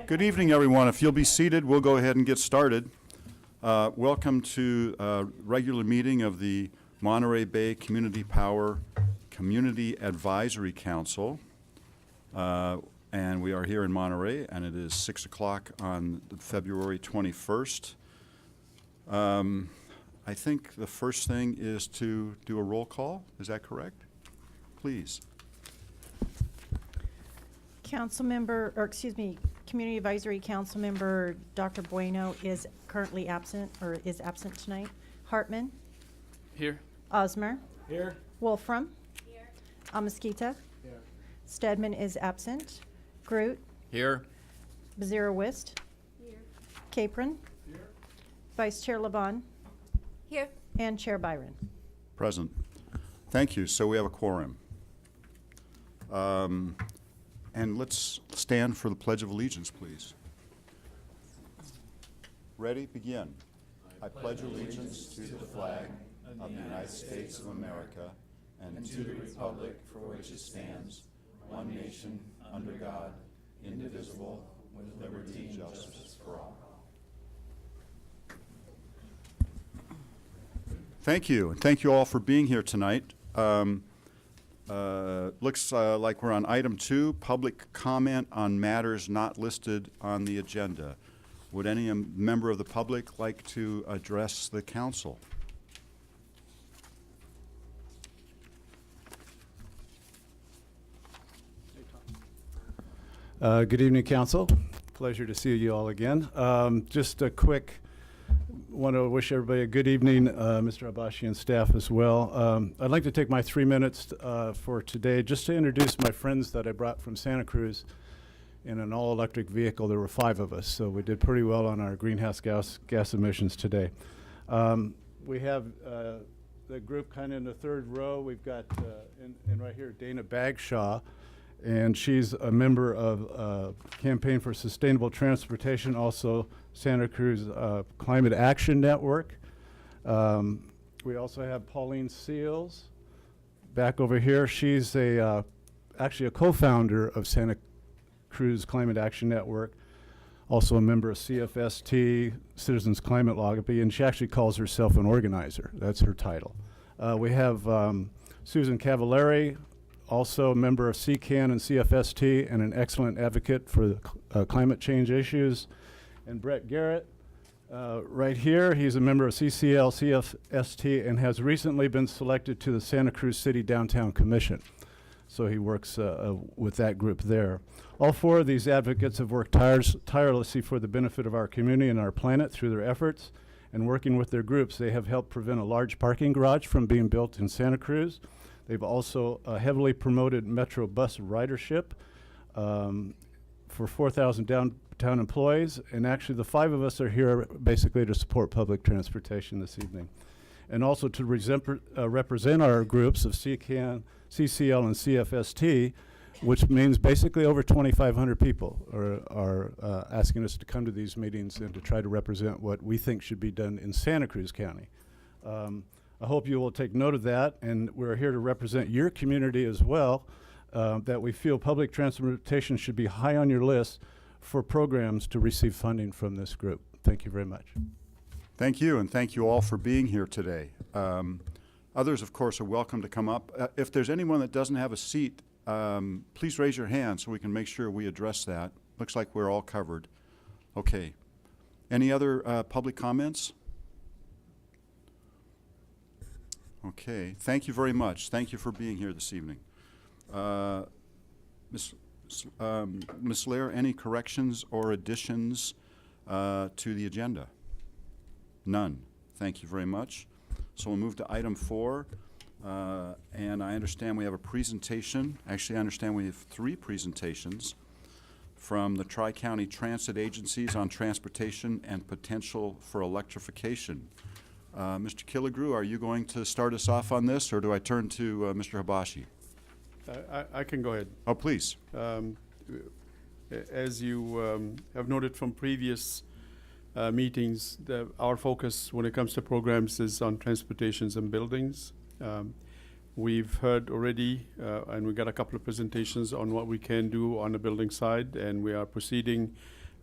Good evening, everyone. If you'll be seated, we'll go ahead and get started. Welcome to a regular meeting of the Monterey Bay Community Power Community Advisory Council. And we are here in Monterey, and it is 6 o'clock on February 21st. I think the first thing is to do a roll call. Is that correct? Please. Community Advisory Council Member Dr. Bueno is currently absent, or is absent tonight. Hartman? Here. Osmer? Here. Wolfram? Here. Amaskita? Here. Stedman is absent. Groot? Here. Bezira-Wist? Here. Capron? Here. Vice Chair Laban? Here. And Chair Byron. Present. Thank you. So we have a quorum. And let's stand for the Pledge of Allegiance, please. Ready? Begin. I pledge allegiance to the flag of the United States of America and to the republic for which it stands, one nation, under God, indivisible, with liberty and justice for all. Thank you, and thank you all for being here tonight. Looks like we're on item 2, public comment on matters not listed on the agenda. Would any member of the public like to address the council? Good evening, Council. Pleasure to see you all again. Just a quick, want to wish everybody a good evening, Mr. Habashi and staff as well. I'd like to take my 3 minutes for today just to introduce my friends that I brought from Santa Cruz in an all-electric vehicle. There were 5 of us, so we did pretty well on our greenhouse gas emissions today. We have the group kind of in the third row. We've got, in right here, Dana Bagshaw, and she's a member of Campaign for Sustainable Transportation, also Santa Cruz Climate Action Network. We also have Pauline Seals back over here. She's actually a co-founder of Santa Cruz Climate Action Network, also a member of CFST, Citizens Climate Lobby, and she actually calls herself an organizer. That's her title. We have Susan Cavallari, also a member of CAC and CFST and an excellent advocate for climate change issues. And Brett Garrett, right here, he's a member of CCL, CFST, and has recently been selected to the Santa Cruz City Downtown Commission. So he works with that group there. All 4 of these advocates have worked tirelessly for the benefit of our community and our planet through their efforts. And working with their groups, they have helped prevent a large parking garage from being built in Santa Cruz. They've also heavily promoted Metro bus ridership for 4,000 downtown employees. And actually, the 5 of us are here basically to support public transportation this evening. And also to represent our groups of CCAN, CCL, and CFST, which means basically over 2,500 people are asking us to come to these meetings and to try to represent what we think should be done in Santa Cruz County. I hope you will take note of that, and we're here to represent your community as well, that we feel public transportation should be high on your list for programs to receive funding from this group. Thank you very much. Thank you, and thank you all for being here today. Others, of course, are welcome to come up. If there's anyone that doesn't have a seat, please raise your hand so we can make sure we address that. Looks like we're all covered. Okay. Any other public comments? Okay. Thank you very much. Thank you for being here this evening. Ms. Lair, any corrections or additions to the agenda? None. Thank you very much. So we'll move to item 4. And I understand we have a presentation. Actually, I understand we have 3 presentations from the Tri-County Transit Agencies on transportation and potential for electrification. Mr. Killigrew, are you going to start us off on this, or do I turn to Mr. Habashi? I can go ahead. Oh, please. As you have noted from previous meetings, our focus when it comes to programs is on transportations and buildings. We've heard already, and we got a couple of presentations on what we can do on the building side, and we are proceeding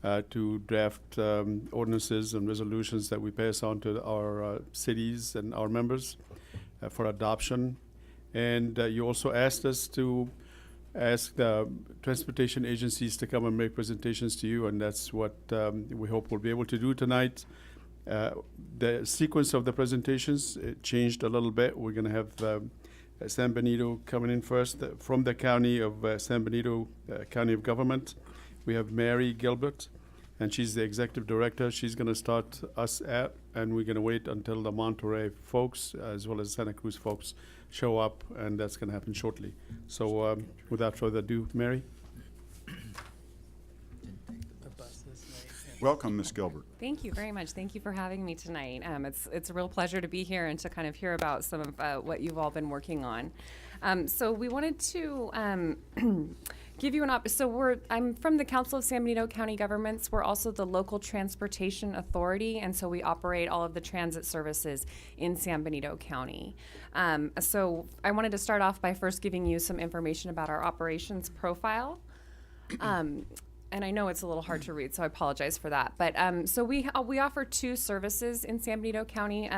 to draft ordinances and resolutions that we pass on to our cities and our members for adoption. And you also asked us to ask the transportation agencies to come and make presentations to you, and that's what we hope we'll be able to do tonight. The sequence of the presentations it changed a little bit. We're going to have San Benito coming in first from the county of San Benito County of Government. We have Mary Gilbert, and she's the executive director. She's going to start us out, and we're going to wait until the Monterey folks as well as Santa Cruz folks show up, and that's going to happen shortly. So without further ado, Mary. Welcome, Ms. Gilbert. Thank you very much. Thank you for having me tonight. It's a real pleasure to be here and to kind of hear about some of what you've all been working on. So we wanted to give you I'm from the Council of San Benito County Governments. We're also the local transportation authority, and so we operate all of the transit services in San Benito County. So I wanted to start off by first giving you some information about our operations profile. And I know it's a little hard to read, so I apologize for that. But so we offer two services in San Benito County.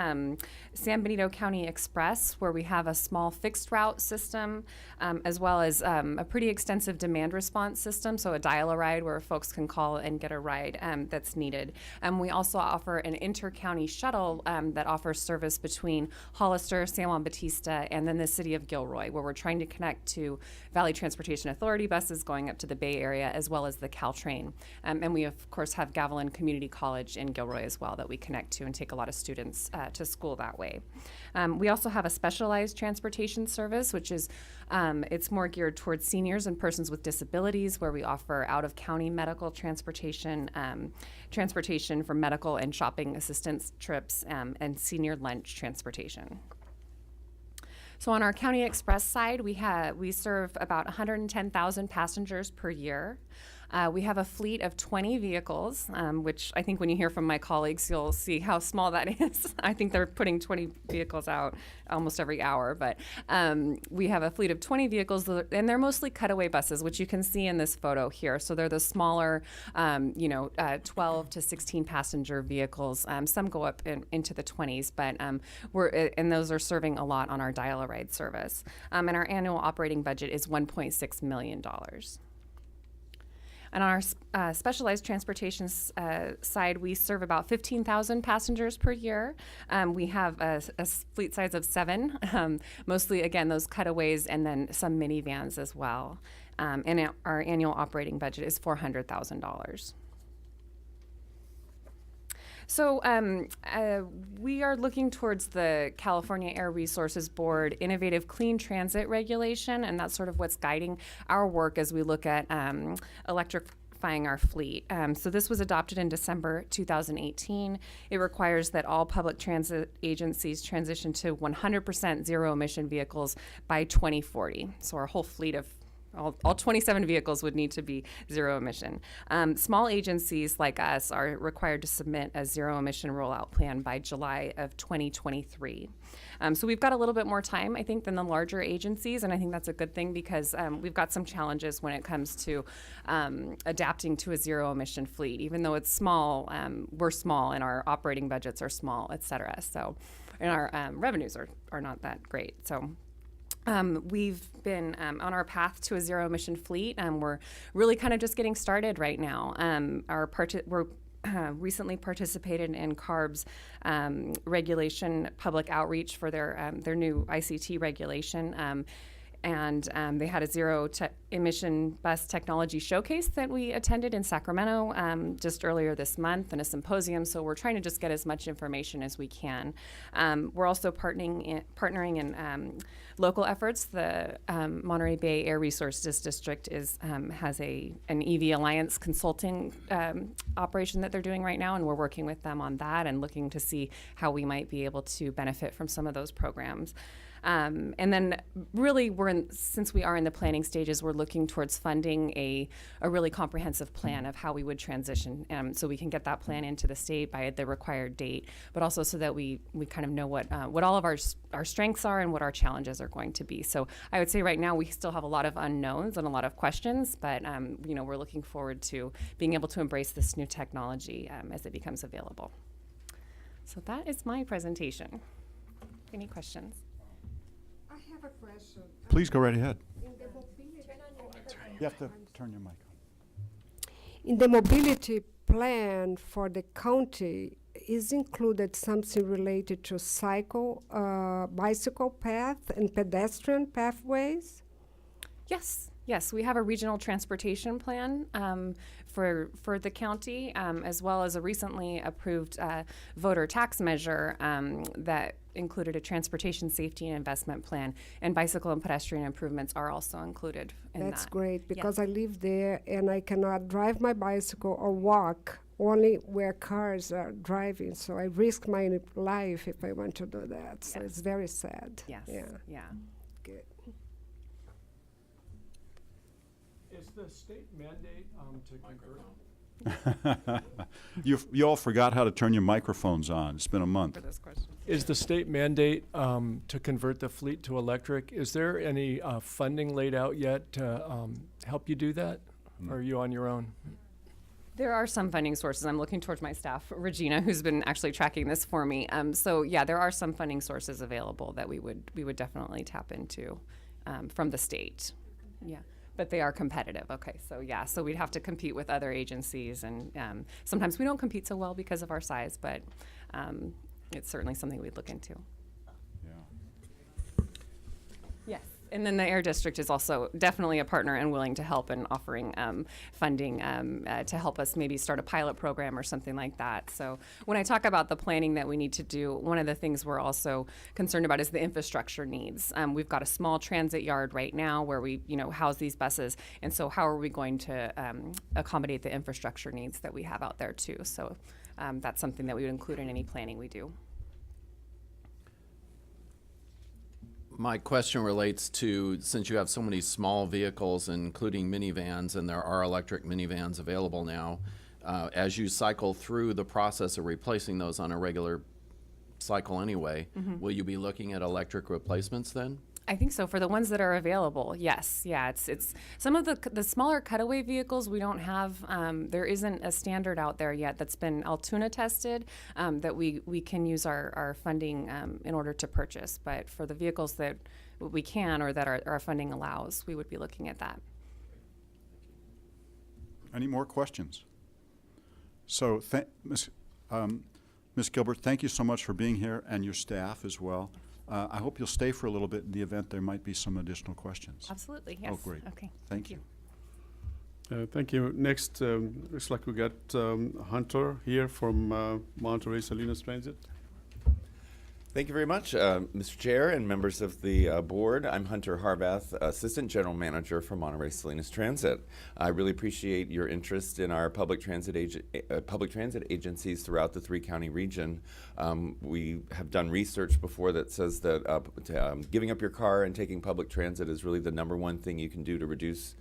San Benito County Express, where we have a small fixed route system, as well as a pretty extensive demand response system, so a dial-a-ride where folks can call and get a ride that's needed. We also offer an inter-county shuttle that offers service between Hollister, San Juan Bautista, and then the city of Gilroy, where we're trying to connect to Valley Transportation Authority buses going up to the Bay Area, as well as the Caltrain. And we, of course, have Gavilan Community College in Gilroy as well that we connect to and take a lot of students to school that way. We also have a specialized transportation service, which is it's more geared towards seniors and persons with disabilities, where we offer out-of-county medical transportation, transportation for medical and shopping assistance trips, and senior lunch transportation. So on our County Express side, we serve about 110,000 passengers per year. We have a fleet of 20 vehicles, which I think when you hear from my colleagues, you'll see how small that is. I think they're putting 20 vehicles out almost every hour, but we have a fleet of 20 vehicles, and they're mostly cutaway buses, which you can see in this photo here. So they're the smaller, 12 to 16 passenger vehicles. Some go up into the 20s, but and those are serving a lot on our dial-a-ride service. And our annual operating budget is $1.6 million. And on our specialized transportation side, we serve about 15,000 passengers per year. We have a fleet size of 7, mostly, again, those cutaways and then some minivans as well. And our annual operating budget is $400,000. So we are looking towards the California Air Resources Board Innovative Clean Transit Regulation, and that's sort of what's guiding our work as we look at electrifying our fleet. So this was adopted in December 2018. It requires that all public transit agencies transition to 100% zero-emission vehicles by 2040. So our whole fleet of all 27 vehicles would need to be zero emission. Small agencies like us are required to submit a zero emission rollout plan by July of 2023. So we've got a little bit more time, I think, than the larger agencies, and I think that's a good thing because we've got some challenges when it comes to adapting to a zero emission fleet. Even though it's small, we're small and our operating budgets are small, et cetera. So, and our revenues are not that great. So we've been on our path to a zero emission fleet. We're really kind of just getting started right now. We're recently participated in CARB's regulation public outreach for their new ICT regulation. And they had a zero-emission bus technology showcase that we attended in Sacramento just earlier this month, and a symposium. So we're trying to just get as much information as we can. We're also partnering in local efforts. The Monterey Bay Air Resources District has an EV Alliance consulting operation that they're doing right now, and we're working with them on that and looking to see how we might be able to benefit from some of those programs. And then really since we are in the planning stages, we're looking towards funding a really comprehensive plan of how we would transition, so we can get that plan into the state by the required date, but also so that we kind of know what all of our strengths are and what our challenges are going to be. So I would say right now we still have a lot of unknowns and a lot of questions, but we're looking forward to being able to embrace this new technology as it becomes available. So that is my presentation. Any questions? I have a question. Please go right ahead. In the mobility, You have to turn your mic on. in the mobility plan for the county, is included something related to bicycle path and pedestrian pathways? Yes, we have a regional transportation plan for the county, as well as a recently approved voter tax measure that included a transportation safety and investment plan, and bicycle and pedestrian improvements are also included in that. That's great, Yeah. because I live there and I cannot drive my bicycle or walk only where cars are driving. So I risk my life if I want to do that. So Yes. it's very sad. Yes. Yeah. Good. Is the state mandate to convert? You all forgot how to turn your microphones on. It's been a month. For this question. Is the state mandate to convert the fleet to electric? Is there any funding laid out yet to help you do that? Or are you on your own? There are some funding sources. I'm looking towards my staff, Regina, who's been actually tracking this for me. So yeah, there are some funding sources available that we would definitely tap into from the state. Yeah, but they are competitive. Okay, so yeah, so we'd have to compete with other agencies, and sometimes we don't compete so well because of our size, but it's certainly something we'd look into. Yeah. Yes, and then the Air District is also definitely a partner and willing to help in offering funding to help us maybe start a pilot program or something like that. So when I talk about the planning that we need to do, one of the things we're also concerned about is the infrastructure needs. We've got a small transit yard right now where we house these buses, and so how are we going to accommodate the infrastructure needs that we have out there too? So that's something that we would include in any planning we do. My question relates to, since you have so many small vehicles, including minivans, and there are electric minivans available now, as you cycle through the process of replacing those on a regular cycle anyway, will you be looking at electric replacements then? I think so. For the ones that are available, yes. Yeah, it's some of the smaller cutaway vehicles we don't have. There isn't a standard out there yet that's been Altoona tested that we can use our funding in order to purchase. But for the vehicles that we can or that our funding allows, we would be looking at that. Any more questions? So, Ms. Gilbert, thank you so much for being here, and your staff as well. I hope you'll stay for a little bit in the event there might be some additional questions. Absolutely, yes. Oh, great. Okay. Thank you. Thank you. Next, looks like we got Hunter here from Monterey Salinas Transit. Thank you very much, Mr. Chair and members of the board. I'm Hunter Harbath, Assistant General Manager for Monterey Salinas Transit. I really appreciate your interest in our public transit agencies throughout the three-county region. We have done research before that says that giving up your car and taking public transit is really the #1 thing you can do to reduce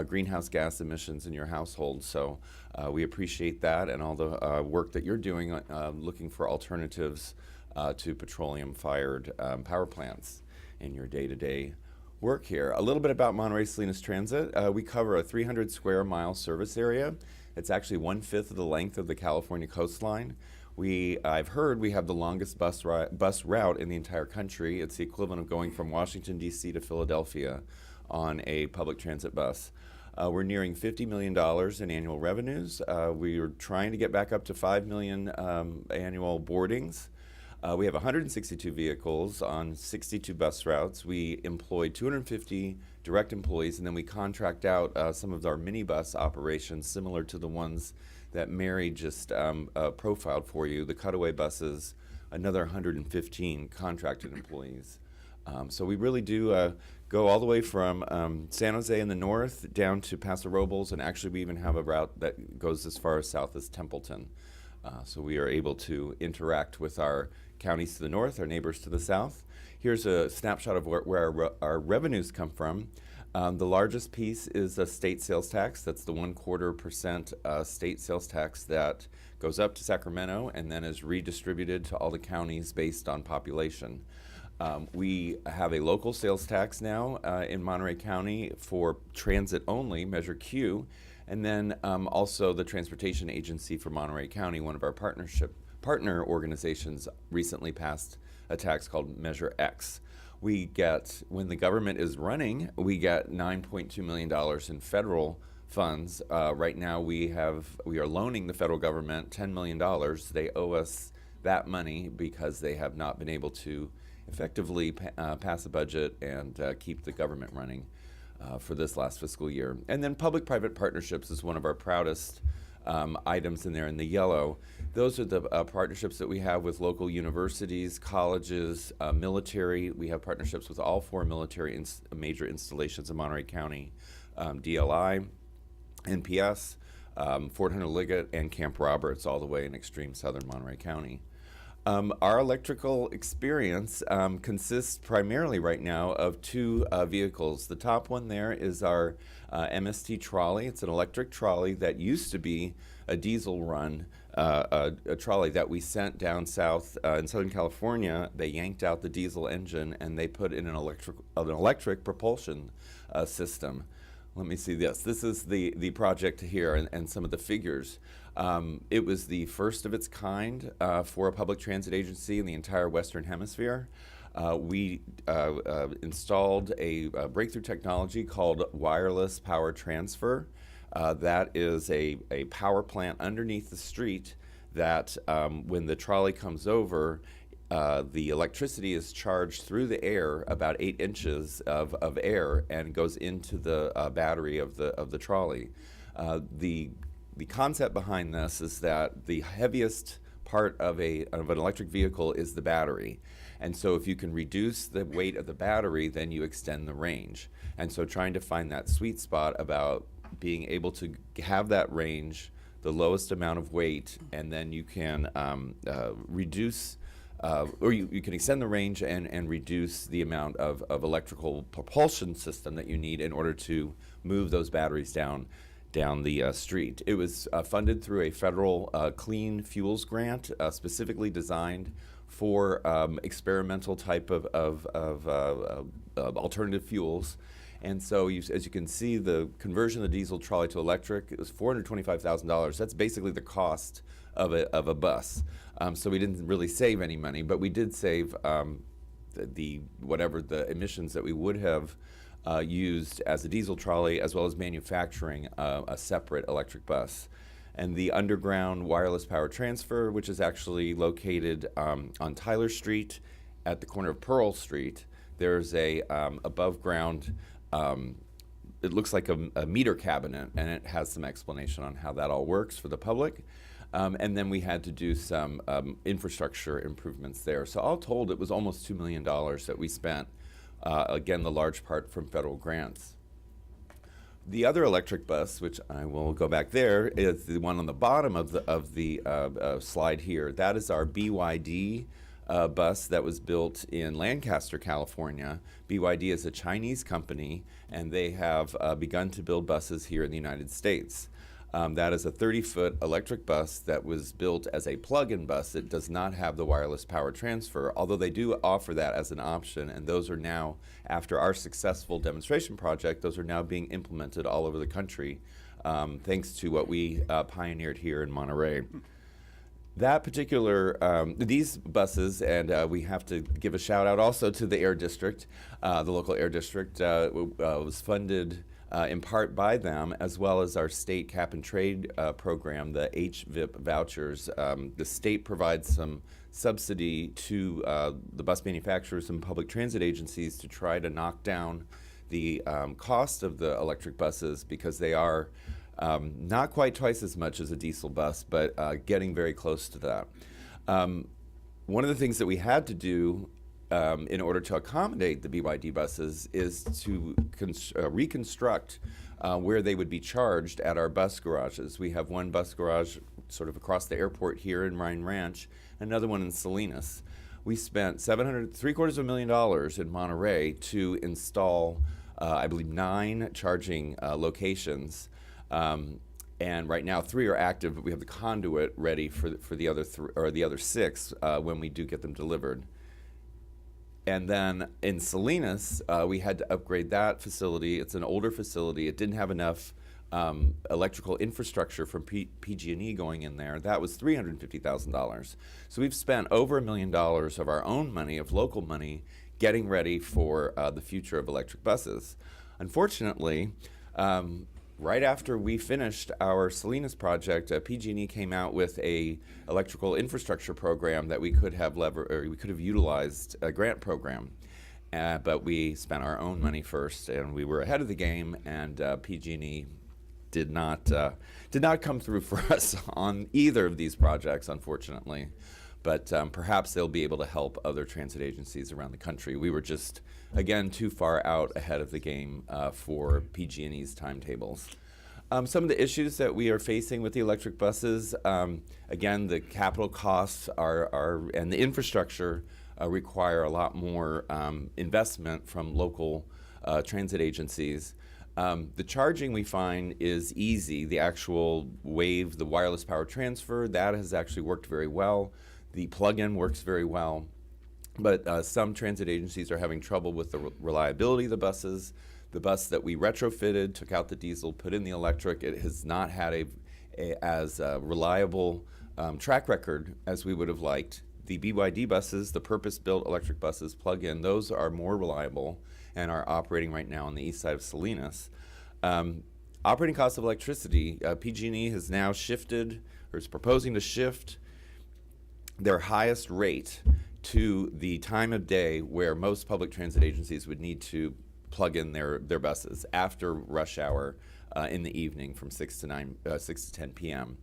greenhouse gas emissions in your household. So we appreciate that and all the work that you're doing looking for alternatives to petroleum-fired power plants in your day-to-day work here. A little bit about Monterey Salinas Transit. We cover a 300 square mile service area. It's actually 1/5 of the length of the California coastline. I've heard we have the longest bus route in the entire country. It's the equivalent of going from Washington, D.C. to Philadelphia on a public transit bus. We're nearing $50 million in annual revenues. We are trying to get back up to 5 million annual boardings. We have 162 vehicles on 62 bus routes. We employ 250 direct employees, and then we contract out some of our minibus operations similar to the ones that Mary just profiled for you, the cutaway buses, another 115 contracted employees. So we really do go all the way from San Jose in the north down to Paso Robles, and actually we even have a route that goes as far as south as Templeton. So we are able to interact with our counties to the north, our neighbors to the south. Here's a snapshot of where our revenues come from. The largest piece is a state sales tax. That's the 1/4% state sales tax that goes up to Sacramento and then is redistributed to all the counties based on population. We have a local sales tax now in Monterey County for transit only, Measure Q, and then also the Transportation Agency for Monterey County, one of our partner organizations, recently passed a tax called Measure X. We get, when the government is running, we get $9.2 million in federal funds. Right now we are loaning the federal government $10 million. They owe us that money because they have not been able to effectively pass a budget and keep the government running for this last fiscal year. And then public-private partnerships is one of our proudest items in there in the yellow. Those are the partnerships that we have with local universities, colleges, military. We have partnerships with all 4 military major installations in Monterey County, DLI, NPS, Fort Hunter Liggett, and Camp Roberts, all the way in extreme southern Monterey County. Our electrical experience consists primarily right now of 2 vehicles. The top one there is our MST trolley. It's an electric trolley that used to be a diesel run, a trolley that we sent down south in Southern California. They yanked out the diesel engine and they put in an electric propulsion system. Let me see this. This is the project here and some of the figures. It was the first of its kind for a public transit agency in the entire Western Hemisphere. We installed a breakthrough technology called wireless power transfer. That is a power plant underneath the street that when the trolley comes over, the electricity is charged through the air, about 8 inches of air, and goes into the battery of the trolley. The concept behind this is that the heaviest part of an electric vehicle is the battery. And so if you can reduce the weight of the battery, then you extend the range. And so trying to find that sweet spot about being able to have that range, the lowest amount of weight, and then you can reduce or you can extend the range and reduce the amount of electrical propulsion system that you need in order to move those batteries down the street. It was funded through a federal clean fuels grant specifically designed for experimental type of alternative fuels. And so as you can see, the conversion of the diesel trolley to electric, it was $425,000. That's basically the cost of a bus. So we didn't really save any money, but we did save whatever the emissions that we would have used as a diesel trolley, as well as manufacturing a separate electric bus. And the underground wireless power transfer, which is actually located on Tyler Street at the corner of Pearl Street, there's a above ground, it looks like a meter cabinet, and it has some explanation on how that all works for the public. And then we had to do some infrastructure improvements there. So all told, it was almost $2 million that we spent. Again, the large part from federal grants. The other electric bus, which I will go back there, is the one on the bottom of the slide here. That is our BYD bus that was built in Lancaster, California. BYD is a Chinese company, and they have begun to build buses here in the United States. That is a 30-foot electric bus that was built as a plug-in bus. It does not have the wireless power transfer, although they do offer that as an option, and those are now, after our successful demonstration project, those are now being implemented all over the country, thanks to what we pioneered here in Monterey. That particular, these buses, and we have to give a shout out also to the Air District, the local Air District was funded in part by them, as well as our state cap and trade program, the HVIP vouchers. The state provides some subsidy to the bus manufacturers and public transit agencies to try to knock down the cost of the electric buses, because they are not quite twice as much as a diesel bus, but getting very close to that. One of the things that we had to do in order to accommodate the BYD buses is to reconstruct where they would be charged at our bus garages. We have one bus garage sort of across the airport here in Ryan Ranch, another one in Salinas. we spent $750,000 in Monterey to install, I believe, 9 charging locations. And right now 3 are active, but we have the conduit ready for the other the other 6 when we do get them delivered. And then in Salinas, we had to upgrade that facility. It's an older facility. It didn't have enough electrical infrastructure from PG&E going in there. That was $350,000. So we've spent over $1 million of our own money, of local money, getting ready for the future of electric buses. Unfortunately, right after we finished our Salinas project, PG&E came out with a electrical infrastructure program that we could have utilized a grant program. But we spent our own money first, and we were ahead of the game, and PG&E did not come through for us on either of these projects, unfortunately. But perhaps they'll be able to help other transit agencies around the country. We were just, again, too far out ahead of the game for PG&E's timetables. Some of the issues that we are facing with the electric buses, again, the capital costs and the infrastructure require a lot more investment from local transit agencies. The charging we find is easy. The actual wave, the wireless power transfer, that has actually worked very well. The plug-in works very well. But some transit agencies are having trouble with the reliability of the buses. The bus that we retrofitted, took out the diesel, put in the electric, it has not had as reliable track record as we would have liked. The BYD buses, the purpose-built electric buses, plug-in, those are more reliable and are operating right now on the east side of Salinas. Operating costs of electricity, PG&E has now shifted, or is proposing to shift their highest rate to the time of day where most public transit agencies would need to plug in their buses after rush hour in the evening from 6 to 10 p.m.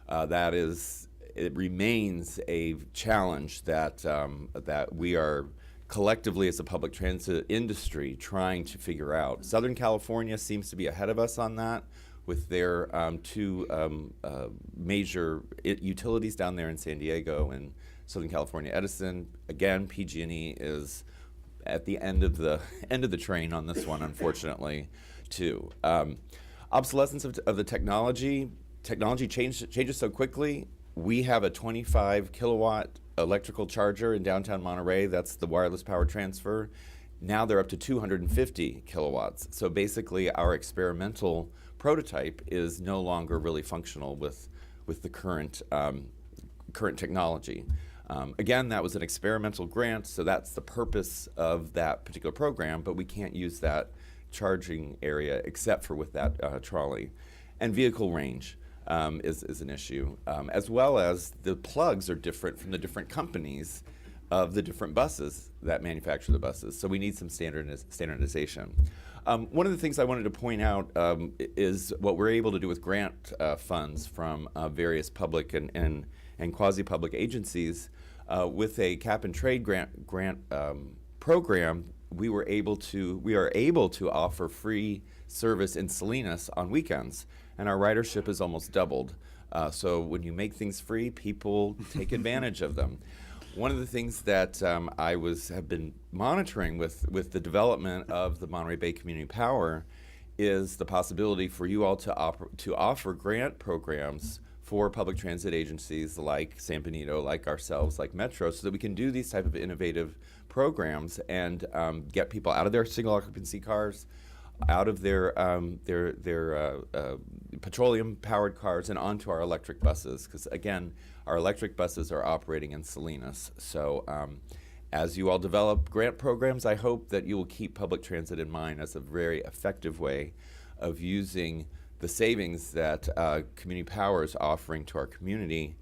It remains a challenge that we are collectively as a public transit industry trying to figure out. Southern California seems to be ahead of us on that with their 2 major utilities down there in San Diego and Southern California Edison. Again, PG&E is at the end of the train on this one, unfortunately, too. Obsolescence of the technology changes so quickly. We have a 25 kilowatt electrical charger in downtown Monterey. That's the wireless power transfer. Now they're up to 250 kilowatts. So basically our experimental prototype is no longer really functional with the current technology. Again, that was an experimental grant, so that's the purpose of that particular program, but we can't use that charging area except for with that trolley. And vehicle range is an issue, as well as the plugs are different from the different companies of the different buses that manufacture the buses. So we need some standardization. One of the things I wanted to point out is what we're able to do with grant funds from various public and quasi-public agencies. With a cap and trade grant program, we are able to offer free service in Salinas on weekends, and our ridership is almost doubled. So when you make things free, people take advantage of them. One of the things that I have been monitoring with the development of the Monterey Bay Community Power is the possibility for you all to offer grant programs for public transit agencies like San Benito, like ourselves, like Metro, so that we can do these type of innovative programs and get people out of their single occupancy cars, out of their petroleum-powered cars and onto our electric buses. Because again, our electric buses are operating in Salinas. So as you all develop grant programs, I hope that you will keep public transit in mind as a very effective way of using the savings that Community Power is offering to our community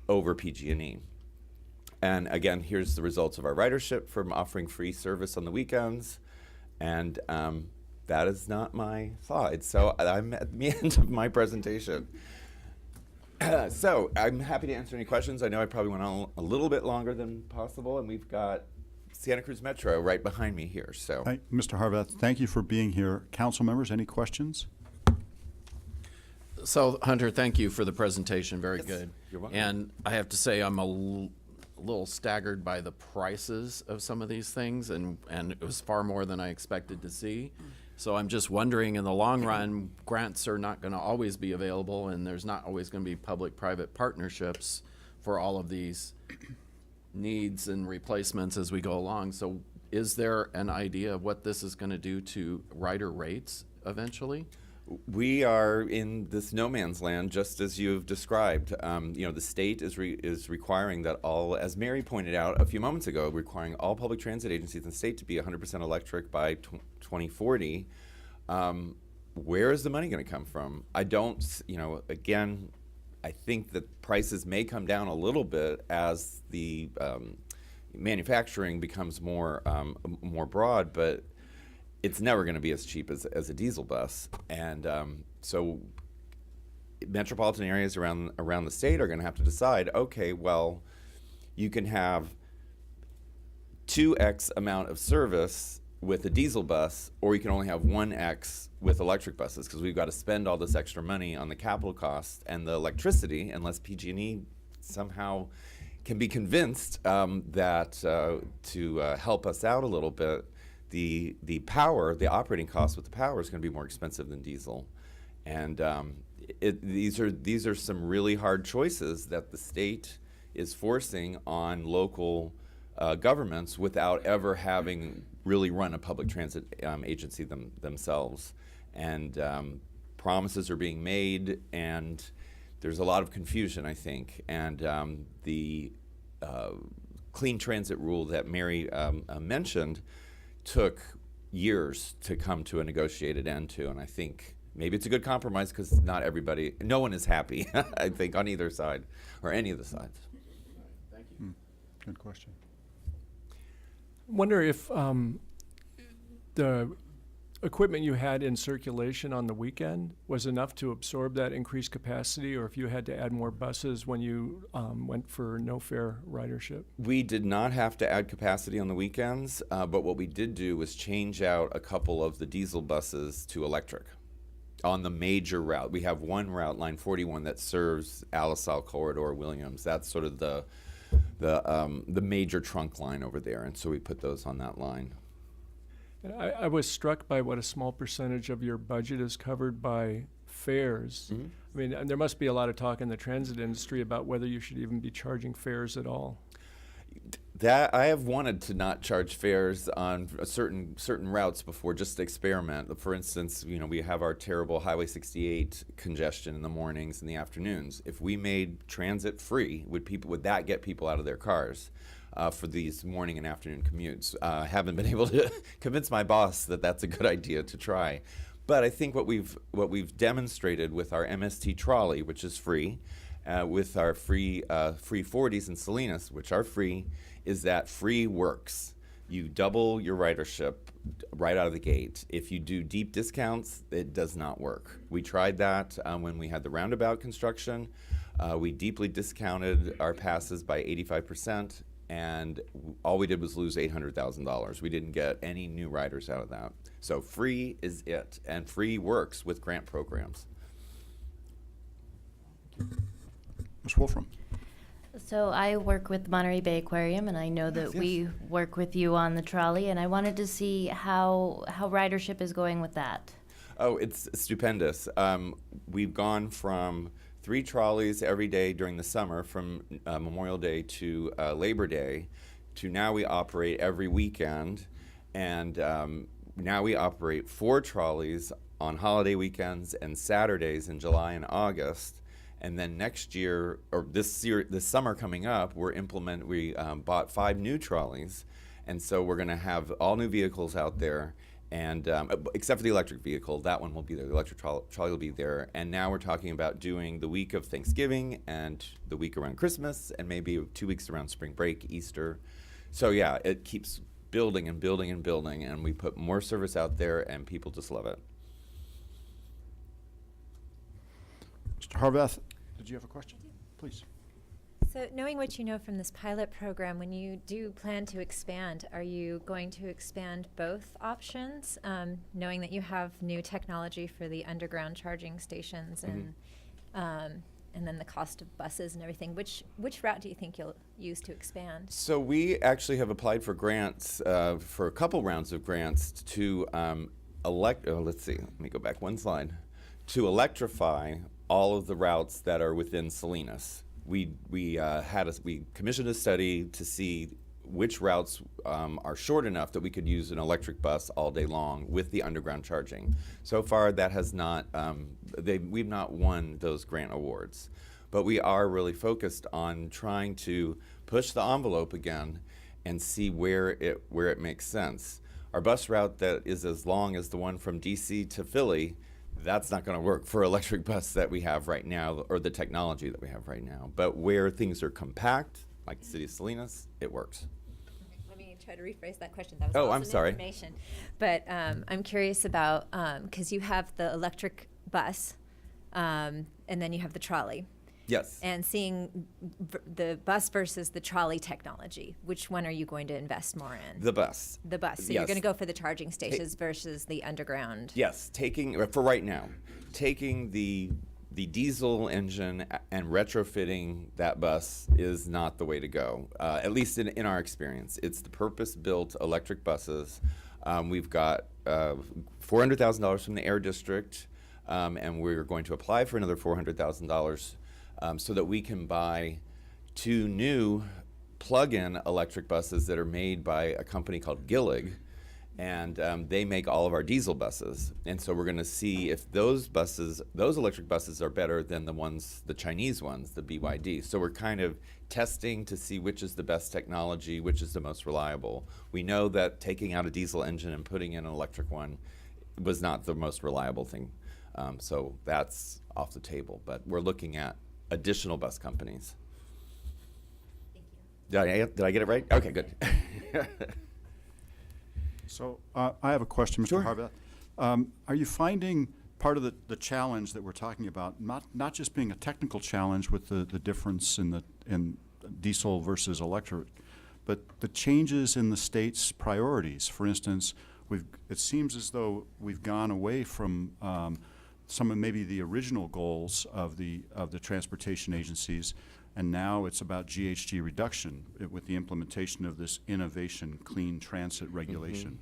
over PG&E. And again, here's the results of our ridership from offering free service on the weekends. And that is not my slide. So I'm at the end of my presentation. So I'm happy to answer any questions. I know I probably went on a little bit longer than possible, and we've got Santa Cruz Metro right behind me here. So, Mr. Harvath, thank you for being here. Council members, any questions? So, Hunter, thank you for the presentation. Very good. You're welcome. And I have to say, I'm a little staggered by the prices of some of these things, and it was far more than I expected to see. So I'm just wondering, in the long run, grants are not going to always be available, and there's not always going to be public-private partnerships for all of these needs and replacements as we go along. So is there an idea of what this is going to do to rider rates eventually? We are in this no man's land, just as you've described. The state is requiring that all, as Mary pointed out a few moments ago, requiring all public transit agencies in the state to be 100% electric by 2040. Where is the money going to come from? I don't, again, I think that prices may come down a little bit as the manufacturing becomes more broad, but it's never going to be as cheap as a diesel bus. And so metropolitan areas around the state are going to have to decide, okay, well, you can have 2x amount of service with a diesel bus, or you can only have 1x with electric buses, because we've got to spend all this extra money on the capital cost and the electricity, unless PG&E somehow can be convinced that to help us out a little bit, the power, the operating cost with the power is going to be more expensive than diesel. And these are some really hard choices that the state is forcing on local governments without ever having really run a public transit agency themselves. And promises are being made, and there's a lot of confusion, I think. And the clean transit rule that Mary mentioned took years to come to a negotiated end to, and I think maybe it's a good compromise, because no one is happy, I think, on either side, or any of the sides. Thank you. Good question. Wonder if the equipment you had in circulation on the weekend was enough to absorb that increased capacity, or if you had to add more buses when you went for no-fare ridership? We did not have to add capacity on the weekends, but what we did do was change out a couple of the diesel buses to electric on the major route. We have one route, line 41, that serves Alisal Corridor, Williams. That's sort of the major trunk line over there, and so we put those on that line. I was struck by what a small percentage of your budget is covered by fares. Mm-hmm. I mean, and there must be a lot of talk in the transit industry about whether you should even be charging fares at all. That I have wanted to not charge fares on certain routes before, just to experiment. For instance, we have our terrible Highway 68 congestion in the mornings and the afternoons. If we made transit free, would that get people out of their cars for these morning and afternoon commutes? I haven't been able to convince my boss that that's a good idea to try. But I think what we've demonstrated with our MST trolley, which is free, with our free 40s in Salinas, which are free, is that free works. You double your ridership right out of the gate. If you do deep discounts, it does not work. We tried that when we had the roundabout construction. We deeply discounted our passes by 85%, and all we did was lose $800,000. We didn't get any new riders out of that. So free is it, and free works with grant programs. Ms. Wolfram. So I work with Monterey Bay Aquarium, and I know that we work with you on the trolley, and I wanted to see how ridership is going with that. Oh, it's stupendous. We've gone from 3 trolleys every day during the summer, from Memorial Day to Labor Day, to now we operate every weekend, and now we operate 4 trolleys on holiday weekends and Saturdays in July and August. And then next year, or this summer coming up, we bought 5 new trolleys, and so we're going to have all new vehicles out there, and except for the electric vehicle, that one will be there. The electric trolley will be there. And now we're talking about doing the week of Thanksgiving and the week around Christmas, and maybe 2 weeks around spring break, Easter. So yeah, it keeps building and building and building, and we put more service out there, and people just love it. Mr. Harvath, did you have a question? Please. So knowing what you know from this pilot program, when you do plan to expand, are you going to expand both options, knowing that you have new technology for the underground charging stations and then the cost of buses and everything, which route do you think you'll use to expand? So we actually have applied for grants, for a couple rounds of grants to let's see, let me go back one slide, to electrify all of the routes that are within Salinas. We commissioned a study to see which routes are short enough that we could use an electric bus all day long with the underground charging. So far, that has not, we've not won those grant awards. But we are really focused on trying to push the envelope again and see where it makes sense. Our bus route that is as long as the one from DC to Philly, that's not going to work for electric bus that we have right now, or the technology that we have right now. But where things are compact, like the city of Salinas, it works. Let me try to rephrase that question. That was Oh, awesome I'm sorry. information. But I'm curious about, because you have the electric bus, and then you have the trolley. Yes. And seeing the bus versus the trolley technology, which one are you going to invest more in? The bus. The bus. So Yes. you're going to go for the charging stations versus the underground. Yes, for right now, taking the diesel engine and retrofitting that bus is not the way to go, at least in our experience. It's the purpose-built electric buses. We've got $400,000 from the Air District, and we're going to apply for another $400,000 so that we can buy 2 new plug-in electric buses that are made by a company called Gillig, and they make all of our diesel buses. And so we're going to see if those electric buses are better than the Chinese ones, the BYD. So we're kind of testing to see which is the best technology, which is the most reliable. We know that taking out a diesel engine and putting in an electric one was not the most reliable thing. So that's off the table, but we're looking at additional bus companies. Thank you. Did I get it right? Okay, good. So I have a question, Mr. Sure. Harbath. Are you finding part of the challenge that we're talking about, not just being a technical challenge with the difference in diesel versus electric, but the changes in the state's priorities? For instance, it seems as though we've gone away from some of maybe the original goals of the transportation agencies, and now it's about GHG reduction with the implementation of this innovation clean transit regulation.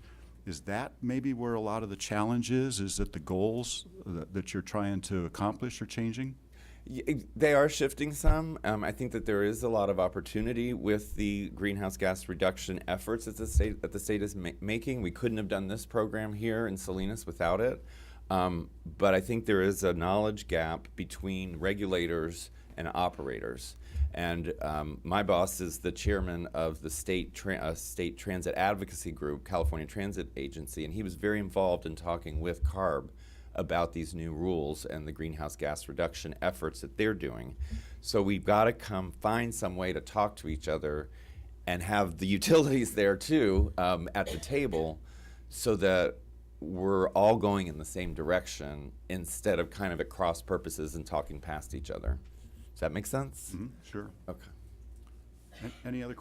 Is that maybe where a lot of the challenge is? Is that the goals that you're trying to accomplish are changing? They are shifting some. I think that there is a lot of opportunity with the greenhouse gas reduction efforts that the state is making. We couldn't have done this program here in Salinas without it. But I think there is a knowledge gap between regulators and operators. And my boss is the chairman of the state transit advocacy group, California Transit Agency, and he was very involved in talking with CARB about these new rules and the greenhouse gas reduction efforts that they're doing. So we've got to find some way to talk to each other and have the utilities there too at the table, so that we're all going in the same direction instead of kind of at cross purposes and talking past each other. Does that make sense? Mm-hmm. Sure. Okay. Any other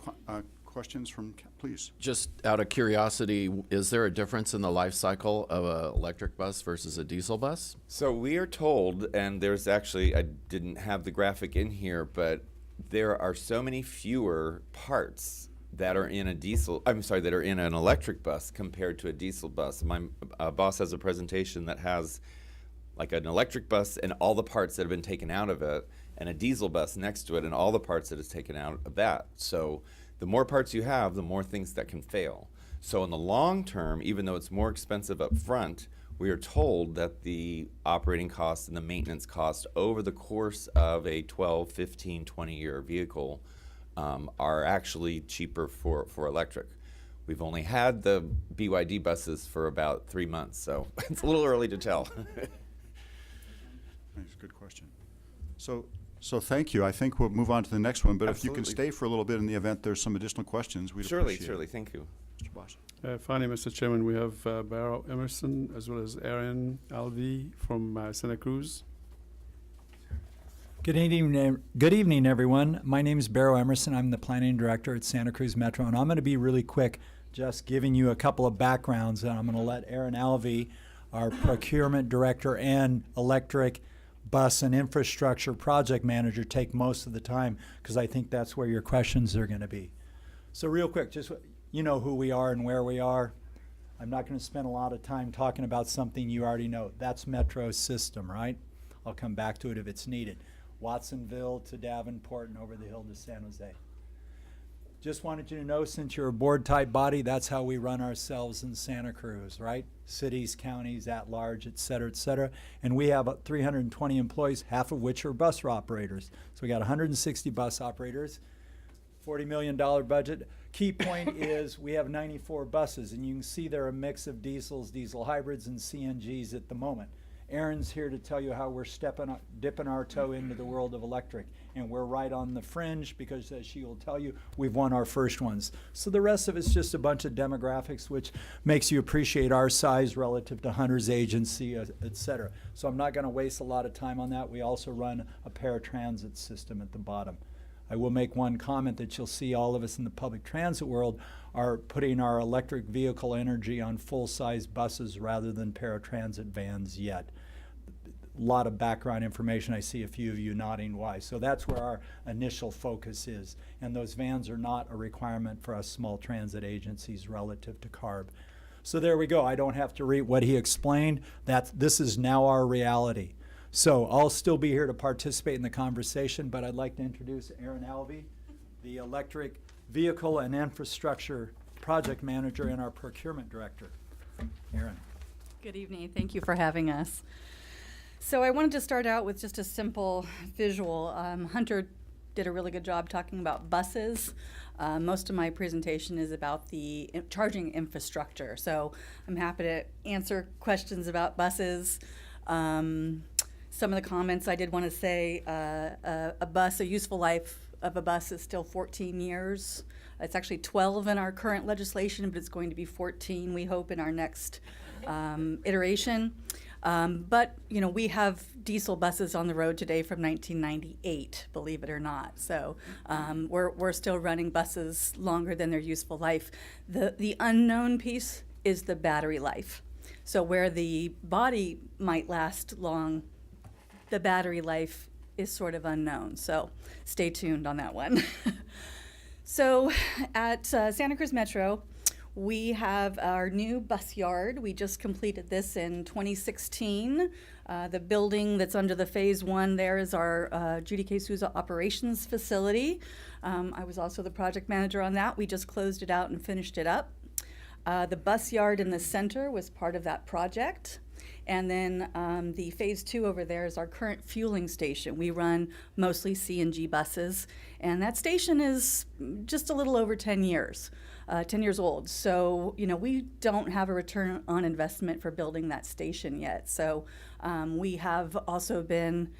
questions from, please? Just out of curiosity, is there a difference in the life cycle of an electric bus versus a diesel bus? So we are told, and there's actually, I didn't have the graphic in here, but there are so many fewer parts that are in that are in an electric bus compared to a diesel bus. My boss has a presentation that has like an electric bus and all the parts that have been taken out of it, and a diesel bus next to it and all the parts that is taken out of that. So the more parts you have, the more things that can fail. So in the long term, even though it's more expensive up front, we are told that the operating costs and the maintenance costs over the course of a 12, 15, 20-year vehicle are actually cheaper for electric. We've only had the BYD buses for about 3 months, so it's a little early to tell. That's a good question. So thank you. I think we'll move on to the next one, but if you can Absolutely. stay for a little bit in the event there's some additional questions, we'd Surely, appreciate surely, it. thank you. Mr. Bosch. Finally, Mr. Chairman, we have Barrow Emerson as well as Aaron Alvey from Santa Cruz. Good evening, everyone. My name is Barrow Emerson. I'm the planning director at Santa Cruz Metro, and I'm going to be really quick, just giving you a couple of backgrounds, and I'm going to let Aaron Alvey, our procurement director and electric bus and infrastructure project manager take most of the time, because I think that's where your questions are going to be. So real quick, just you know who we are and where we are. I'm not going to spend a lot of time talking about something you already know. That's Metro's system, right? I'll come back to it if it's needed. Watsonville to Davenport and over the hill to San Jose. Just wanted you to know, since you're a board-type body, that's how we run ourselves in Santa Cruz, right? Cities, counties, at large, et cetera, et cetera. And we have 320 employees, half of which are bus operators. So we got 160 bus operators, $40 million budget. Key point is we have 94 buses, and you can see they're a mix of diesels, diesel hybrids, and CNGs at the moment. Erin's here to tell you how we're dipping our toe into the world of electric. And we're right on the fringe because, as she will tell you, we've won our first ones. So the rest of it's just a bunch of demographics, which makes you appreciate our size relative to Hunter's agency, et cetera. So I'm not going to waste a lot of time on that. We also run a paratransit system at the bottom. I will make one comment that you'll see all of us in the public transit world are putting our electric vehicle energy on full-size buses rather than paratransit vans yet. A lot of background information. I see a few of you nodding why. So that's where our initial focus is. And those vans are not a requirement for us small transit agencies relative to CARB. So there we go. I don't have to read what he explained. This is now our reality. So I'll still be here to participate in the conversation, but I'd like to introduce Erin Alvey, the Electric Vehicle and Infrastructure Project Manager and our Procurement Director. Erin. Good evening. Thank you for having us. So I wanted to start out with just a simple visual. Hunter did a really good job talking about buses. Most of my presentation is about the charging infrastructure. So I'm happy to answer questions about buses. Some of the comments I did want to say, a useful life of a bus is still 14 years. It's actually 12 in our current legislation, but it's going to be 14, we hope, in our next iteration. But, you know, we have diesel buses on the road today from 1998, believe it or not. So we're still running buses longer than their useful life. The unknown piece is the battery life. So where the body might last long, the battery life is sort of unknown. So stay tuned on that one. So at Santa Cruz Metro, we have our new bus yard. We just completed this in 2016. The building that's under the phase one there is our Judy K. Souza operations facility. I was also the project manager on that. We just closed it out and finished it up. The bus yard in the center was part of that project. And then the phase two over there is our current fueling station. We run mostly CNG buses, and that station is just a little over 10 years old. So, you know, we don't have a return on investment for building that station yet. So we have also been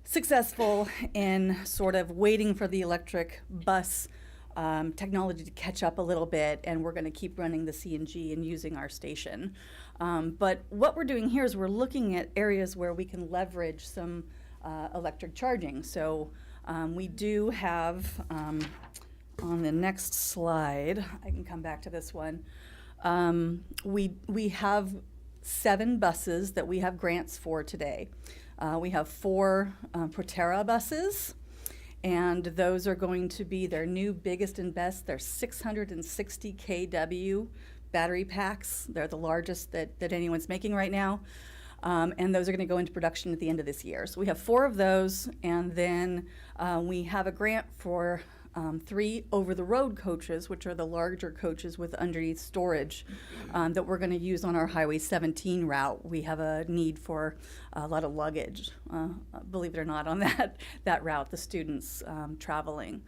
successful in sort of waiting for the electric bus technology to catch up a little bit, and we're going to keep running the CNG and using our station. But what we're doing here is we're looking at areas where we can leverage some electric charging. So we do have, on the next slide, I can come back to this one, we have 7 buses that we have grants for today. We have 4 Proterra buses, and those are going to be their new biggest and best. They're 660 kW battery packs. They're the largest that anyone's making right now. And those are going to go into production at the end of this year. So we have 4 of those, and then we have a grant for 3 over-the-road coaches, which are the larger coaches with underneath storage that we're going to use on our Highway 17 route. We have a need for a lot of luggage, believe it or not, on that route, the students traveling.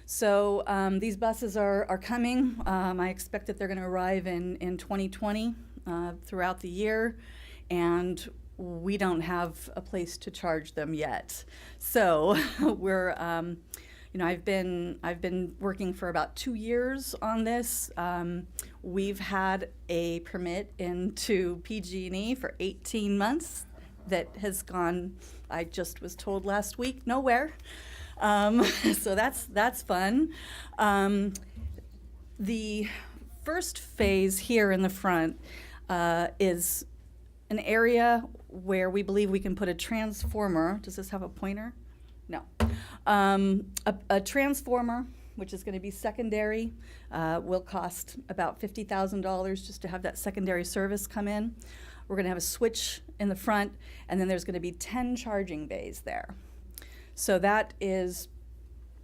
So these buses are coming. I expect that they're going to arrive in 2020 throughout the year, and we don't have a place to charge them yet. So we're you know, I've been working for about 2 years on this. We've had a permit into PG&E for 18 months that has gone, I just was told last week, nowhere. So that's fun. The first phase here in the front is an area where we believe we can put a transformer. Does this have a pointer? No. A transformer, which is going to be secondary, will cost about $50,000 just to have that secondary service come in. We're going to have a switch in the front, and then there's going to be 10 charging bays there. So that is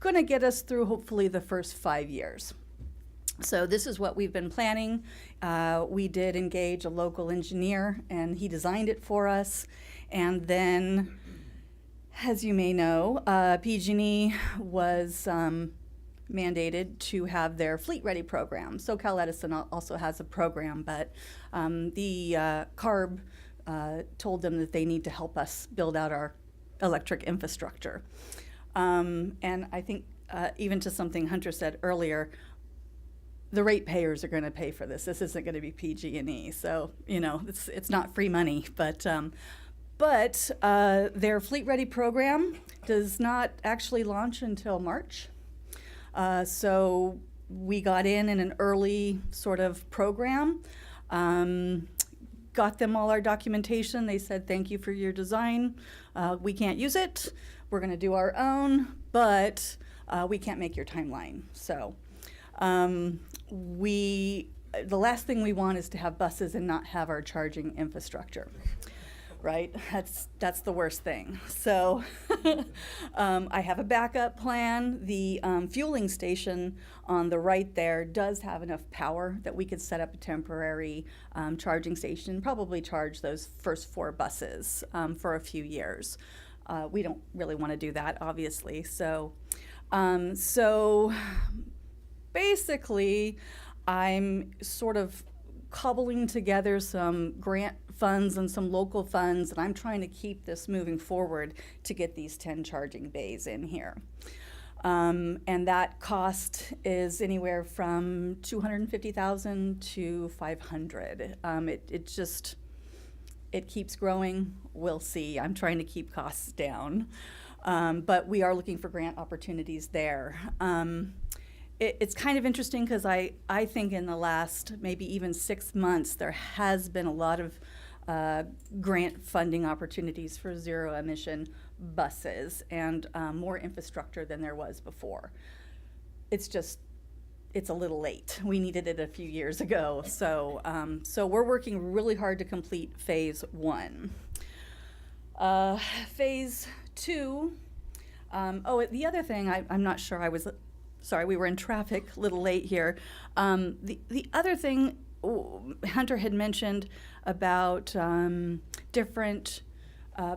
going to get us through hopefully the first 5 years. So this is what we've been planning. We did engage a local engineer, and he designed it for us. And then, as you may know, PG&E was mandated to have their Fleet Ready program. SoCal Edison also has a program, but the CARB told them that they need to help us build out our electric infrastructure. And I think even to something Hunter said earlier, the ratepayers are going to pay for this. This isn't going to be PG&E, so it's not free money. But their Fleet Ready program does not actually launch until March. So we got in an early sort of program, got them all our documentation. They said, thank you for your design. We can't use it. We're going to do our own, but we can't make your timeline. So the last thing we want is to have buses and not have our charging infrastructure. Right? That's the worst thing. So I have a backup plan. The fueling station on the right there does have enough power that we could set up a temporary charging station, probably charge those first 4 buses for a few years. We don't really want to do that, obviously. So basically, I'm sort of cobbling together some grant funds and some local funds, and I'm trying to keep this moving forward to get these 10 charging bays in here. And that cost is anywhere from $250,000 to $500,000. It keeps growing. We'll see. I'm trying to keep costs down, but we are looking for grant opportunities there. It's kind of interesting because I think in the last maybe even 6 months there has been a lot of grant funding opportunities for zero emission buses and more infrastructure than there was before. It's a little late. We needed it a few years ago. So we're working really hard to complete phase 1. Phase 2, the other thing, I'm not sure sorry, we were in traffic, a little late here. The other thing Hunter had mentioned about different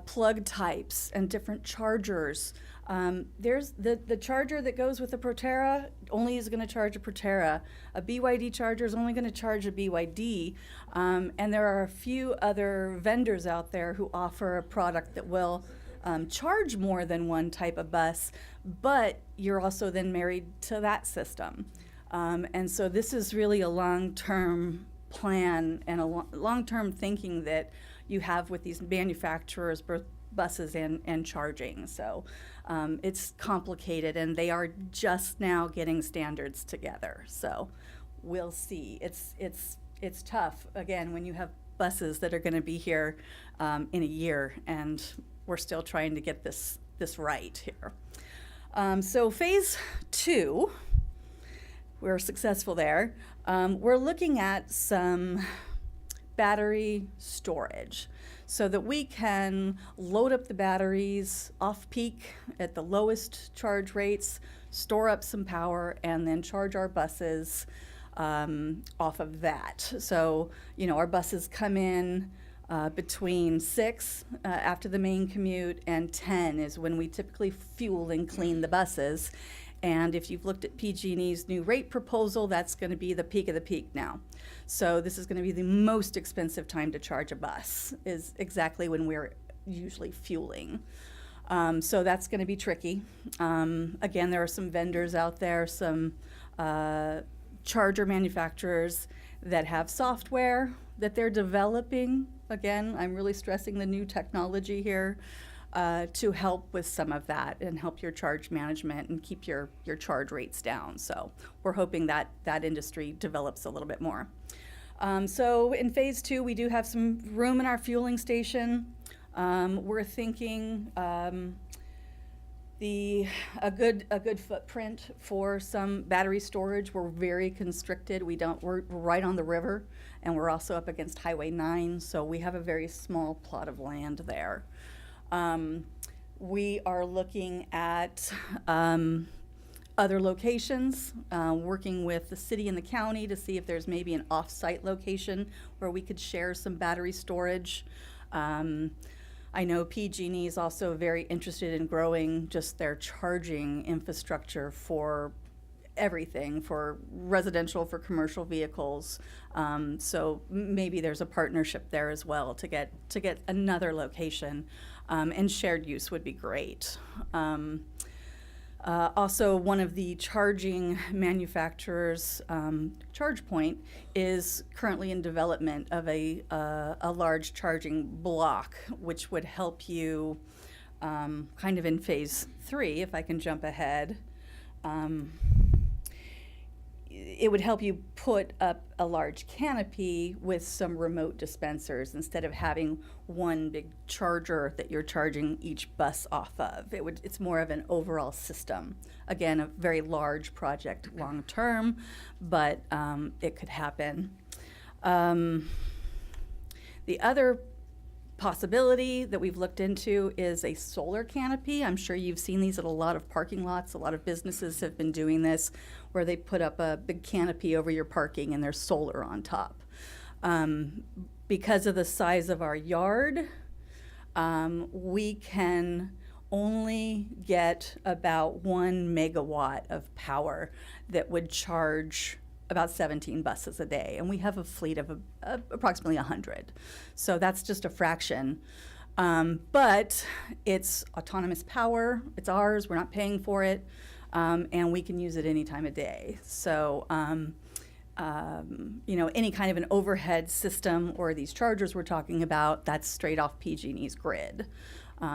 plug types and different chargers. There's the charger that goes with the Proterra only is going to charge a Proterra. A BYD charger is only going to charge a BYD. And there are a few other vendors out there who offer a product that will charge more than one type of bus, but you're also then married to that system. And so this is really a long-term plan and a long-term thinking that you have with these manufacturers, both buses and charging. So it's complicated, and they are just now getting standards together. So we'll see. It's tough, again, when you have buses that are going to be here in a year, and we're still trying to get this right here. So phase 2, we're successful there. We're looking at some battery storage so that we can load up the batteries off-peak at the lowest charge rates, store up some power, and then charge our buses off of that. So, our buses come in between 6 after the main commute and 10 is when we typically fuel and clean the buses. And if you've looked at PG&E's new rate proposal, that's going to be the peak of the peak now. So this is going to be the most expensive time to charge a bus, is exactly when we're usually fueling. So that's going to be tricky. Again, there are some vendors out there, some charger manufacturers that have software that they're developing. Again, I'm really stressing the new technology here to help with some of that and help your charge management and keep your charge rates down. So we're hoping that that industry develops a little bit more. So in phase 2, we do have some room in our fueling station. We're thinking a good footprint for some battery storage. We're very constricted. We're right on the river, and we're also up against Highway 9, so we have a very small plot of land there. We are looking at other locations, working with the city and the county to see if there's maybe an off-site location where we could share some battery storage. I know PG&E is also very interested in growing just their charging infrastructure for everything, for residential, for commercial vehicles. So maybe there's a partnership there as well to get another location, and shared use would be great. Also, one of the charging manufacturers, ChargePoint, is currently in development of a large charging block, which would help you kind of in phase 3, if I can jump ahead. It would help you put up a large canopy with some remote dispensers instead of having one big charger that you're charging each bus off of. It's more of an overall system. Again, a very large project long term, but it could happen. The other possibility that we've looked into is a solar canopy. I'm sure you've seen these at a lot of parking lots. A lot of businesses have been doing this, where they put up a big canopy over your parking and there's solar on top. Because of the size of our yard, we can only get about 1 megawatt of power that would charge about 17 buses a day, and we have a fleet of approximately 100. So that's just a fraction. But it's autonomous power, it's ours, we're not paying for it, and we can use it any time of day. So, any kind of an overhead system or these chargers we're talking about, that's straight off PG&E's grid.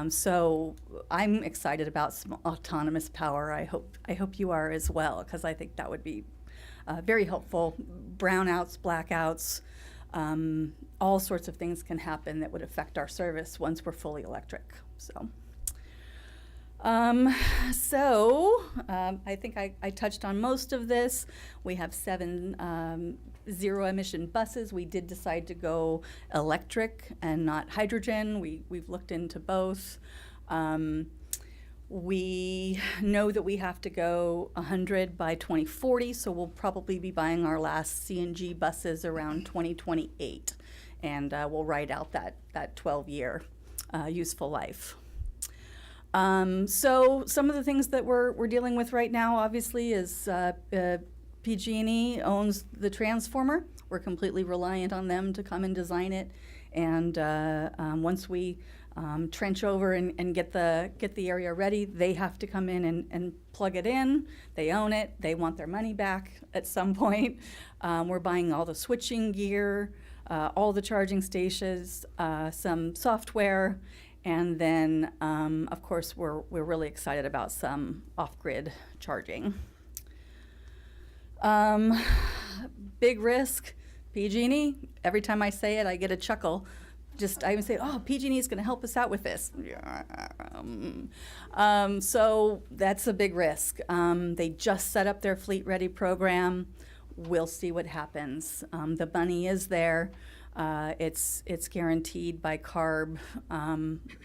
So I'm excited about some autonomous power. I hope you are as well, because I think that would be very helpful. Brownouts, blackouts, all sorts of things can happen that would affect our service once we're fully electric. So, I think I touched on most of this. We have 7 zero-emission buses. We did decide to go electric and not hydrogen. We've looked into both. We know that we have to go 100 by 2040, so we'll probably be buying our last CNG buses around 2028, and we'll ride out that 12-year useful life. So some of the things that we're dealing with right now, obviously, is PG&E owns the transformer. We're completely reliant on them to come and design it, and once we trench over and get the area ready, they have to come in and plug it in. They own it. They want their money back at some point. We're buying all the switching gear, all the charging stations, some software, and then of course we're really excited about some off-grid charging. Big risk, PG&E. Every time I say it, I get a chuckle. I even say, oh, PG&E is going to help us out with this. So that's a big risk. They just set up their Fleet Ready program. We'll see what happens. The money is there. It's guaranteed by CARB.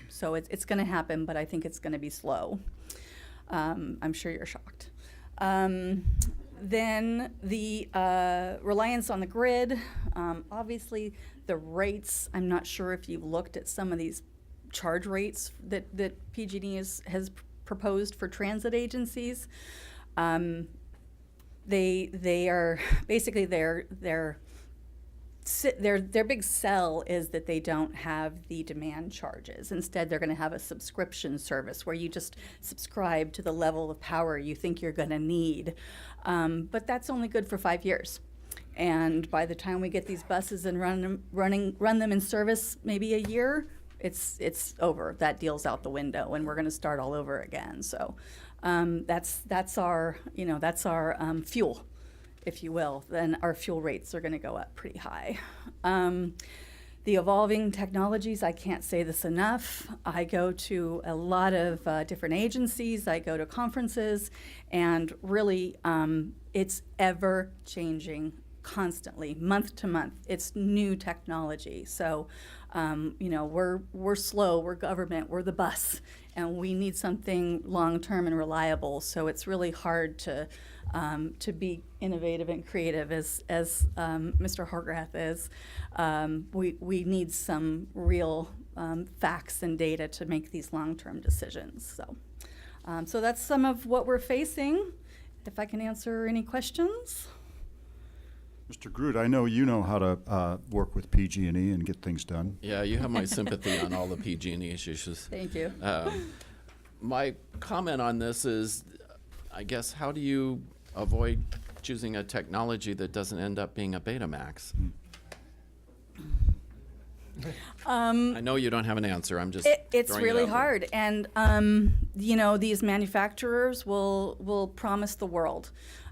So it's going to happen, but I think it's going to be slow. I'm sure you're shocked. Then the reliance on the grid, obviously the rates, I'm not sure if you've looked at some of these charge rates that PG&E has proposed for transit agencies. They are basically their big sell is that they don't have the demand charges. Instead, they're going to have a subscription service where you just subscribe to the level of power you think you're going to need. But that's only good for 5 years. And by the time we get these buses and run them in service, maybe a year, it's over. That deal's out the window, and we're going to start all over again. So that's our fuel. if you will, then our fuel rates are going to go up pretty high. The evolving technologies, I can't say this enough. I go to a lot of different agencies, I go to conferences, and really it's ever changing constantly, month to month. It's new technology. So, you know, we're slow, we're government, we're the bus, and we need something long-term and reliable. So it's really hard to be innovative and creative as Mr. Hargrath is. We need some real facts and data to make these long-term decisions. So that's some of what we're facing. If I can answer any questions. Mr. Groot, I know you know how to work with PG&E and get things done. Yeah, you have my sympathy on all the PG&E issues. Thank you. My comment on this is, I guess, how do you avoid choosing a technology that doesn't end up being a Betamax? I know you don't have an answer. I'm just It's throwing it really out there. hard, and you know, these manufacturers will promise the world.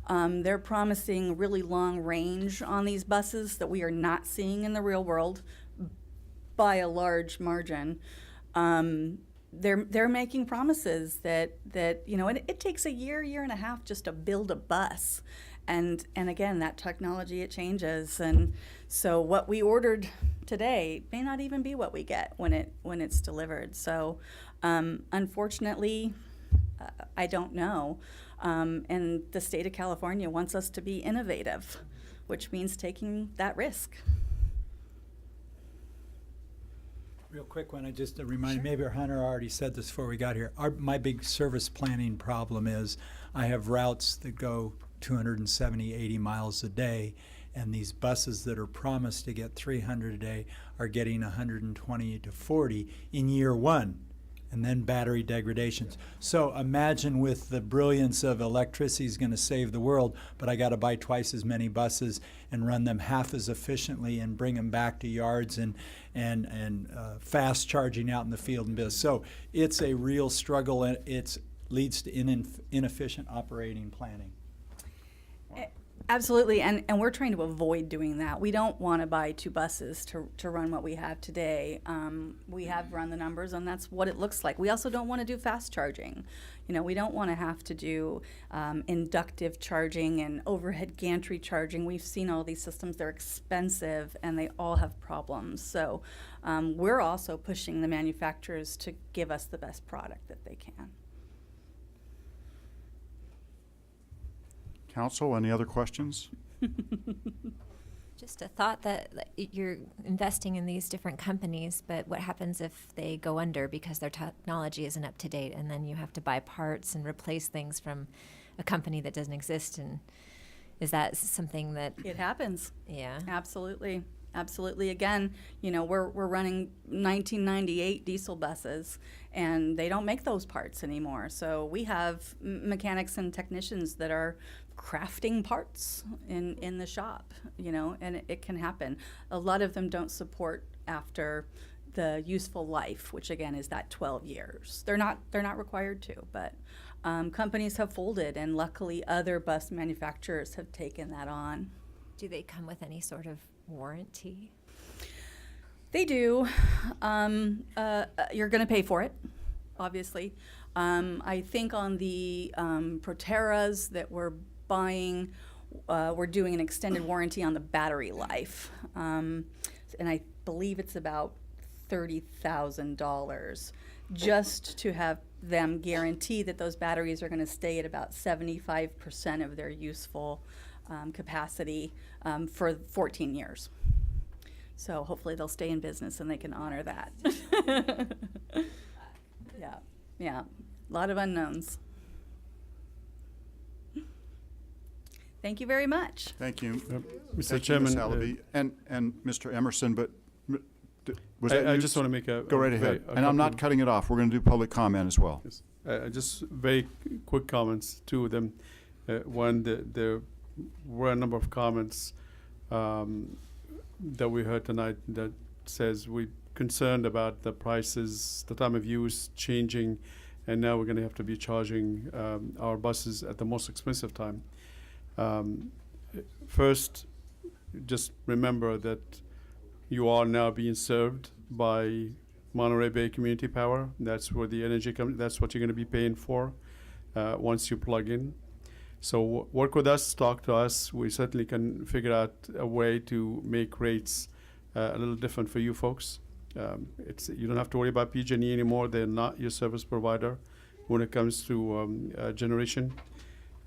They're promising really long range on these buses that we are not seeing in the real world by a large margin. They're making promises that you know, and it takes a year and a half just to build a bus, and again, that technology, it changes, and so what we ordered today may not even be what we get when it's delivered. So unfortunately, I don't know. And the state of California wants us to be innovative, which means taking that risk. Real quick one, I just a reminder, maybe Hunter already said this before we got here. My big service planning problem is I have routes that go 270, 80 miles a day, and these buses that are promised to get 300 a day are getting 120 to 40 in year one, and then battery degradations. So imagine with the brilliance of electricity is going to save the world, but I got to buy twice as many buses and run them half as efficiently and bring them back to yards and fast charging out in the field and business. So it's a real struggle, and it leads to inefficient operating planning. Absolutely, and we're trying to avoid doing that. We don't want to buy two buses to run what we have today. We have run the numbers, and that's what it looks like. We also don't want to do fast charging. You know, we don't want to have to do inductive charging and overhead gantry charging. We've seen all these systems. They're expensive, and they all have problems. So we're also pushing the manufacturers to give us the best product that they can. Council, any other questions? Just a thought that you're investing in these different companies, but what happens if they go under because their technology isn't up to date, and then you have to buy parts and replace things from a company that doesn't exist? And is that something that It happens. Yeah, Absolutely. Absolutely. Again, you know, we're running 1998 diesel buses, and they don't make those parts anymore. So we have mechanics and technicians that are crafting parts in the shop, you know, and it can happen. A lot of them don't support after the useful life, which again is that 12 years. They're not required to, but companies have folded, and luckily other bus manufacturers have taken that on. do they come with any sort of warranty? They do. You're going to pay for it, obviously. I think on the Proterras that we're buying, we're doing an extended warranty on the battery life. And I believe it's about $30,000 just to have them guarantee that those batteries are going to stay at about 75% of their useful capacity for 14 years. So hopefully they'll stay in business and they can honor that. Yeah, a lot of unknowns. Thank you very much. Thank you. Mr. Thank Chairman, you, Ms. Allaby. And Mr. Emerson, but was that I you? just want to make a Go right ahead. And I'm not cutting it off. We're going to do public comment as well. Yes. Just very quick comments, two of them. One, there were a number of comments that we heard tonight that says we're concerned about the prices, the time of use changing, and now we're going to have to be charging our buses at the most expensive time. First, just remember that you are now being served by Monterey Bay Community Power. That's where the energy comes. That's what you're going to be paying for once you plug in. So work with us, talk to us. We certainly can figure out a way to make rates a little different for you folks. You don't have to worry about PG&E anymore. They're not your service provider when it comes to generation.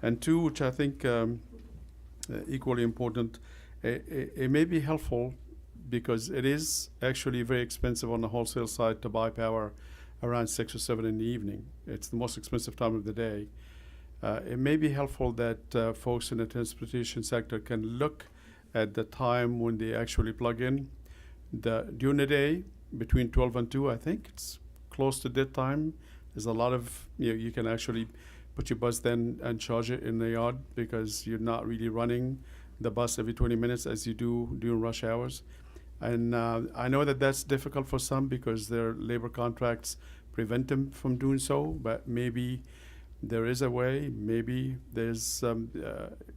And two, which I think equally important, it may be helpful because it is actually very expensive on the wholesale side to buy power around 6 or 7 in the evening. It's the most expensive time of the day. It may be helpful that folks in the transportation sector can look at the time when they actually plug in. During the day, between 12 and 2, I think it's close to that time. There's a lot of, you can actually put your bus then and charge it in the yard because you're not really running the bus every 20 minutes as you do during rush hours. And I know that that's difficult for some because their labor contracts prevent them from doing so, but maybe there is a way, maybe there's some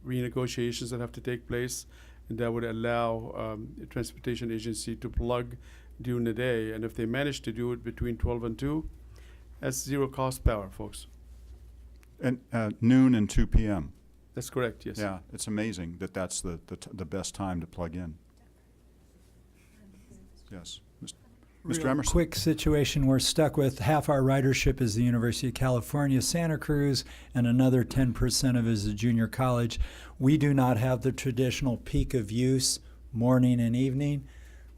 renegotiations that have to take place that would allow the transportation agency to plug during the day. And if they manage to do it between 12 and 2, that's zero cost power, folks. And noon and 2 p.m. That's correct, yes. Yeah, it's amazing that that's the best time to plug in. Yes. Mr. Real Emerson. quick situation, we're stuck with half our ridership is the University of California, Santa Cruz, and another 10% of it is a junior college. We do not have the traditional peak of use morning and evening.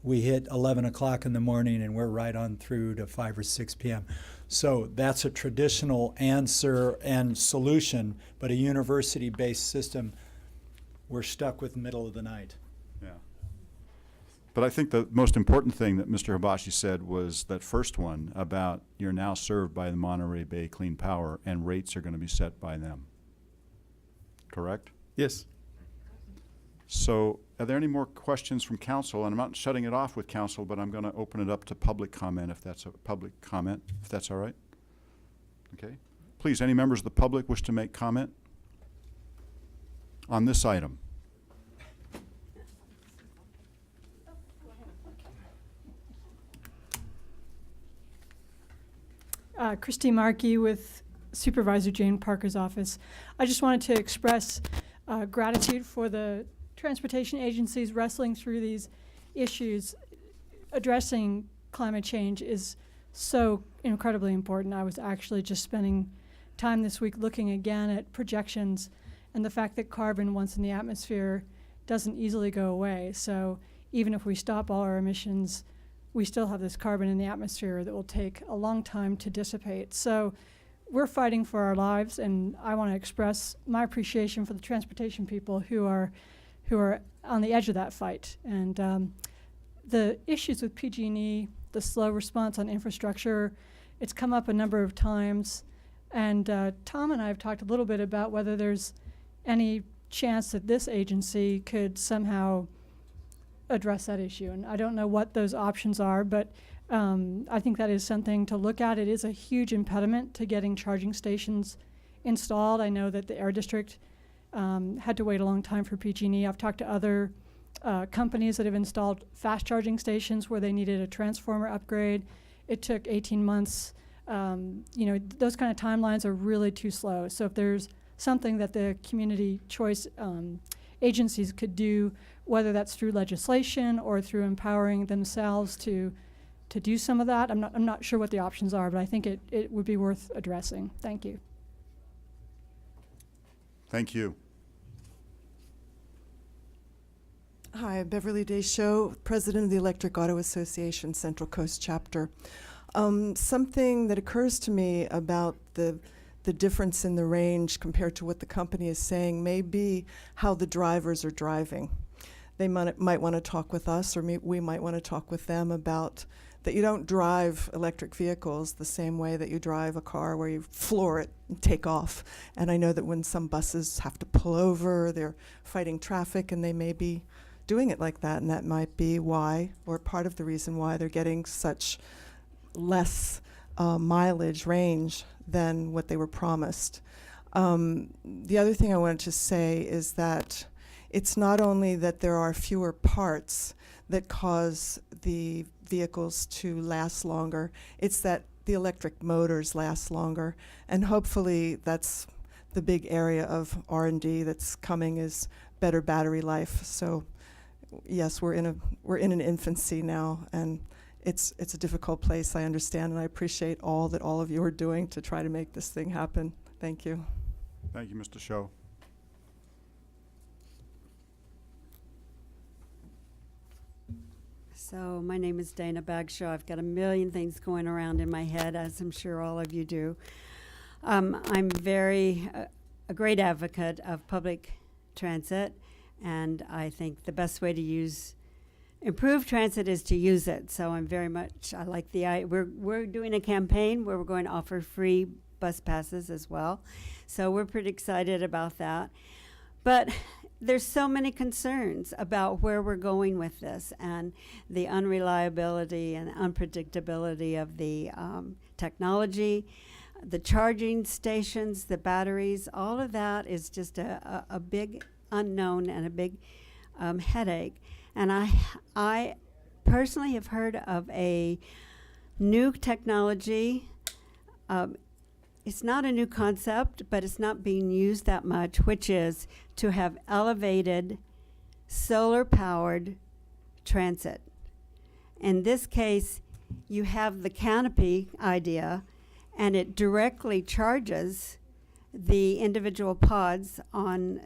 We hit 11 o'clock in the morning and we're right on through to 5 or 6 p.m. So that's a traditional answer and solution, but a university-based system, we're stuck with middle of the night. Yeah. But I think the most important thing that Mr. Hibachi said was that first one about you're now served by the Monterey Bay Clean Power and rates are going to be set by them. Correct? Yes. So are there any more questions from council? And I'm not shutting it off with council, but I'm going to open it up to public comment if that's all right. Okay. Please, any members of the public wish to make comment on this item? Christy Markey with Supervisor Jane Parker's office. I just wanted to express gratitude for the transportation agencies wrestling through these issues. Addressing climate change is so incredibly important. I was actually just spending time this week looking again at projections and the fact that carbon, once in the atmosphere, doesn't easily go away. So even if we stop all our emissions, we still have this carbon in the atmosphere that will take a long time to dissipate. So we're fighting for our lives, and I want to express my appreciation for the transportation people who are on the edge of that fight. And the issues with PG&E, the slow response on infrastructure, it's come up a number of times. And Tom and I have talked a little bit about whether there's any chance that this agency could somehow address that issue. And I don't know what those options are, but I think that is something to look at. It is a huge impediment to getting charging stations installed. I know that the Air District had to wait a long time for PG&E. I've talked to other companies that have installed fast charging stations where they needed a transformer upgrade. It took 18 months. Those kind of timelines are really too slow. So if there's something that the community choice agencies could do, whether that's through legislation or through empowering themselves to do some of that, I'm not sure what the options are, but I think it would be worth addressing. Thank you. Thank you. Hi, Beverly Deschaux, President of the Electric Auto Association Central Coast Chapter. Something that occurs to me about the difference in the range compared to what the company is saying may be how the drivers are driving. They might want to talk with us, or we might want to talk with them about that you don't drive electric vehicles the same way that you drive a car where you floor it and take off. And I know that when some buses have to pull over, they're fighting traffic, and they may be doing it like that, and that might be why, or part of the reason why, they're getting such less mileage range than what they were promised. The other thing I wanted to say is that it's not only that there are fewer parts that cause the vehicles to last longer, it's that the electric motors last longer. And hopefully that's the big area of R&D that's coming, is better battery life. So yes, we're in an infancy now, and it's a difficult place, I understand, and I appreciate all that all of you are doing to try to make this thing happen. Thank you. Thank you, Mr. Show. So my name is Dana Bagshaw. I've got a million things going around in my head, as I'm sure all of you do. I'm a great advocate of public transit, and I think the best way to improve transit is to use it. So I like we're doing a campaign where we're going to offer free bus passes as well. So we're pretty excited about that. But there's so many concerns about where we're going with this, and the unreliability and unpredictability of the technology, the charging stations, the batteries. All of that is just a big unknown and a big headache. And I personally have heard of a new technology. It's not a new concept, but it's not being used that much, which is to have elevated solar-powered transit. In this case, you have the canopy idea, and it directly charges the individual pods on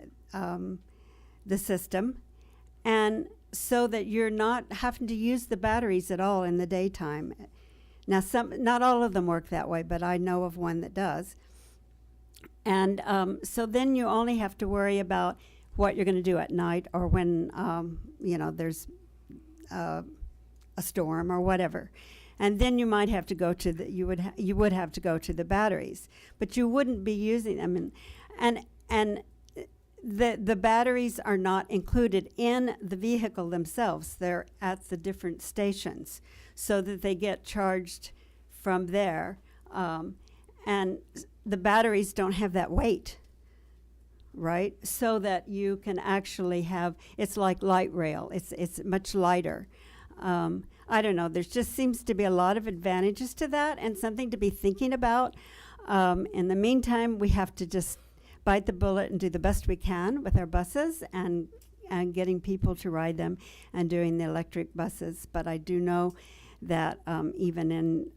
the system, and so that you're not having to use the batteries at all in the daytime. Now, not all of them work that way, but I know of one that does. And so then you only have to worry about what you're going to do at night, or when there's a storm or whatever. And then you might have to go to you would have to go to the batteries, but you wouldn't be using them. And the batteries are not included in the vehicle themselves. They're at the different stations, so that they get charged from there. And the batteries don't have that weight, right? So that you can actually it's like light rail. It's much lighter. I don't know. There just seems to be a lot of advantages to that, and something to be thinking about. In the meantime, we have to just bite the bullet and do the best we can with our buses and getting people to ride them and doing the electric buses. But I do know that even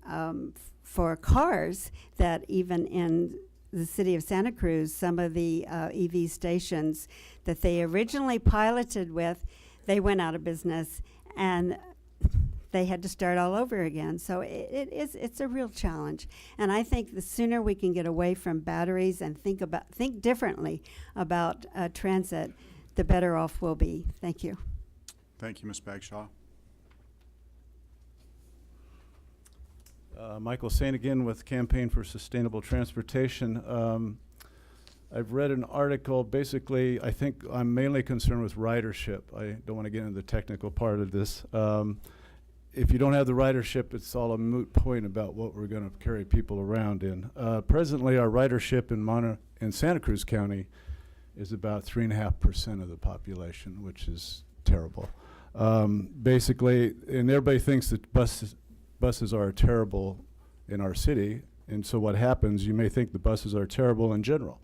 for cars, that even in the city of Santa Cruz, some of the EV stations that they originally piloted with, they went out of business, and they had to start all over again. So it's a real challenge. And I think the sooner we can get away from batteries and think differently about transit, the better off we'll be. Thank you. Thank you, Ms. Bagshaw. Michael Saint again with Campaign for Sustainable Transportation. I've read an article. Basically, I think I'm mainly concerned with ridership. I don't want to get into the technical part of this. If you don't have the ridership, it's all a moot point about what we're going to carry people around in. Presently, our ridership in Santa Cruz County is about 3.5% of the population, which is terrible. Basically, and everybody thinks that buses are terrible in our city, and so what happens, you may think the buses are terrible in general.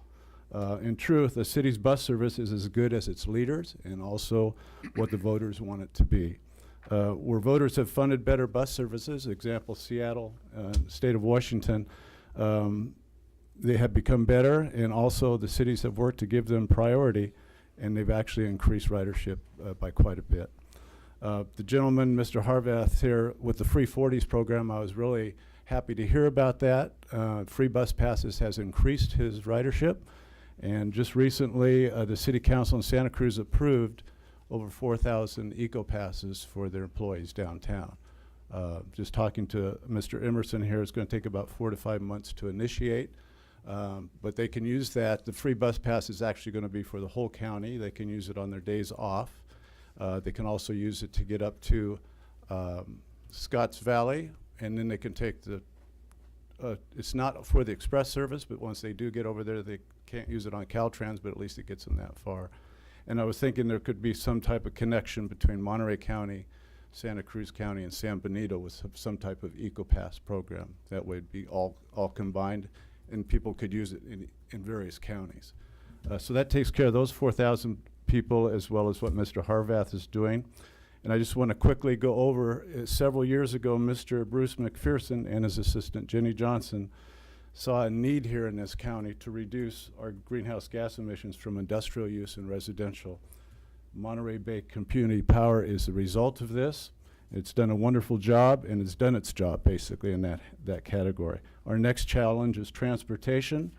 In truth, the city's bus service is as good as its leaders and also what the voters want it to be. Where voters have funded better bus services, example Seattle, state of Washington, they have become better, and also the cities have worked to give them priority, and they've actually increased ridership by quite a bit. The gentleman, Mr. Harvath here, with the Free 40s program, I was really happy to hear about that. Free bus passes has increased his ridership, and just recently the City Council in Santa Cruz approved over 4,000 eco-passes for their employees downtown. Just talking to Mr. Emerson here, it's going to take about 4 to 5 months to initiate, but they can use that. The free bus pass is actually going to be for the whole county. They can use it on their days off. They can also use it to get up to Scotts Valley, and then they can take it's not for the express service, but once they do get over there, they can't use it on Caltrans, but at least it gets them that far. And I was thinking there could be some type of connection between Monterey County, Santa Cruz County, and San Benito with some type of EcoPass program. That would be all combined, and people could use it in various counties. So that takes care of those 4,000 people, as well as what Mr. Harvath is doing. And I just want to quickly go over, several years ago, Mr. Bruce McPherson and his assistant, Jenny Johnson, saw a need here in this county to reduce our greenhouse gas emissions from industrial use and residential. Monterey Bay Community Power is the result of this. It's done a wonderful job, and it's done its job, basically, in that category. Our next challenge is transportation.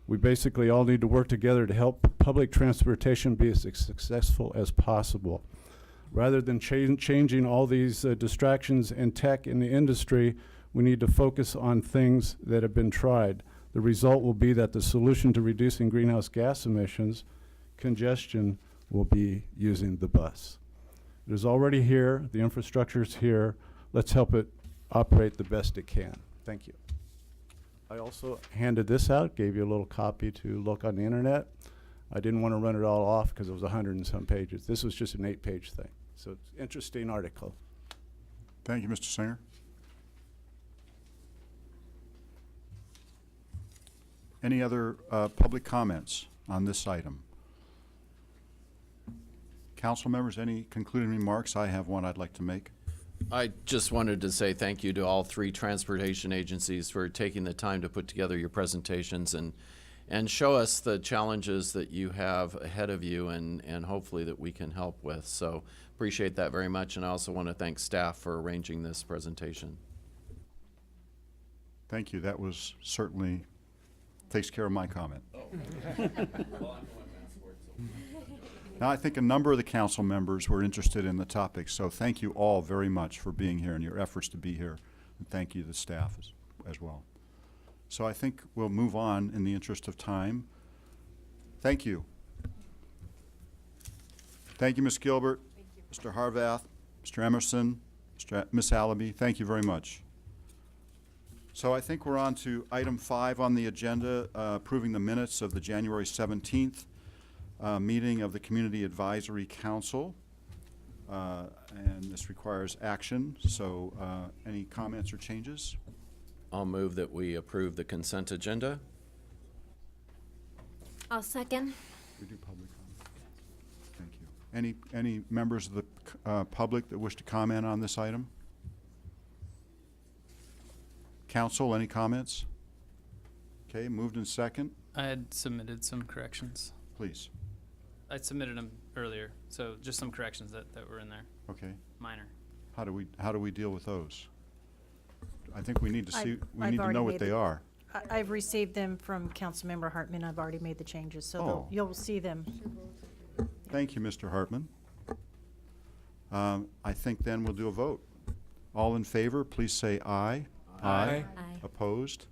We basically all need to work together to help public transportation be as successful as possible. Rather than changing all these distractions and tech in the industry, we need to focus on things that have been tried. The result will be that the solution to reducing greenhouse gas emissions, congestion, will be using the bus. It is already here. The infrastructure is here. Let's help it operate the best it can. Thank you. I also handed this out, gave you a little copy to look on the internet. I didn't want to run it all off because it was 100 and some pages. This was just an 8-page thing. So it's an interesting article. Thank you, Mr. Singer. Any other public comments on this item? Council members, any concluding remarks? I have one I'd like to make. I just wanted to say thank you to all three transportation agencies for taking the time to put together your presentations and show us the challenges that you have ahead of you and hopefully that we can help with. So appreciate that very much, and I also want to thank staff for arranging this presentation. Thank you. That was certainly takes care of my comment. Now, I think a number of the council members were interested in the topic, so thank you all very much for being here and your efforts to be here. And thank you to the staff as well. So I think we'll move on in the interest of time. Thank you. Thank you, Ms. Gilbert, Mr. Harvath, Mr. Emerson, Ms. Allaby. Thank you very much. So I think we're on to item 5 on the agenda, approving the minutes of the January 17th meeting of the Community Advisory Council. And this requires action. So any comments or changes? I'll move that we approve the consent agenda. I'll second. We do public comment. Thank you. Any members of the public that wish to comment on this item? Council, any comments? Okay, moved in second. I had submitted some corrections. Please. I submitted them earlier, so just some corrections that were in there. Okay. Minor. How do we deal with those? I think we need to see. We I've need to already know made what they the- are. I've received them from Councilmember Hartman. I've already made the changes, so Oh. you'll see them. Thank you, Mr. Hartman. I think then we'll do a vote. All in favor, please say aye. Aye. Aye. Opposed?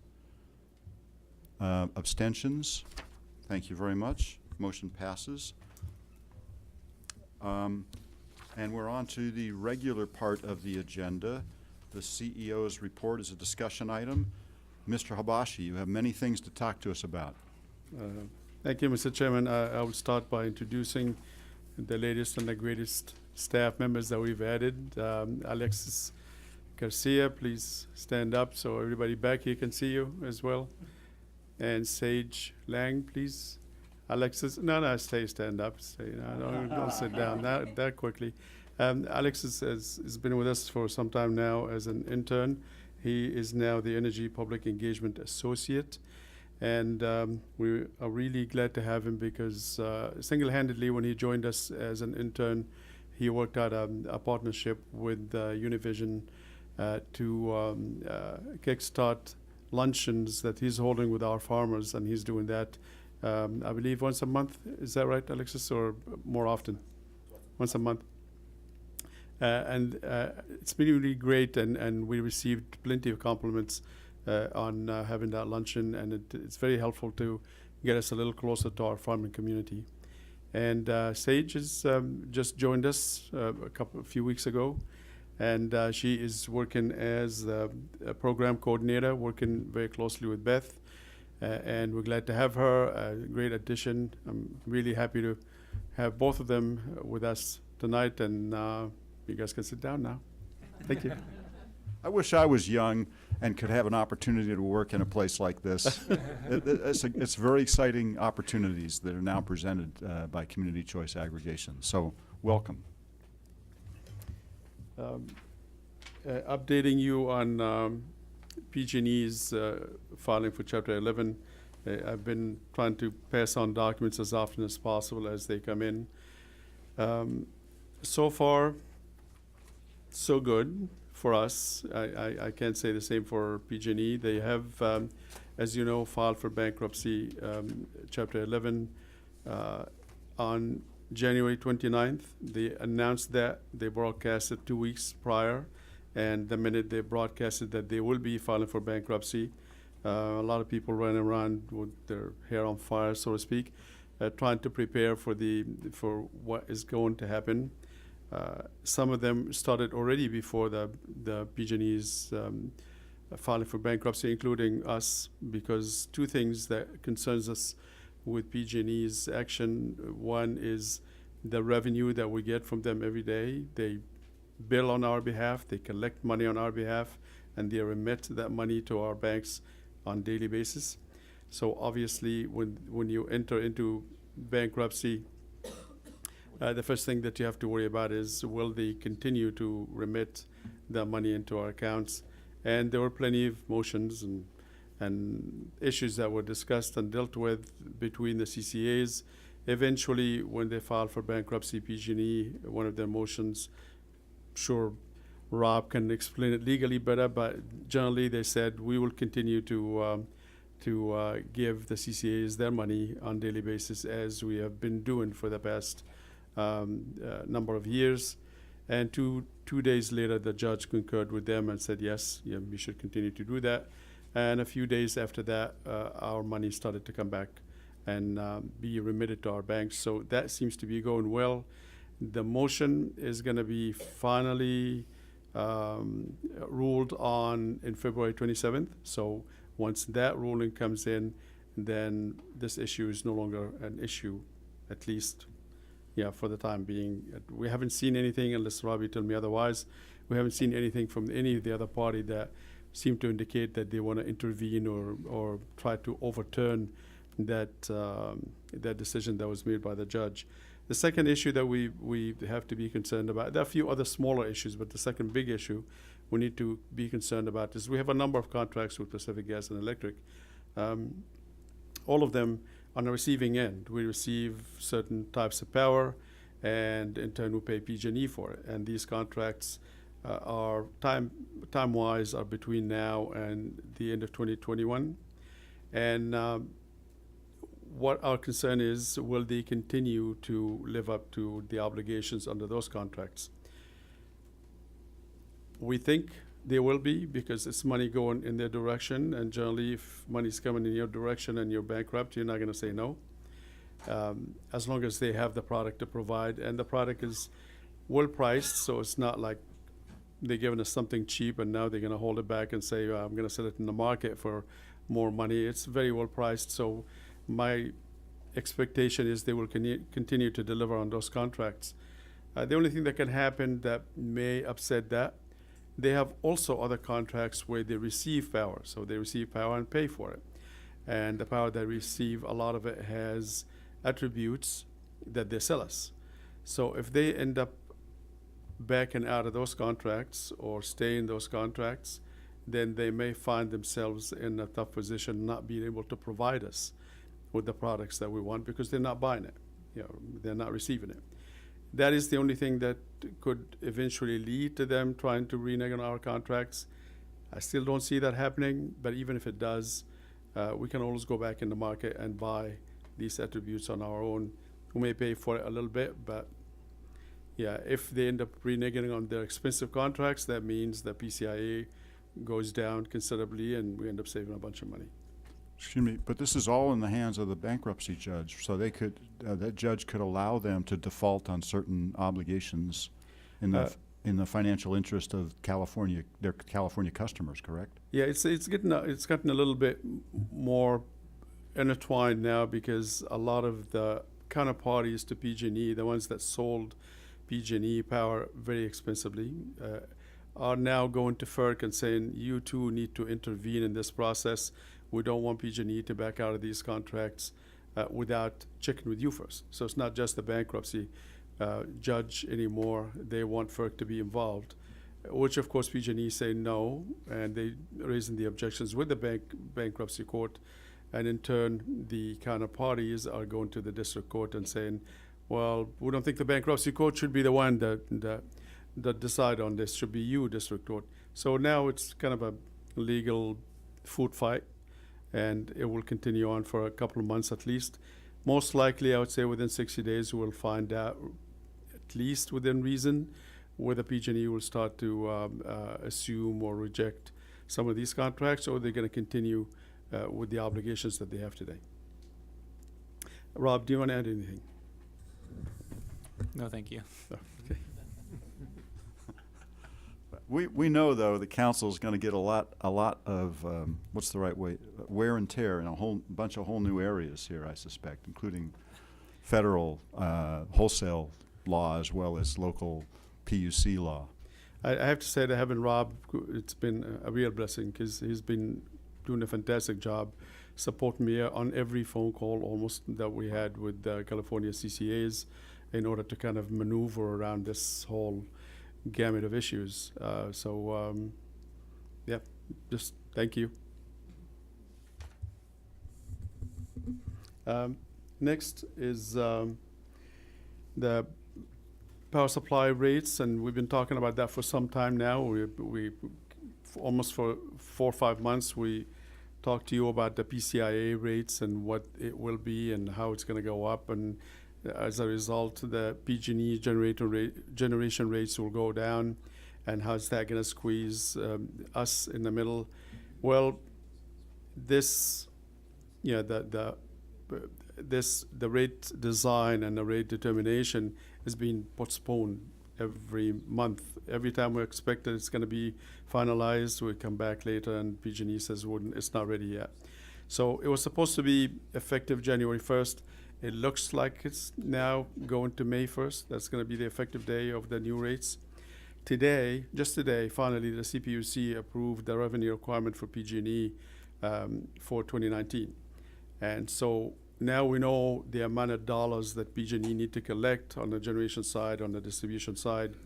Abstentions? Thank you very much. Motion passes. And we're on to the regular part of the agenda. The CEO's report is a discussion item. Mr. Habashi, you have many things to talk to us about. Thank you, Mr. Chairman. I will start by introducing the latest and the greatest staff members that we've added. Alexis Garcia, please stand up so everybody back here can see you as well. And Sage Lang, please. Alexis, no, stand up. Don't sit down that quickly. Alexis has been with us for some time now as an intern. He is now the Energy Public Engagement Associate. And we are really glad to have him because single-handedly when he joined us as an intern, he worked out a partnership with Univision to kickstart luncheons that he's holding with our farmers, and he's doing that, I believe, once a month. Is that right, Alexis, or more often? Once a month. And it's been really great, and we received plenty of compliments on having that luncheon, and it's very helpful to get us a little closer to our farming community. And Sage has just joined us a few weeks ago, and she is working as a program coordinator, working very closely with Beth, and we're glad to have her. A great addition. I'm really happy to have both of them with us tonight, and you guys can sit down now. Thank you. I wish I was young and could have an opportunity to work in a place like this. It's very exciting opportunities that are now presented by community choice aggregation. So welcome. Updating you on PG&E's filing for Chapter 11. I've been trying to pass on documents as often as possible as they come in. So far, so good for us. I can't say the same for PG&E. They have, as you know, filed for bankruptcy, Chapter 11, on January 29th. They announced that. They broadcasted 2 weeks prior, and the minute they broadcasted that they will be filing for bankruptcy, a lot of people ran around with their hair on fire, so to speak, trying to prepare for what is going to happen. Some of them started already before the PG&E's filing for bankruptcy, including us, because two things that concerns us with PG&E's action. One is the revenue that we get from them every day. They bill on our behalf, they collect money on our behalf, and they remit that money to our banks on daily basis. So obviously, when you enter into bankruptcy, the first thing that you have to worry about is, will they continue to remit the money into our accounts? And there were plenty of motions and issues that were discussed and dealt with between the CCAs. Eventually, when they filed for bankruptcy, PG&E, one of their motions, sure, Rob can explain it legally better, but generally they said we will continue to give the CCAs their money on daily basis, as we have been doing for the past number of years. And two days later, the judge concurred with them and said, yes, we should continue to do that. And a few days after that, our money started to come back and be remitted to our banks. So that seems to be going well. The motion is going to be finally ruled on in February 27th. So once that ruling comes in, then this issue is no longer an issue, at least, for the time being. We haven't seen anything, unless Robbie tell me otherwise. We haven't seen anything from any of the other party that seem to indicate that they want to intervene or try to overturn that decision that was made by the judge. The second issue that we have to be concerned about, there are a few other smaller issues, but the second big issue we need to be concerned about is we have a number of contracts with Pacific Gas and Electric. All of them on the receiving end. We receive certain types of power, and in turn we pay PG&E for it. And these contracts are time-wise are between now and the end of 2021. And what our concern is, will they continue to live up to the obligations under those contracts? We think they will be, because it's money going in their direction, and generally if money's coming in your direction and you're bankrupt, you're not going to say no, as long as they have the product to provide. And the product is well priced, so it's not like they're giving us something cheap and now they're going to hold it back and say, I'm going to sell it in the market for more money. It's very well priced, so my expectation is they will continue to deliver on those contracts. The only thing that can happen that may upset that, they have also other contracts where they receive power. So they receive power and pay for it. And the power they receive, a lot of it has attributes that they sell us. So if they end up backing out of those contracts or stay in those contracts, then they may find themselves in a tough position, not being able to provide us with the products that we want, because they're not buying it. They're not receiving it. That is the only thing that could eventually lead to them trying to renege on our contracts. I still don't see that happening, but even if it does, we can always go back in the market and buy these attributes on our own. We may pay for it a little bit, but if they end up reneging on their expensive contracts, that means the PCIA goes down considerably and we end up saving a bunch of money. Excuse me, but this is all in the hands of the bankruptcy judge, so they could, that judge could allow them to default on certain obligations in the financial interest of California, their California customers, correct? Yeah, it's gotten a little bit more intertwined now, because a lot of the counterparties to PG&E, the ones that sold PG&E power very expensively, are now going to FERC and saying, you too need to intervene in this process. We don't want PG&E to back out of these contracts without checking with you first. So it's not just the bankruptcy judge anymore. They want FERC to be involved, which of course PG&E say no, and they raising the objections with the bankruptcy court. And in turn, the counterparties are going to the district court and saying, well, we don't think the bankruptcy court should be the one that decide on this. Should be you, district court. So now it's kind of a legal food fight, and it will continue on for a couple of months at least. Most likely, I would say within 60 days, we'll find out, at least within reason, whether PG&E will start to assume or reject some of these contracts, or they're going to continue with the obligations that they have today. Rob, do you want to add anything? No, thank you. Okay. We know, though, the council is going to get a lot of, what's the right way, wear and tear in a whole bunch of whole new areas here, I suspect, including federal wholesale law as well as local PUC law. I have to say that having Rob, it's been a real blessing, because he's been doing a fantastic job supporting me on every phone call almost that we had with California CCAs in order to kind of maneuver around this whole gamut of issues. Yeah, just thank you. Next is the power supply rates, and we've been talking about that for some time now. We almost for 4 or 5 months, we talked to you about the PCIA rates and what it will be and how it's going to go up, and as a result, the PG&E generation rates will go down, and how's that going to squeeze us in the middle? Well, this, the rate design and the rate determination is being postponed every month. Every time we expect that it's going to be finalized, we come back later and PG&E says it's not ready yet. So it was supposed to be effective January 1st. It looks like it's now going to May 1st. That's going to be the effective day of the new rates. Today, just today, finally, the CPUC approved the revenue requirement for PG&E for 2019. And so now we know the amount of dollars that PG&E need to collect on the generation side, on the distribution side.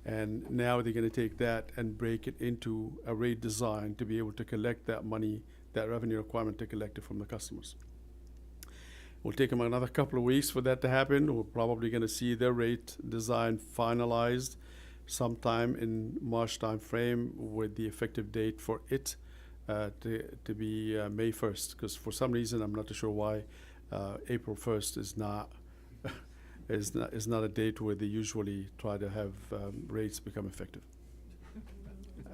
And now they're going to take that and break it into a rate design to be able to collect that money, that revenue requirement, to collect it from the customers. Will take them another couple of weeks for that to happen. We're probably going to see their rate design finalized sometime in March timeframe, with the effective date for it to be May 1st. Because for some reason, I'm not too sure why April 1st is not is not a date where they usually try to have rates become effective.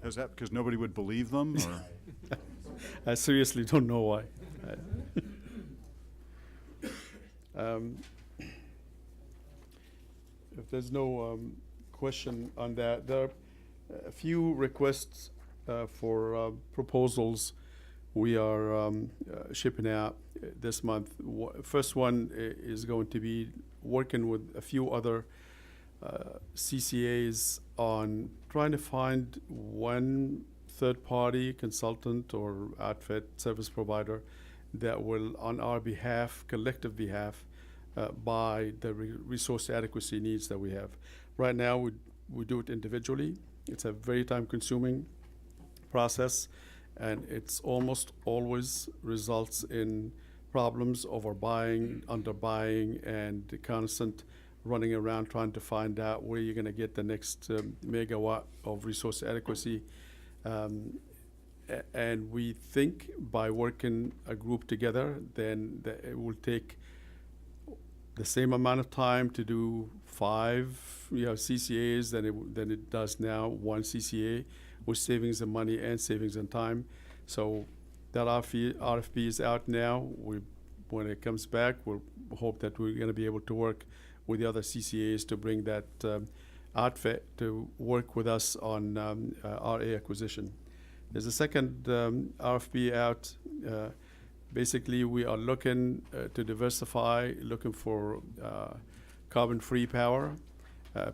Is that because nobody would believe them? Or? I seriously don't know why. If there's no question on that, there are a few requests for proposals we are shipping out this month. First one is going to be working with a few other CCAs on trying to find one third-party consultant or outfit service provider that will, on our behalf, collective behalf, buy the resource adequacy needs that we have. Right now, we do it individually. It's a very time-consuming process, and it's almost always results in problems, overbuying, underbuying, and the constant running around trying to find out where you're going to get the next megawatt of resource adequacy. And we think by working a group together, then it will take the same amount of time to do 5 CCAs than it does now, 1 CCA, with savings in money and savings in time. So that RFP is out now. When it comes back, we'll hope that we're going to be able to work with the other CCAs to bring that outfit to work with us on RA acquisition. There's a second RFP out Basically, we are looking to diversify, looking for carbon-free power.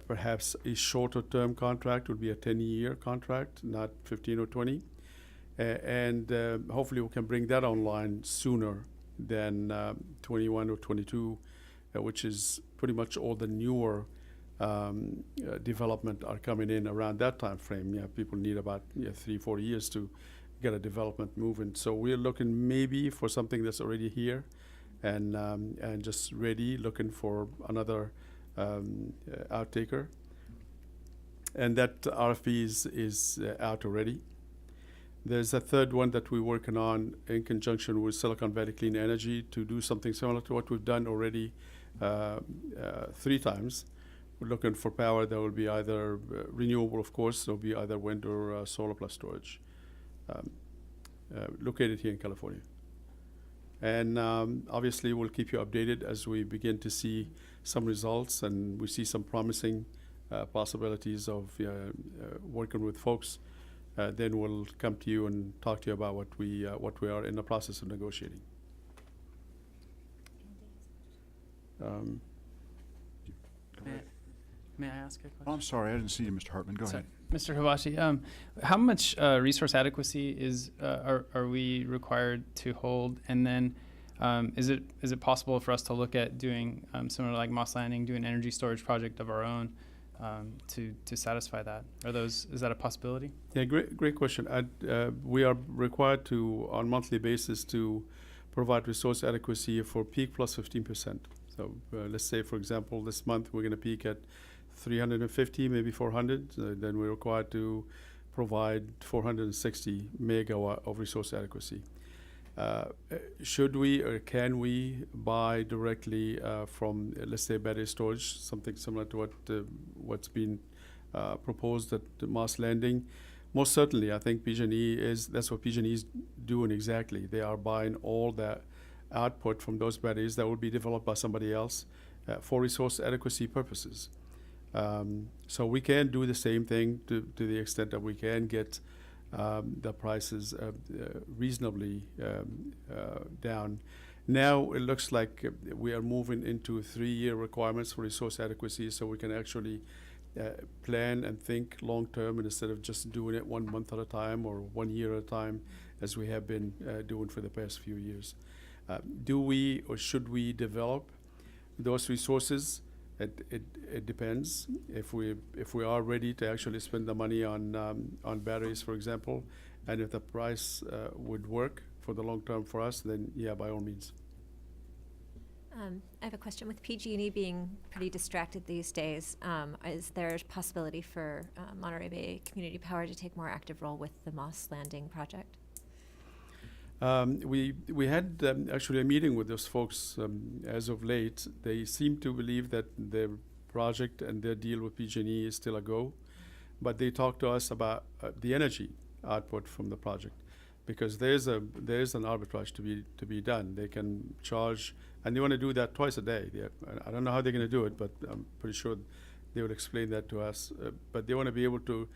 Perhaps a shorter-term contract would be a 10-year contract, not 15 or 20. And hopefully we can bring that online sooner than 21 or 22, which is pretty much all the newer development are coming in around that time frame. Yeah, people need about 3-4 years to get a development moving. So we're looking maybe for something that's already here and just ready, looking for another outtaker. And that RFP is out already. There's a third one that we're working on in conjunction with Silicon Valley Clean Energy to do something similar to what we've done already 3 times. We're looking for power that will be either renewable, of course, there'll be either wind or solar plus storage, located here in California. And obviously, we'll keep you updated as we begin to see some results and we see some promising possibilities of working with folks. Then we'll come to you and talk to you about what we are in the process of negotiating. May I ask a question? Oh, I'm sorry, I didn't see you, Mr. Hartman. Go ahead. Mr. Habashi, how much resource adequacy are we required to hold? And then is it possible for us to look at doing similar like Moss Landing, do an energy storage project of our own to satisfy that? Is that a possibility? Yeah, great question. We are required to, on a monthly basis, to provide resource adequacy for peak plus 15%. So let's say, for example, this month we're going to peak at 350, maybe 400. Then we're required to provide 460 megawatt of resource adequacy. Should we or can we buy directly from, let's say, battery storage, something similar to what's been proposed at Moss Landing? Most certainly, I think PG&E that's what PG&E is doing exactly. They are buying all that output from those batteries that will be developed by somebody else for resource adequacy purposes. So we can do the same thing to the extent that we can get the prices reasonably down. Now it looks like we are moving into 3-year requirements for resource adequacy, so we can actually plan and think long term instead of just doing it 1 month at a time or 1 year at a time as we have been doing for the past few years. Do we or should we develop those resources? It depends. If we are ready to actually spend the money on batteries, for example, and if the price would work for the long term for us, then yeah, by all means. I have a question. With PG&E being pretty distracted these days, is there a possibility for Monterey Bay Community Power to take more active role with the Moss Landing project? We had actually a meeting with those folks as of late. They seem to believe that their project and their deal with PG&E is still a go, but they talked to us about the energy output from the project, because there's an arbitrage to be done. They can charge, and they want to do that twice a day. I don't know how they're going to do it, but I'm pretty sure they would explain that to us. But they want to be able to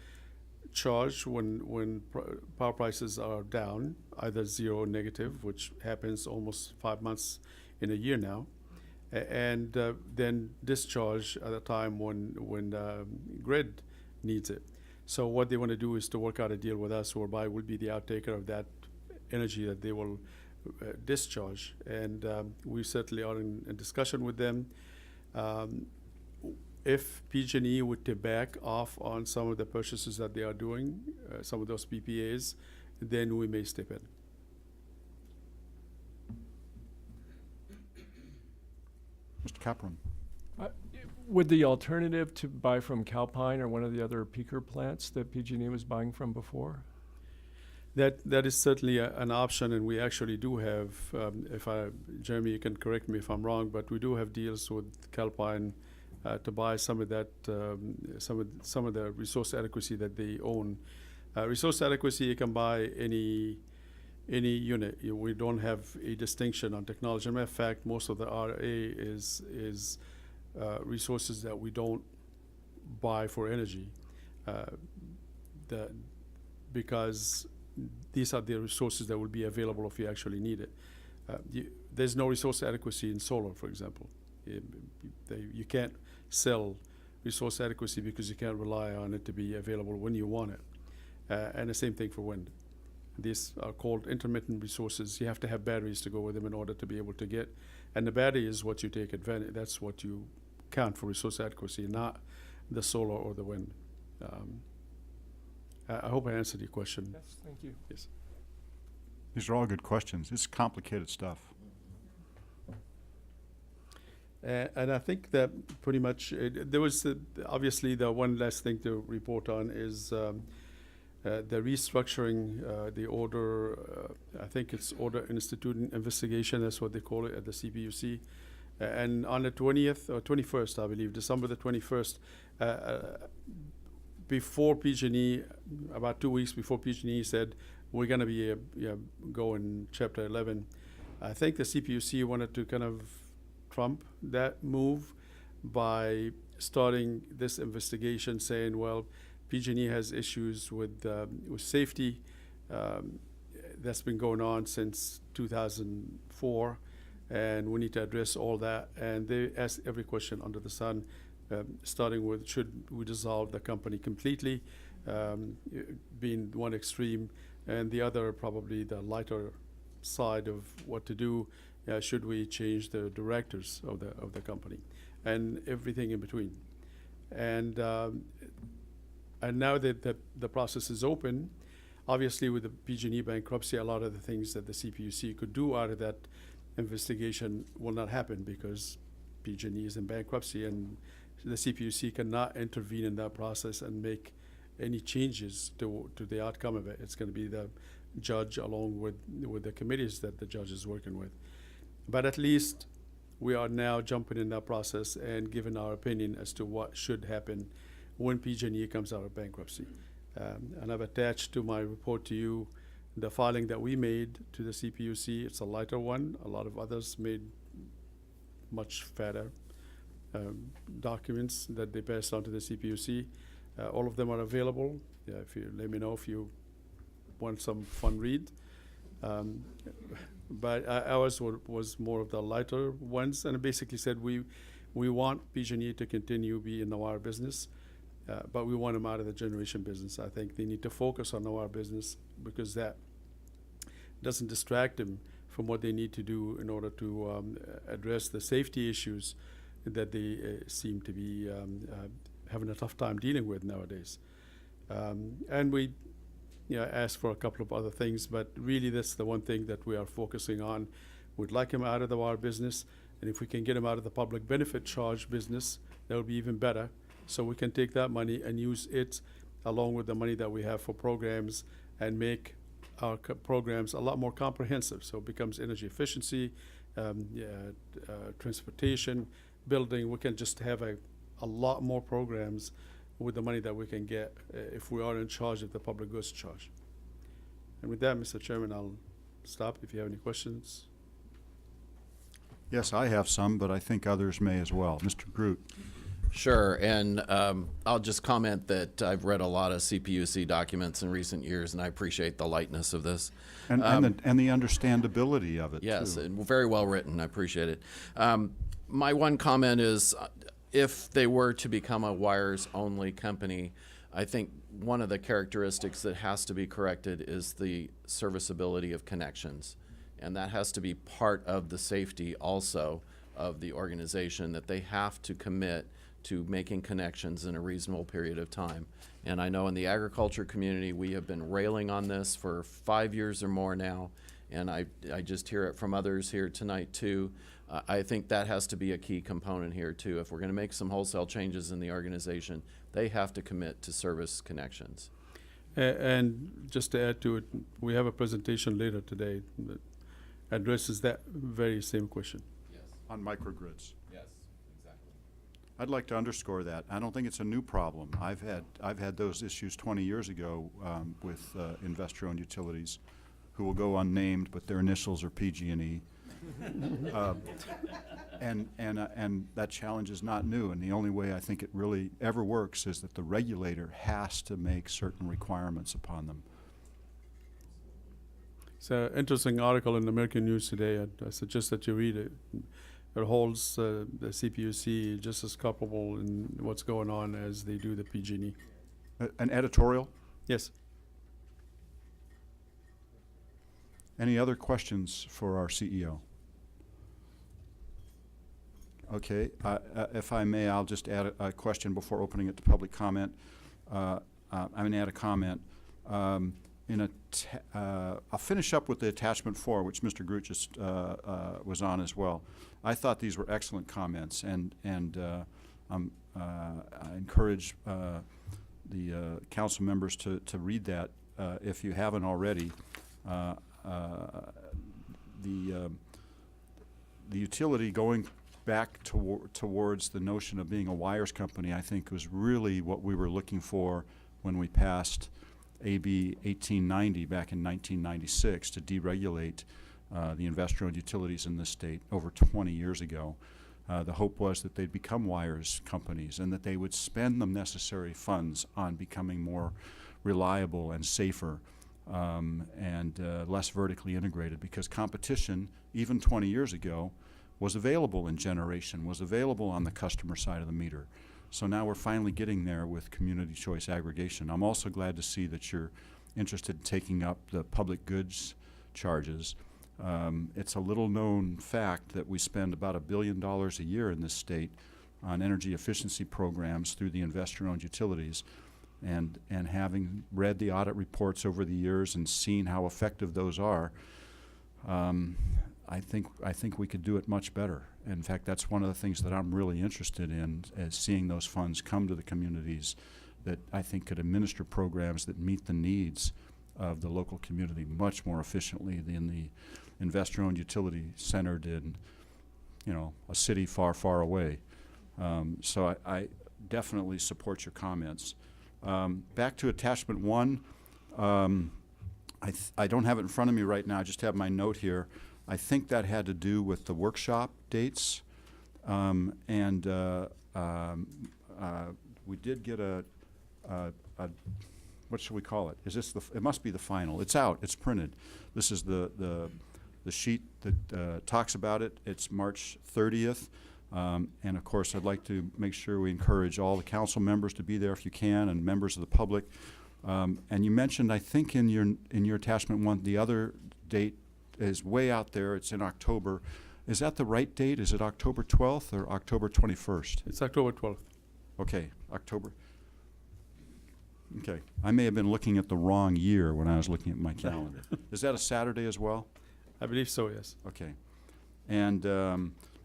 charge when power prices are down, either zero or negative, which happens almost 5 months in a year now, and then discharge at a time when the grid needs it. So what they want to do is to work out a deal with us whereby we'll be the outtaker of that energy that they will discharge, and we certainly are in discussion with them. If PG&E were to back off on some of the purchases that they are doing, some of those PPAs, then we may step in. Mr. Capron. Would the alternative to buy from Calpine or one of the other peaker plants that PG&E was buying from before? That is certainly an option, and we actually do have, Jeremy, you can correct me if I'm wrong, but we do have deals with Calpine to buy some of that, some of the resource adequacy that they own. Resource adequacy, you can buy any unit. We don't have a distinction on technology. As a matter of fact, most of the RA is resources that we don't buy for energy, because these are the resources that will be available if you actually need it. There's no resource adequacy in solar, for example. You can't sell resource adequacy because you can't rely on it to be available when you want it. And the same thing for wind. These are called intermittent resources. You have to have batteries to go with them in order to be able to get. And the battery is what you take advantage. That's what you count for resource adequacy, not the solar or the wind. I hope I answered your question. Yes, thank you. Yes. These are all good questions. It's complicated stuff. And I think that pretty much, there was obviously the one last thing to report on is the restructuring, the order, I think it's Order Institute Investigation, that's what they call it at the CPUC. And on the 20th or 21st, I believe, December the 21st, before PG&E, about 2 weeks before PG&E said, we're going to be going Chapter 11, I think the CPUC wanted to kind of trump that move by starting this investigation, saying, well, PG&E has issues with safety that's been going on since 2004, and we need to address all that. And they asked every question under the sun, starting with, should we dissolve the company completely, being one extreme, and the other probably the lighter side of what to do. Should we change the directors of the company, and everything in between. And now that the process is open, obviously with the PG&E bankruptcy, a lot of the things that the CPUC could do out of that investigation will not happen because PG&E is in bankruptcy, and the CPUC cannot intervene in that process and make any changes to the outcome of it. It's going to be the judge along with the committees that the judge is working with. But at least we are now jumping in that process and giving our opinion as to what should happen when PG&E comes out of bankruptcy. And I've attached to my report to you the filing that we made to the CPUC. It's a lighter one. A lot of others made much fatter documents that they passed on to the CPUC. All of them are available. If you let me know if you want some fun read. But ours was more of the lighter ones, and it basically said we want PG&E to continue be in the wire business, but we want them out of the generation business. I think they need to focus on the wire business because that doesn't distract them from what they need to do in order to address the safety issues that they seem to be having a tough time dealing with nowadays. And we asked for a couple of other things, but really that's the one thing that we are focusing on. We'd like him out of the wire business, and if we can get him out of the public benefit charge business, that would be even better. So we can take that money and use it along with the money that we have for programs and make our programs a lot more comprehensive. So it becomes energy efficiency, transportation, building. We can just have a lot more programs with the money that we can get if we are in charge of the public goods charge. And with that, Mr. Chairman, I'll stop if you have any questions. Yes, I have some, but I think others may as well. Mr. Groot. Sure, and I'll just comment that I've read a lot of CPUC documents in recent years, and I appreciate the lightness of this. And the understandability of it, yes, too. Yes, very well written. I appreciate it. My one comment is, if they were to become a wires-only company, I think one of the characteristics that has to be corrected is the serviceability of connections. And that has to be part of the safety also of the organization, that they have to commit to making connections in a reasonable period of time. And I know in the agriculture community, we have been railing on this for 5 years or more now, and I just hear it from others here tonight too. I think that has to be a key component here too. If we're going to make some wholesale changes in the organization, they have to commit to service connections. And just to add to it, we have a presentation later today that addresses that very same question. Yes. On microgrids. Yes, exactly. I'd like to underscore that. I don't think it's a new problem. I've had those issues 20 years ago with investor-owned utilities who will go unnamed, but their initials are PG&E. And that challenge is not new, and the only way I think it really ever works is that the regulator has to make certain requirements upon them. It's an interesting article in American News today. I suggest that you read it. It holds the CPUC just as culpable in what's going on as they do the PG&E. An editorial? Yes. Any other questions for our CEO? Okay, if I may, I'll just add a question before opening it to public comment. I'm going to add a comment. I'll finish up with the attachment 4, which Mr. Groot just was on as well. I thought these were excellent comments, and I encourage the council members to read that if you haven't already. The utility going back towards the notion of being a wires company, I think, was really what we were looking for when we passed AB 1890 back in 1996 to deregulate the investor-owned utilities in this state over 20 years ago. The hope was that they'd become wires companies and that they would spend the necessary funds on becoming more reliable and safer and less vertically integrated, because competition, even 20 years ago, was available in generation, was available on the customer side of the meter. So now we're finally getting there with community choice aggregation. I'm also glad to see that you're interested in taking up the public goods charges. It's a little known fact that we spend about $1 billion a year in this state on energy efficiency programs through the investor-owned utilities. And having read the audit reports over the years and seen how effective those are, I think we could do it much better. In fact, that's one of the things that I'm really interested in, is seeing those funds come to the communities that I think could administer programs that meet the needs of the local community much more efficiently than the investor-owned utility centered in, a city far, far away. So I definitely support your comments. Back to attachment 1. I don't have it in front of me right now. I just have my note here. I think that had to do with the workshop dates, and we did get a what should we call it? Is this it must be the final. It's out. It's printed. This is the sheet that talks about it. It's March 30th, and of course, I'd like to make sure we encourage all the council members to be there if you can, and members of the public. And you mentioned, I think, in your attachment 1, the other date is way out there. It's in October. Is that the right date? Is it October 12th or October 21st? It's October 12th. Okay, October. Okay, I may have been looking at the wrong year when I was looking at my calendar. Is that a Saturday as well? I believe so, yes. Okay, and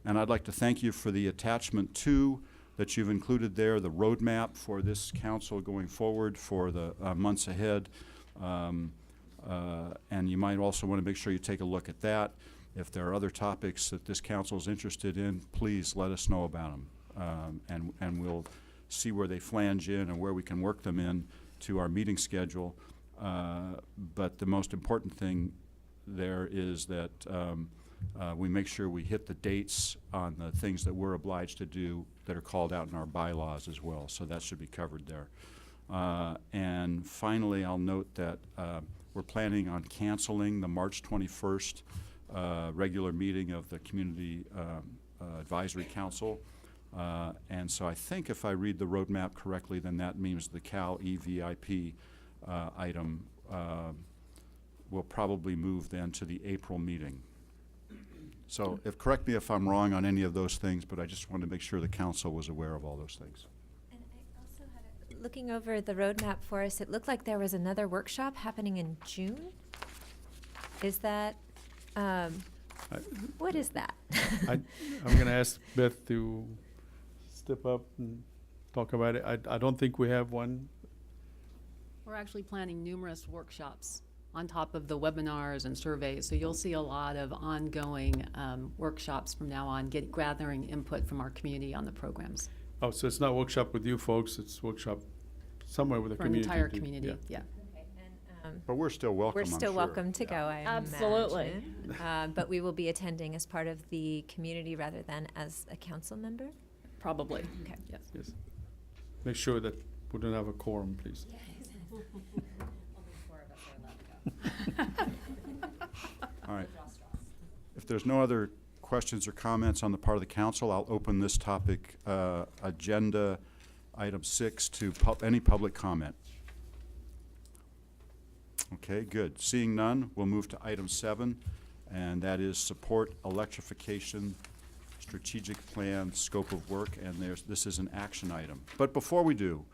I'd like to thank you for the attachment 2 that you've included there, the roadmap for this council going forward for the months ahead. And you might also want to make sure you take a look at that. If there are other topics that this council is interested in, please let us know about them. And we'll see where they flange in and where we can work them in to our meeting schedule. But the most important thing there is that we make sure we hit the dates on the things that we're obliged to do that are called out in our bylaws as well. So that should be covered there. And finally, I'll note that we're planning on canceling the March 21st regular meeting of the Community Advisory Council. And so I think if I read the roadmap correctly, then that means the Cal EVIP item will probably move then to the April meeting. So correct me if I'm wrong on any of those things, but I just wanted to make sure the council was aware of all those things. Looking over the roadmap for us, it looked like there was another workshop happening in June. Is that, what is that? I'm going to ask Beth to step up and talk about it. I don't think we have one. We're actually planning numerous workshops on top of the webinars and surveys. So you'll see a lot of ongoing workshops from now on, gathering input from our community on the programs. Oh, so it's not workshop with you folks, it's workshop somewhere with the For community. an entire too. community, yeah. Okay, and, But we're still welcome, we're still I'm sure. welcome to go, I Absolutely. imagine. But we will be attending as part of the community rather than as a council member? Probably. Okay. Yes. Yes. Make sure that we don't have a quorum, please. Only 4 of us are allowed to go. If there's no other questions or comments on the part of the council, I'll open this topic, agenda item 6, to any public comment. Okay, good. Seeing none, we'll move to item 7, and that is support electrification strategic plan scope of work, and this is an action item. But before we do,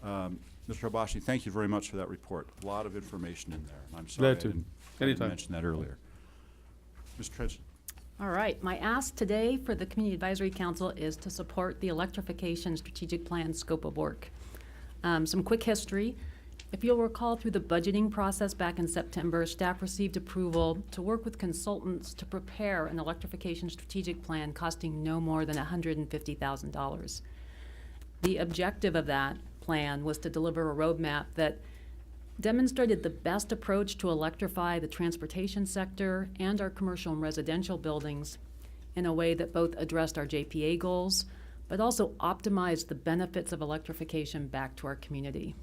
Mr. Habashi, thank you very much for that report. A lot of information in there. I'm sorry I Glad to. didn't Anytime. mention that earlier. Ms. Trenchard. All right, my ask today for the Community Advisory Council is to support the electrification strategic plan scope of work. Some quick history. If you'll recall, through the budgeting process back in September, staff received approval to work with consultants to prepare an electrification strategic plan costing no more than $150,000. The objective of that plan was to deliver a roadmap that demonstrated the best approach to electrify the transportation sector and our commercial and residential buildings in a way that both addressed our JPA goals, but also optimized the benefits of electrification back to our community.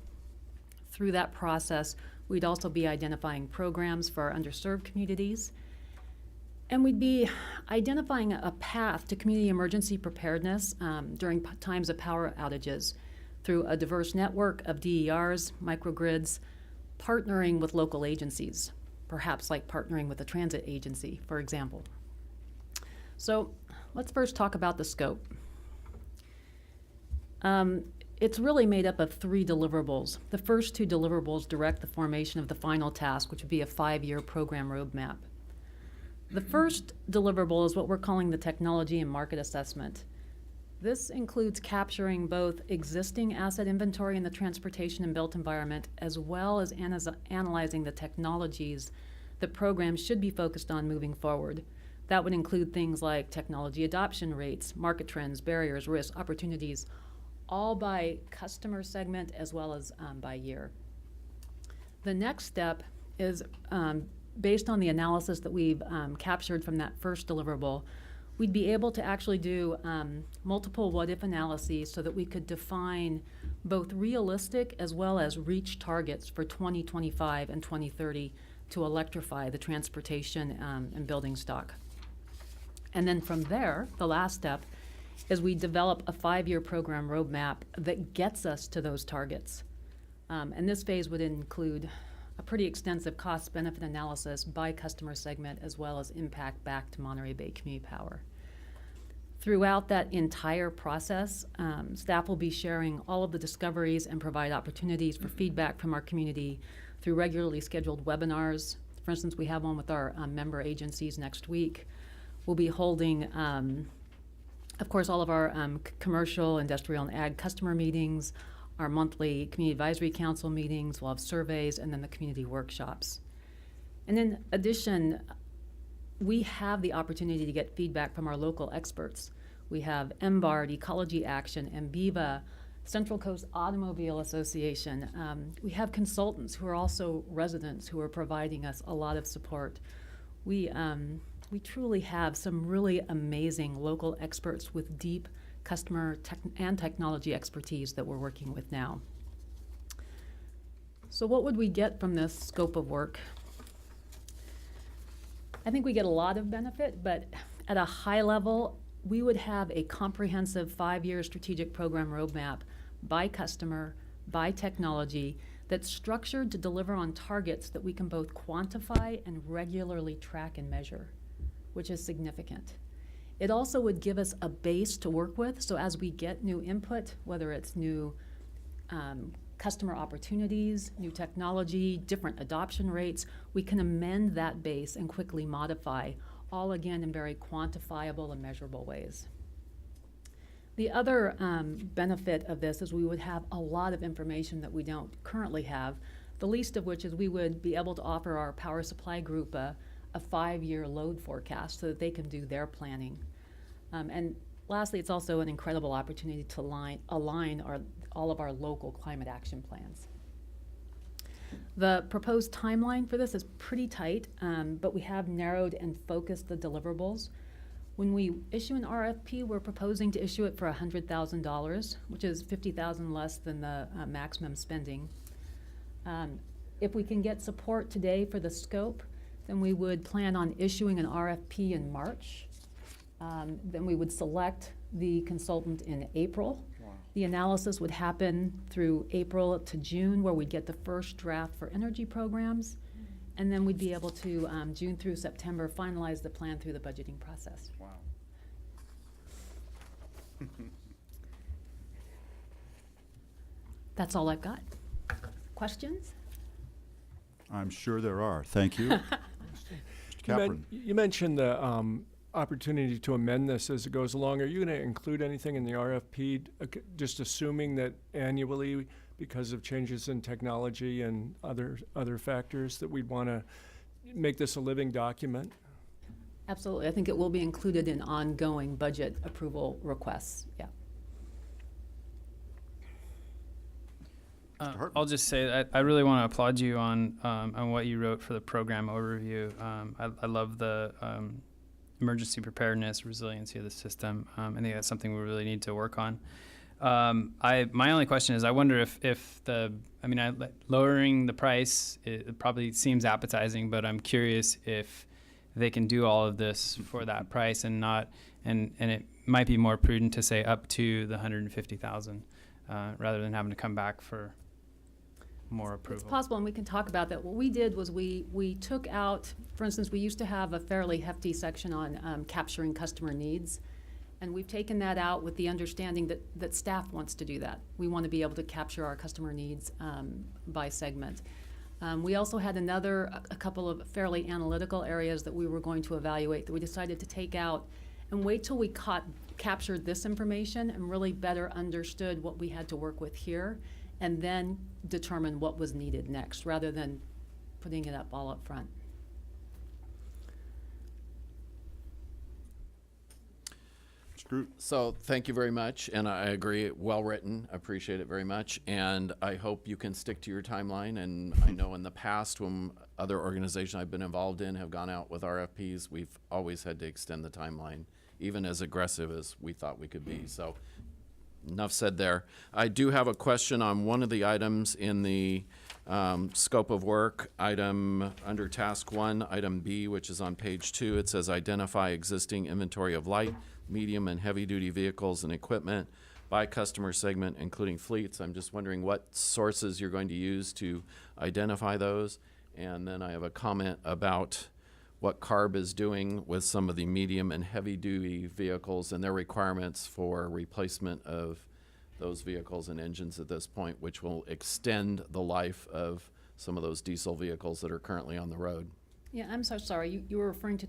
Through that process, we'd also be identifying programs for our underserved communities, and we'd be identifying a path to community emergency preparedness during times of power outages through a diverse network of DERs, microgrids, partnering with local agencies, perhaps like partnering with a transit agency, for example. So let's first talk about the scope. It's really made up of 3 deliverables. The first 2 deliverables direct the formation of the final task, which would be a 5-year program roadmap. The first deliverable is what we're calling the technology and market assessment. This includes capturing both existing asset inventory in the transportation and built environment, as well as analyzing the technologies that programs should be focused on moving forward. That would include things like technology adoption rates, market trends, barriers, risks, opportunities, all by customer segment as well as by year. The next step is based on the analysis that we've captured from that first deliverable. We'd be able to actually do multiple what-if analyses so that we could define both realistic as well as reach targets for 2025 and 2030 to electrify the transportation and building stock. And then from there, the last step is we develop a 5-year program roadmap that gets us to those targets. And this phase would include a pretty extensive cost-benefit analysis by customer segment as well as impact back to Monterey Bay Community Power. Throughout that entire process, staff will be sharing all of the discoveries and provide opportunities for feedback from our community through regularly scheduled webinars. For instance, we have one with our member agencies next week. We'll be holding, of course, all of our commercial, industrial, and ag customer meetings, our monthly Community Advisory Council meetings, we'll have surveys, and then the community workshops. And in addition, we have the opportunity to get feedback from our local experts. We have MBARD, Ecology Action, MBIVA, Central Coast Automobile Association. We have consultants who are also residents who are providing us a lot of support. We truly have some really amazing local experts with deep customer and technology expertise that we're working with now. So what would we get from this scope of work? I think we get a lot of benefit, but at a high level, we would have a comprehensive 5-year strategic program roadmap by customer, by technology, that's structured to deliver on targets that we can both quantify and regularly track and measure, which is significant. It also would give us a base to work with, so as we get new input, whether it's new customer opportunities, new technology, different adoption rates, we can amend that base and quickly modify, all again in very quantifiable and measurable ways. The other benefit of this is we would have a lot of information that we don't currently have, the least of which is we would be able to offer our power supply group a 5-year load forecast so that they can do their planning. And lastly, it's also an incredible opportunity to align all of our local climate action plans. The proposed timeline for this is pretty tight, but we have narrowed and focused the deliverables. When we issue an RFP, we're proposing to issue it for $100,000, which is $50,000 less than the maximum spending. If we can get support today for the scope, Then we would plan on issuing an RFP in March. Then we would select the consultant in April. The analysis would happen through April to June, where we'd get the first draft for energy programs. And then we'd be able to, June through September, finalize the plan through the budgeting process. Wow. That's all I've got. Questions? I'm sure there are. Thank you. Mr. Capron. You mentioned the opportunity to amend this as it goes along. Are you going to include anything in the RFP, just assuming that annually, because of changes in technology and other factors, that we'd want to make this a living document? Absolutely. I think it will be included in ongoing budget approval requests. Yeah. I'll just say that I really want to applaud you on what you wrote for the program overview. I love the emergency preparedness, resiliency of the system. I think that's something we really need to work on. My only question is, I wonder if lowering the price, it probably seems appetizing, but I'm curious if they can do all of this for that price and not, and it might be more prudent to say up to the 150,000 rather than having to come back for more approval. It's possible, and we can talk about that. What we did was we took out, for instance, we used to have a fairly hefty section on capturing customer needs, and we've taken that out with the understanding that staff wants to do that. We want to be able to capture our customer needs by segment. We also had a couple of fairly analytical areas that we were going to evaluate that we decided to take out and wait till we captured this information and really better understood what we had to work with here, and then determine what was needed next, rather than putting it up all up front. So thank you very much, and I agree, well written, appreciate it very much, and I hope you can stick to your timeline. And I know in the past when other organizations I've been involved in have gone out with RFPs, we've always had to extend the timeline, even as aggressive as we thought we could be. So enough said there. I do have a question on one of the items in the scope of work, item under task 1, item B, which is on page 2. It says identify existing inventory of light, medium, and heavy-duty vehicles and equipment by customer segment, including fleets. I'm just wondering what sources you're going to use to identify those. And then I have a comment about what CARB is doing with some of the medium and heavy-duty vehicles and their requirements for replacement of those vehicles and engines at this point, which will extend the life of some of those diesel vehicles that are currently on the road. Yeah, I'm so sorry. You were referring to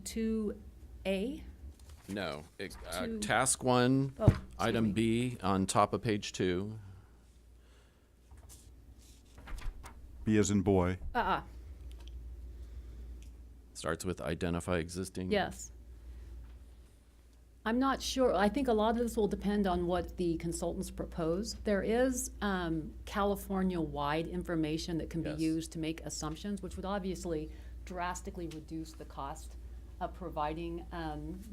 2A? No, task 1, item B on top of page 2. B as in boy. Starts with identify existing. Yes. I'm not sure. I think a lot of this will depend on what the consultants propose. There is California-wide information that can be used to make assumptions, which would obviously drastically reduce the cost of providing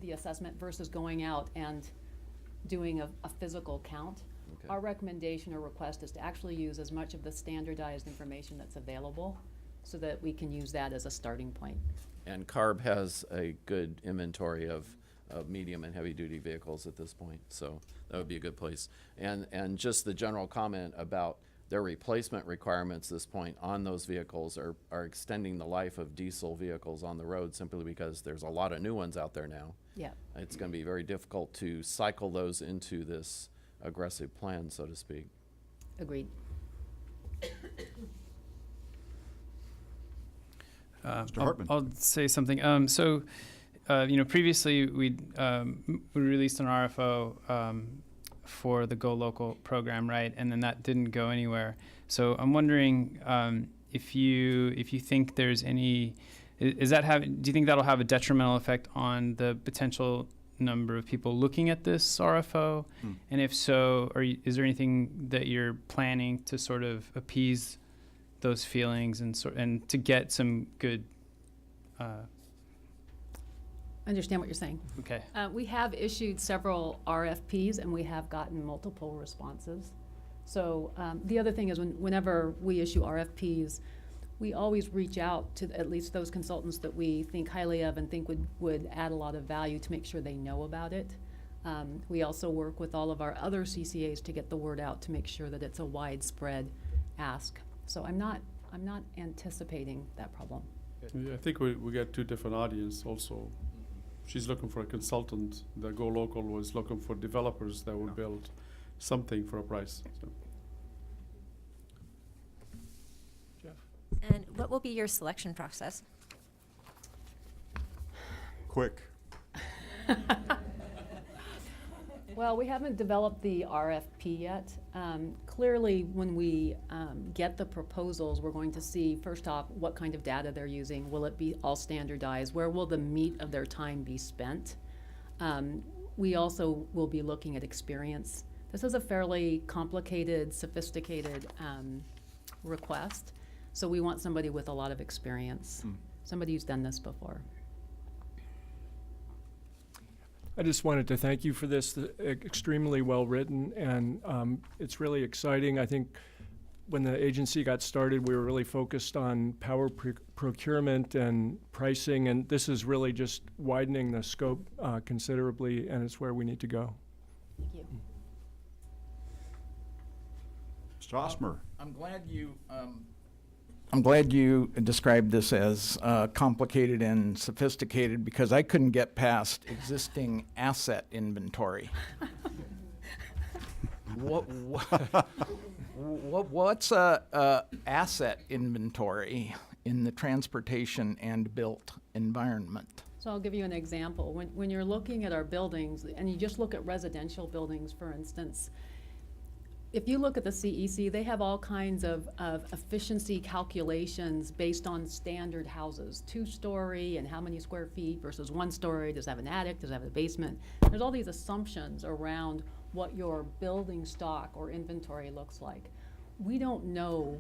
the assessment versus going out and doing a physical count. Okay. Our recommendation or request is to actually use as much of the standardized information that's available so that we can use that as a starting point. And CARB has a good inventory of medium and heavy-duty vehicles at this point, so that would be a good place. And just the general comment about their replacement requirements at this point on those vehicles are extending the life of diesel vehicles on the road simply because there's a lot of new ones out there now. Yeah. It's going to be very difficult to cycle those into this aggressive plan, so to speak. Agreed. Mr. Hartman. I'll say something. Previously we released an RFO for the Go Local program, right? And then that didn't go anywhere. So I'm wondering if you think there's any, do you think that'll have a detrimental effect on the potential number of people looking at this RFO? And if so, is there anything that you're planning to sort of appease those feelings and to get some good Understand what you're saying. Okay. We have issued several RFPs and we have gotten multiple responses. So the other thing is whenever we issue RFPs, we always reach out to at least those consultants that we think highly of and think would add a lot of value to make sure they know about it. We also work with all of our other CCAs to get the word out to make sure that it's a widespread ask. So I'm not anticipating that problem. Yeah, I think we got two different audience also. She's looking for a consultant. The Go Local was looking for developers that will build something for a price. So. And what will be your selection process? Quick. Well, we haven't developed the RFP yet. Clearly, when we get the proposals, we're going to see, first off, what kind of data they're using. Will it be all standardized? Where will the meat of their time be spent? We also will be looking at experience. This is a fairly complicated, sophisticated request. So we want somebody with a lot of experience, somebody who's done this before. I just wanted to thank you for this, extremely well written, and it's really exciting. I think when the agency got started, we were really focused on power procurement and pricing, and this is really just widening the scope considerably, and it's where we need to go. Thank you. Mr. Osmer. I'm glad you described this as complicated and sophisticated, because I couldn't get past existing asset inventory. What's a asset inventory in the transportation and built environment? So I'll give you an example. When you're looking at our buildings, and you just look at residential buildings, for instance, if you look at the CEC, they have all kinds of efficiency calculations based on standard houses, 2-story and how many square feet versus 1-story, does it have an attic, does it have a basement? There's all these assumptions around what your building stock or inventory looks like. We don't know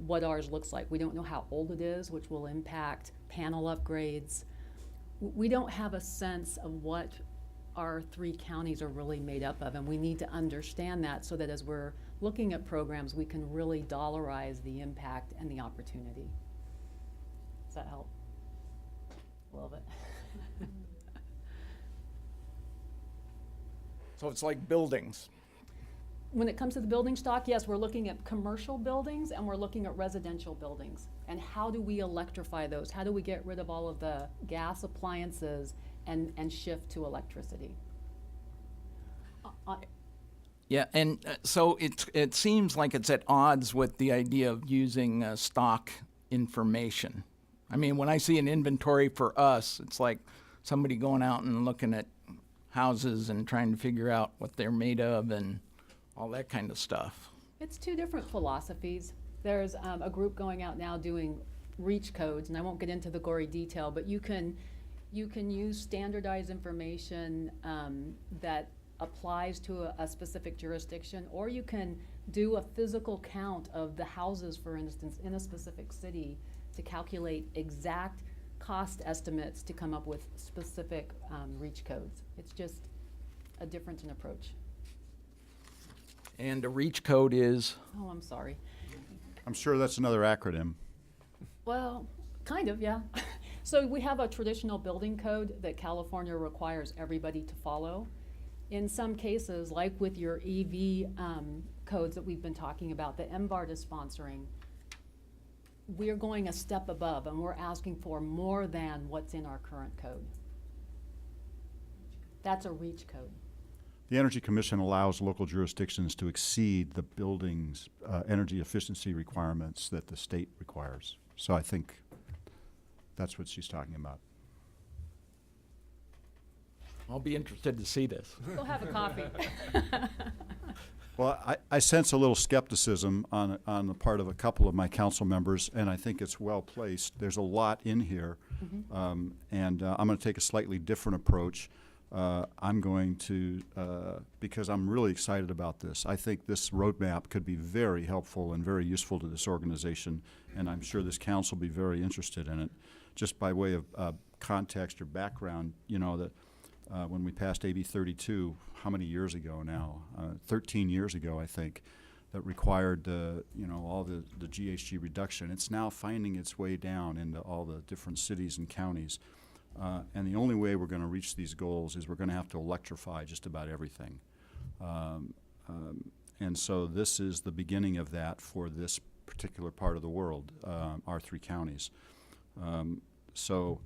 what ours looks like. We don't know how old it is, which will impact panel upgrades. We don't have a sense of what our 3 counties are really made up of, and we need to understand that so that as we're looking at programs, we can really dollarize the impact and the opportunity. Does that help? A little bit. So it's like buildings. When it comes to the building stock, yes, we're looking at commercial buildings and we're looking at residential buildings. And how do we electrify those? How do we get rid of all of the gas appliances and shift to electricity? Yeah, and so it seems like it's at odds with the idea of using stock information. I mean, when I see an inventory for us, it's like somebody going out and looking at houses and trying to figure out what they're made of and all that kind of stuff. It's 2 different philosophies. There's a group going out now doing reach codes, and I won't get into the gory detail, but you can use standardized information that applies to a specific jurisdiction, or you can do a physical count of the houses, for instance, in a specific city to calculate exact cost estimates to come up with specific reach codes. It's just a difference in approach. And a reach code is? Oh, I'm sorry. I'm sure that's another acronym. Well, kind of, yeah. So we have a traditional building code that California requires everybody to follow. In some cases, like with your EV codes that we've been talking about, that MVARD is sponsoring, we're going a step above and we're asking for more than what's in our current code. That's a reach code. The Energy Commission allows local jurisdictions to exceed the building's energy efficiency requirements that the state requires. So I think that's what she's talking about. I'll be interested to see this. Go have a coffee. Well, I sense a little skepticism on the part of a couple of my council members, and I think it's well placed. There's a lot in here, and I'm going to take a slightly different approach. I'm going to, because I'm really excited about this. I think this roadmap could be very helpful and very useful to this organization, and I'm sure this council will be very interested in it. Just by way of context or background, you know, that when we passed AB 32, how many years ago now? 13 years ago, I think. that required all the GHG reduction. It's now finding its way down into all the different cities and counties. And the only way we're going to reach these goals is we're going to have to electrify just about everything. And so this is the beginning of that for this particular part of the world, our 3 counties. So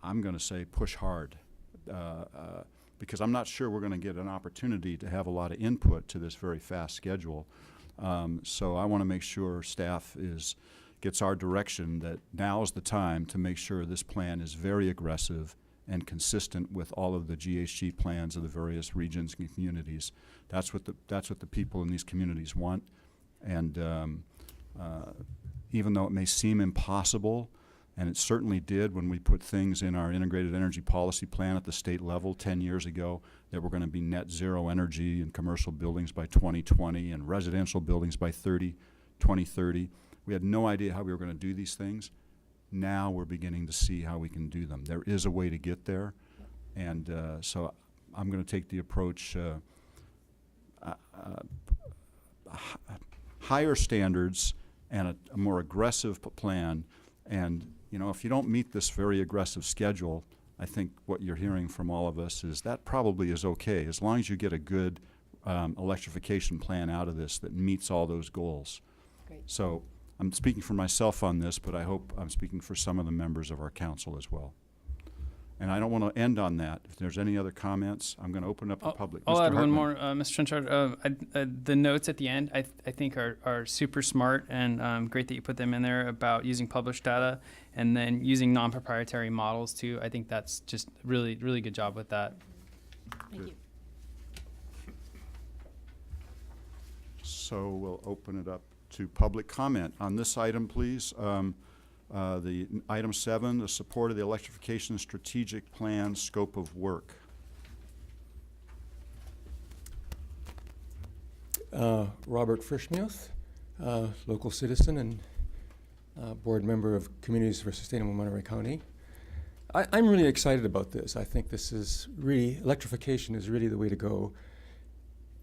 I'm going to say push hard. Because I'm not sure we're going to get an opportunity to have a lot of input to this very fast schedule. So I want to make sure staff gets our direction that now is the time to make sure this plan is very aggressive and consistent with all of the GHG plans of the various regions and communities. That's what the people in these communities want. And even though it may seem impossible, and it certainly did when we put things in our integrated energy policy plan at the state level 10 years ago, that we're going to be net zero energy in commercial buildings by 2020 and residential buildings by 2030. We had no idea how we were going to do these things. Now we're beginning to see how we can do them. There is a way to get there. And so I'm going to take the approach, higher standards and a more aggressive plan. And if you don't meet this very aggressive schedule, I think what you're hearing from all of us is that probably is okay, as long as you get a good electrification plan out of this that meets all those goals. Great. So I'm speaking for myself on this, but I hope I'm speaking for some of the members of our council as well. And I don't want to end on that. If there's any other comments, I'm going to open up the public. I'll Mr. add one Hartman. more, Mr. Trenchard. The notes at the end, I think are super smart and great that you put them in there about using published data and then using non-proprietary models too. I think that's just really, really good job with that. Thank you. So we'll open it up to public comment on this item, please. The item 7, the support of the electrification strategic plan scope of work. Robert Frischmuth, local citizen and board member of Communities for Sustainable Monterey County. I'm really excited about this. I think this is really, electrification is really the way to go.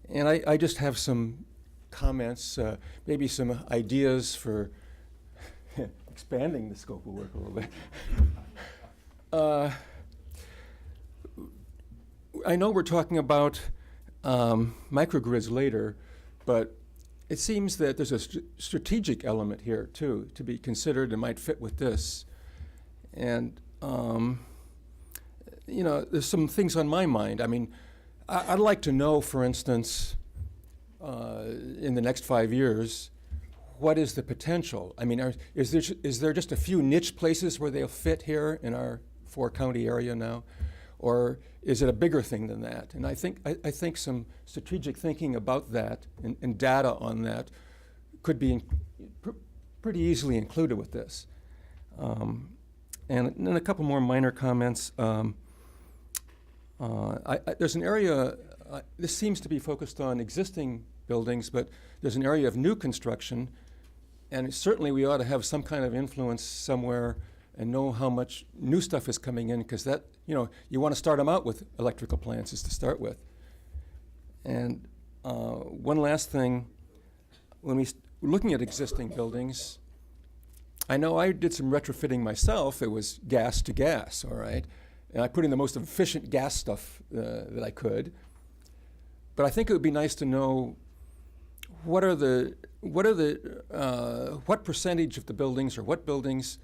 And I just have some comments, maybe some ideas for expanding the scope of work a little bit. I know we're talking about microgrids later, but it seems that there's a strategic element here too to be considered and might fit with this. And there's some things on my mind. I mean, I'd like to know, for instance, in the next 5 years, what is the potential? I mean, is there just a few niche places where they'll fit here in our 4-county area now? Or is it a bigger thing than that? And I think some strategic thinking about that and data on that could be pretty easily included with this. And then a couple more minor comments. There's an area, this seems to be focused on existing buildings, but there's an area of new construction, and certainly we ought to have some kind of influence somewhere and know how much new stuff is coming in, because that, you want to start them out with electrical appliances to start with. And one last thing, when we're looking at existing buildings, I know I did some retrofitting myself. It was gas to gas, all right? And I put in the most efficient gas stuff that I could. But I think it would be nice to know what percentage of the buildings, or what buildings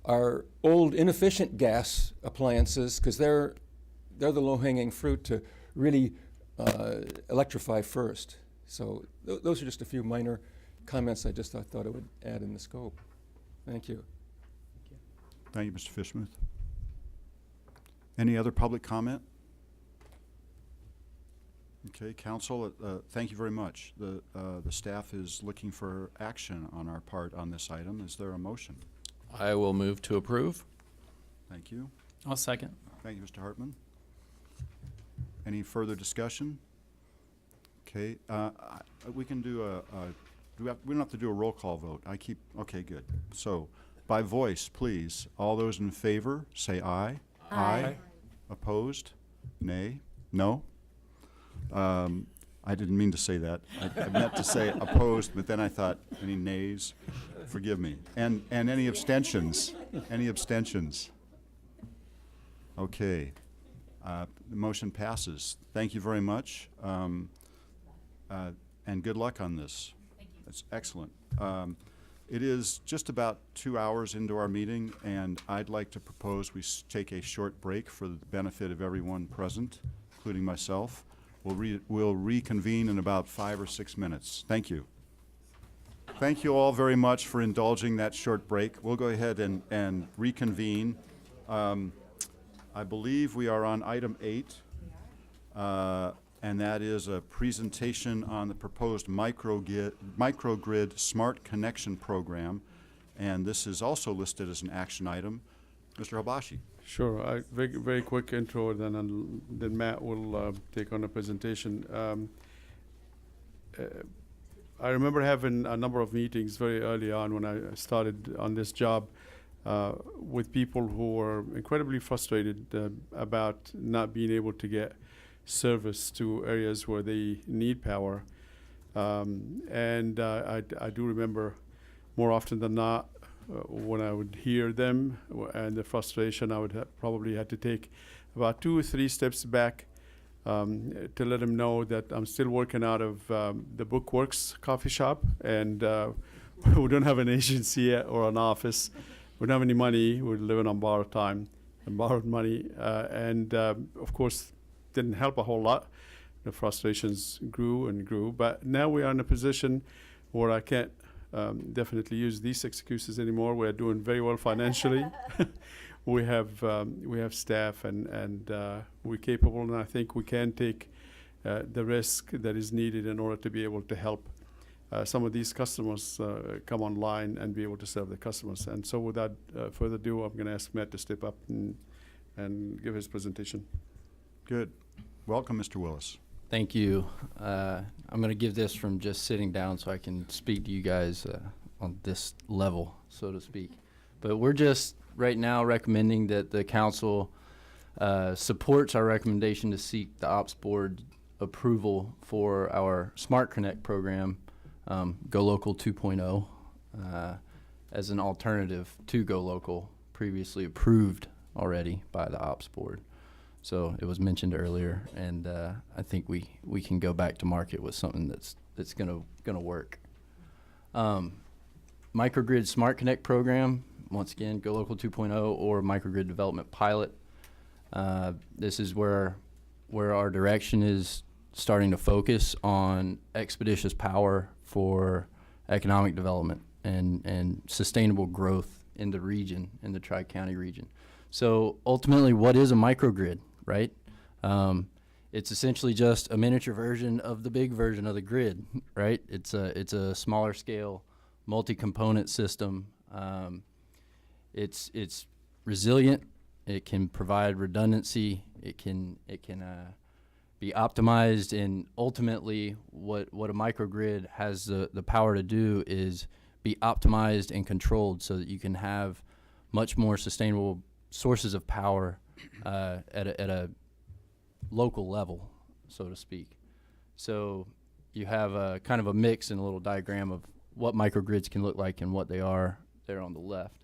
are old inefficient gas appliances, because they're the low-hanging fruit to really electrify first. So those are just a few minor comments I just thought I would add in the scope. Thank you. Thank you, Mr. Fishmuth. Any other public comment? Okay, council, thank you very much. The staff is looking for action on our part on this item. Is there a motion? I will move to approve. Thank you. I'll second. Thank you, Mr. Hartman. Any further discussion? Okay, we can do we don't have to do a roll call vote. Okay, good. So, by voice, please. All those in favor, say aye. Aye. Opposed? Nay? No? I didn't mean to say that. I meant to say opposed, but then I thought, any nays? Forgive me. And any abstentions? Any abstentions? Okay. The motion passes. Thank you very much. And good luck on this. Thank you. That's excellent. It is just about 2 hours into our meeting, and I'd like to propose we take a short break for the benefit of everyone present, including myself. We'll reconvene in about 5 or 6 minutes. Thank you. Thank you all very much for indulging that short break. We'll go ahead and reconvene. I believe we are on item 8, and that is a presentation on the proposed microgrid smart connection program, and this is also listed as an action item. Mr. Habashi. Sure. Very quick intro, then Matt will take on the presentation. I remember having a number of meetings very early on when I started on this job with people who were incredibly frustrated about not being able to get service to areas where they need power. And I do remember more often than not when I would hear them and the frustration, I would probably had to take about 2 or 3 steps back to let them know that I'm still working out of the Bookworks coffee shop, and we don't have an agency yet or an office. We don't have any money. We're living on borrowed time and borrowed money, and of course, didn't help a whole lot. The frustrations grew and grew, but now we are in a position where I can't definitely use these excuses anymore. We're doing very well financially. We have staff and we're capable, and I think we can take the risk that is needed in order to be able to help some of these customers come online and be able to serve the customers. And so without further ado, I'm going to ask Matt to step up and give his presentation. Good. Welcome, Mr. Willis. Thank you. I'm going to give this from just sitting down so I can speak to you guys on this level, so to speak. But we're just right now recommending that the council supports our recommendation to seek the Ops Board approval for our Smart Connect program, Go Local 2.0, as an alternative to Go Local, previously approved already by the Ops Board. So it was mentioned earlier, and I think we can go back to market with something that's gonna work. Microgrid Smart Connect program, once again, Go Local 2.0 or Microgrid Development Pilot. This is where our direction is starting to focus on expeditious power for economic development and sustainable growth in the region, in the Tri-County region. So ultimately, what is a microgrid, right? It's essentially just a miniature version of the big version of the grid, right? It's a smaller scale, multi-component system. It's resilient. It can provide redundancy. It can be optimized, and ultimately, what a microgrid has the power to do is be optimized and controlled so that you can have much more sustainable sources of power at a local level, so to speak. So you have a kind of a mix in a little diagram of what microgrids can look like and what they are there on the left.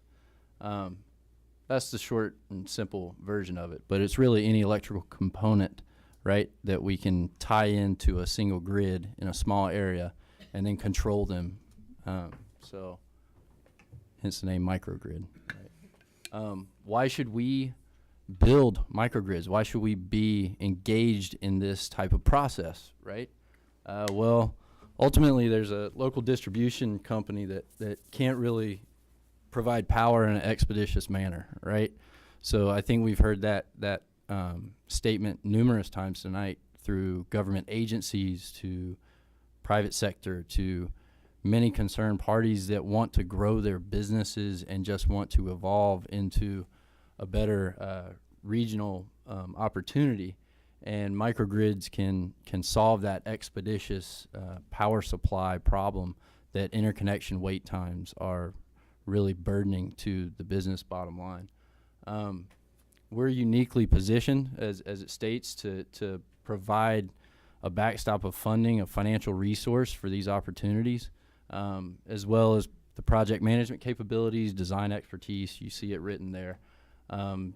That's the short and simple version of it, but it's really any electrical component, right, that we can tie into a single grid in a small area and then control them. So hence the name microgrid. Right? Why should we build microgrids? Why should we be engaged in this type of process, right? Well, ultimately, there's a local distribution company that can't really provide power in an expeditious manner, right? So I think we've heard that statement numerous times tonight through government agencies to private sector to many concerned parties that want to grow their businesses and just want to evolve into a better regional opportunity. And microgrids can solve that expeditious power supply problem that interconnection wait times are really burdening to the business bottom line. We're uniquely positioned, as it states, to provide a backstop of funding, a financial resource for these opportunities, as well as the project management capabilities, design expertise. You see it written there,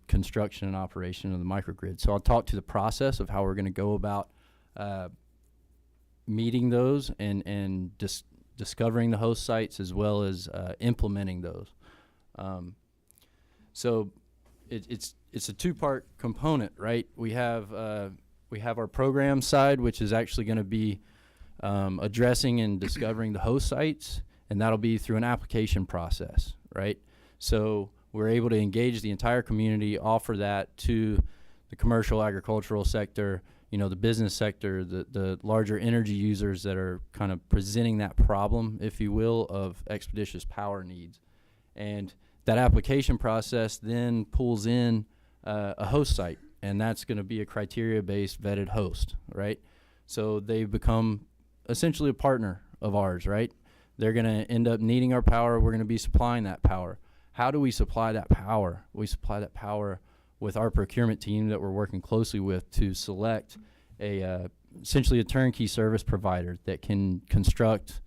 construction and operation of the microgrid. So I'll talk to the process of how we're going to go about meeting those and discovering the host sites, as well as implementing those. So it's a two-part component, right? We have our program side, which is actually going to be addressing and discovering the host sites, and that'll be through an application process, right? So we're able to engage the entire community, offer that to the commercial agricultural sector, the business sector, the larger energy users that are kind of presenting that problem, if you will, of expeditious power needs. And that application process then pulls in a host site, and that's going to be a criteria-based vetted host, right? So they've become essentially a partner of ours, right? They're going to end up needing our power. We're going to be supplying that power. How do we supply that power? We supply that power with our procurement team that we're working closely with to select essentially a turnkey service provider that can construct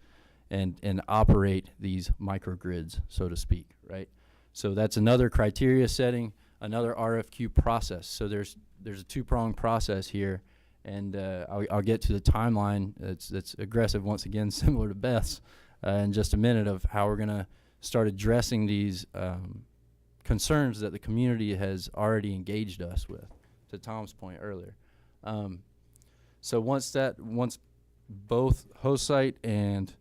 and operate these microgrids, so to speak, right? So that's another criteria setting, another RFQ process. So there's a two-pronged process here, and I'll get to the timeline. It's aggressive once again, similar to Beth's, in just a minute, of how we're going to start addressing these concerns that the community has already engaged us with, to Tom's point earlier. So once both host site and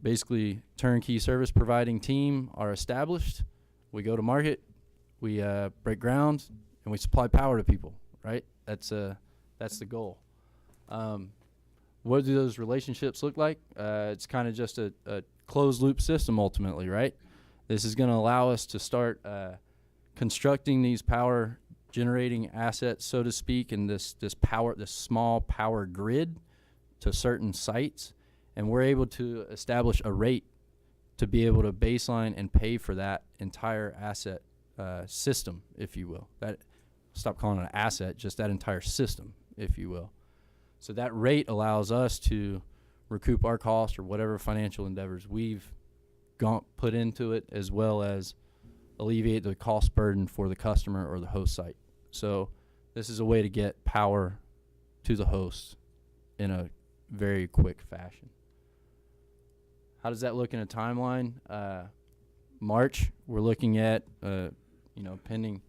basically turnkey service providing team are established, we go to market, we break ground, and we supply power to people, right? That's the goal. What do those relationships look like? It's kind of just a closed loop system ultimately, right? This is going to allow us to start constructing these power generating assets, so to speak, and this small power grid to certain sites, and we're able to establish a rate to be able to baseline and pay for that entire asset system, if you will. Stop calling it an asset, just that entire system, if you will. So that rate allows us to recoup our cost or whatever financial endeavors we've put into it, as well as alleviate the cost burden for the customer or the host site. So this is a way to get power to the host in a very quick fashion. How does that look in a timeline? March, we're looking at, pending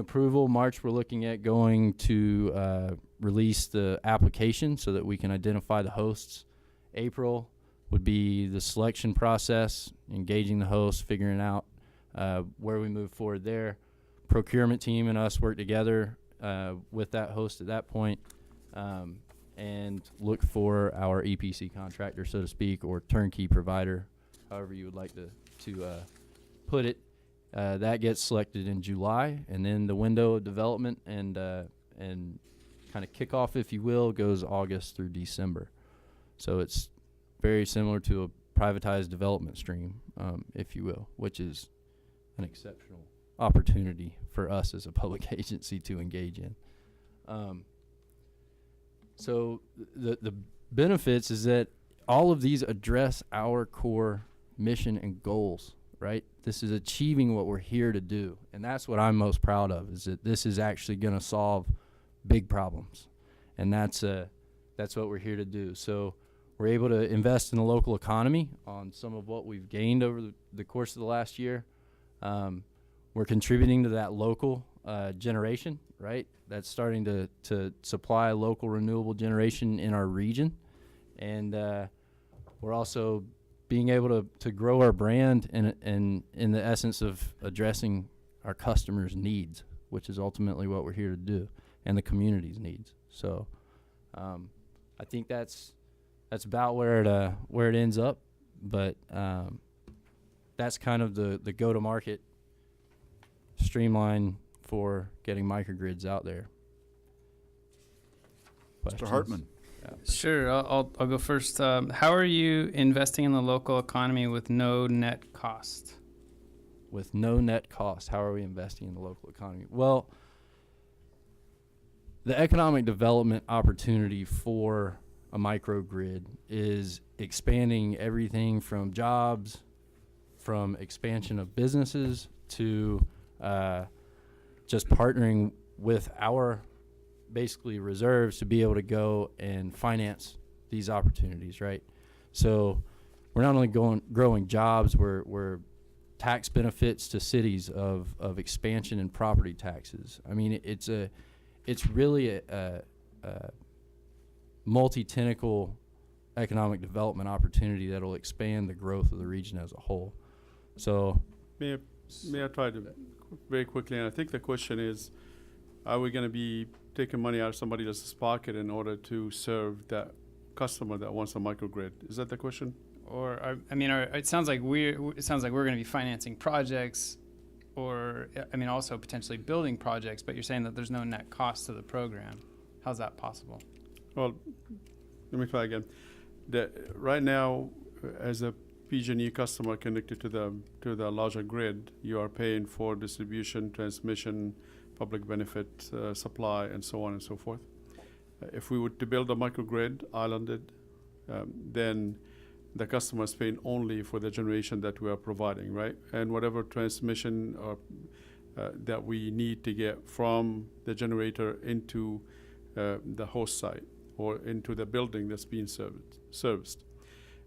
approval. March, we're looking at going to release the application so that we can identify the hosts. April would be the selection process, engaging the host, figuring out where we move forward there. Procurement team and us work together with that host at that point, and look for our EPC contractor, so to speak, or turnkey provider, however you would like to put it. That gets selected in July, and then the window of development and kind of kickoff, if you will, goes August through December. So it's very similar to a privatized development stream, if you will, which is an exceptional opportunity for us as a public agency to engage in. So the benefits is that all of these address our core mission and goals, right? This is achieving what we're here to do. And that's what I'm most proud of, is that this is actually going to solve big problems. And that's what we're here to do. So we're able to invest in the local economy on some of what we've gained over the course of the last year. We're contributing to that local generation, right? That's starting to supply local renewable generation in our region. And we're also being able to grow our brand in the essence of addressing our customers' needs, which is ultimately what we're here to do, and the community's needs. So I think that's about where it ends up, but that's kind of the go-to-market streamline for getting microgrids out there. Mr. Hartman. Yeah. Sure, I'll go first. How are you investing in the local economy with no net cost? With no net cost, how are we investing in the local economy? Well, the economic development opportunity for a microgrid is expanding everything from jobs, from expansion of businesses, to just partnering with our basically reserves to be able to go and finance these opportunities, right? So we're not only growing jobs, we're tax benefits to cities of expansion in property taxes. I mean, it's really a multi-tentacle economic development opportunity that'll expand the growth of the region as a whole. So May I try to very quickly? And I think the question is, are we going to be taking money out of somebody else's pocket in order to serve that customer that wants a microgrid? Is that the question? Or it sounds like we're going to be financing projects, or also potentially building projects. But you're saying that there's no net cost to the program. How's that possible? Well, let me try again. Right now, as a PG&E customer connected to the larger grid, you are paying for distribution, transmission, public benefit, supply, and so on and so forth. If we were to build a microgrid islanded, then the customer is paying only for the generation that we are providing, right? And whatever transmission or that we need to get from the generator into the host site or into the building that's being serviced.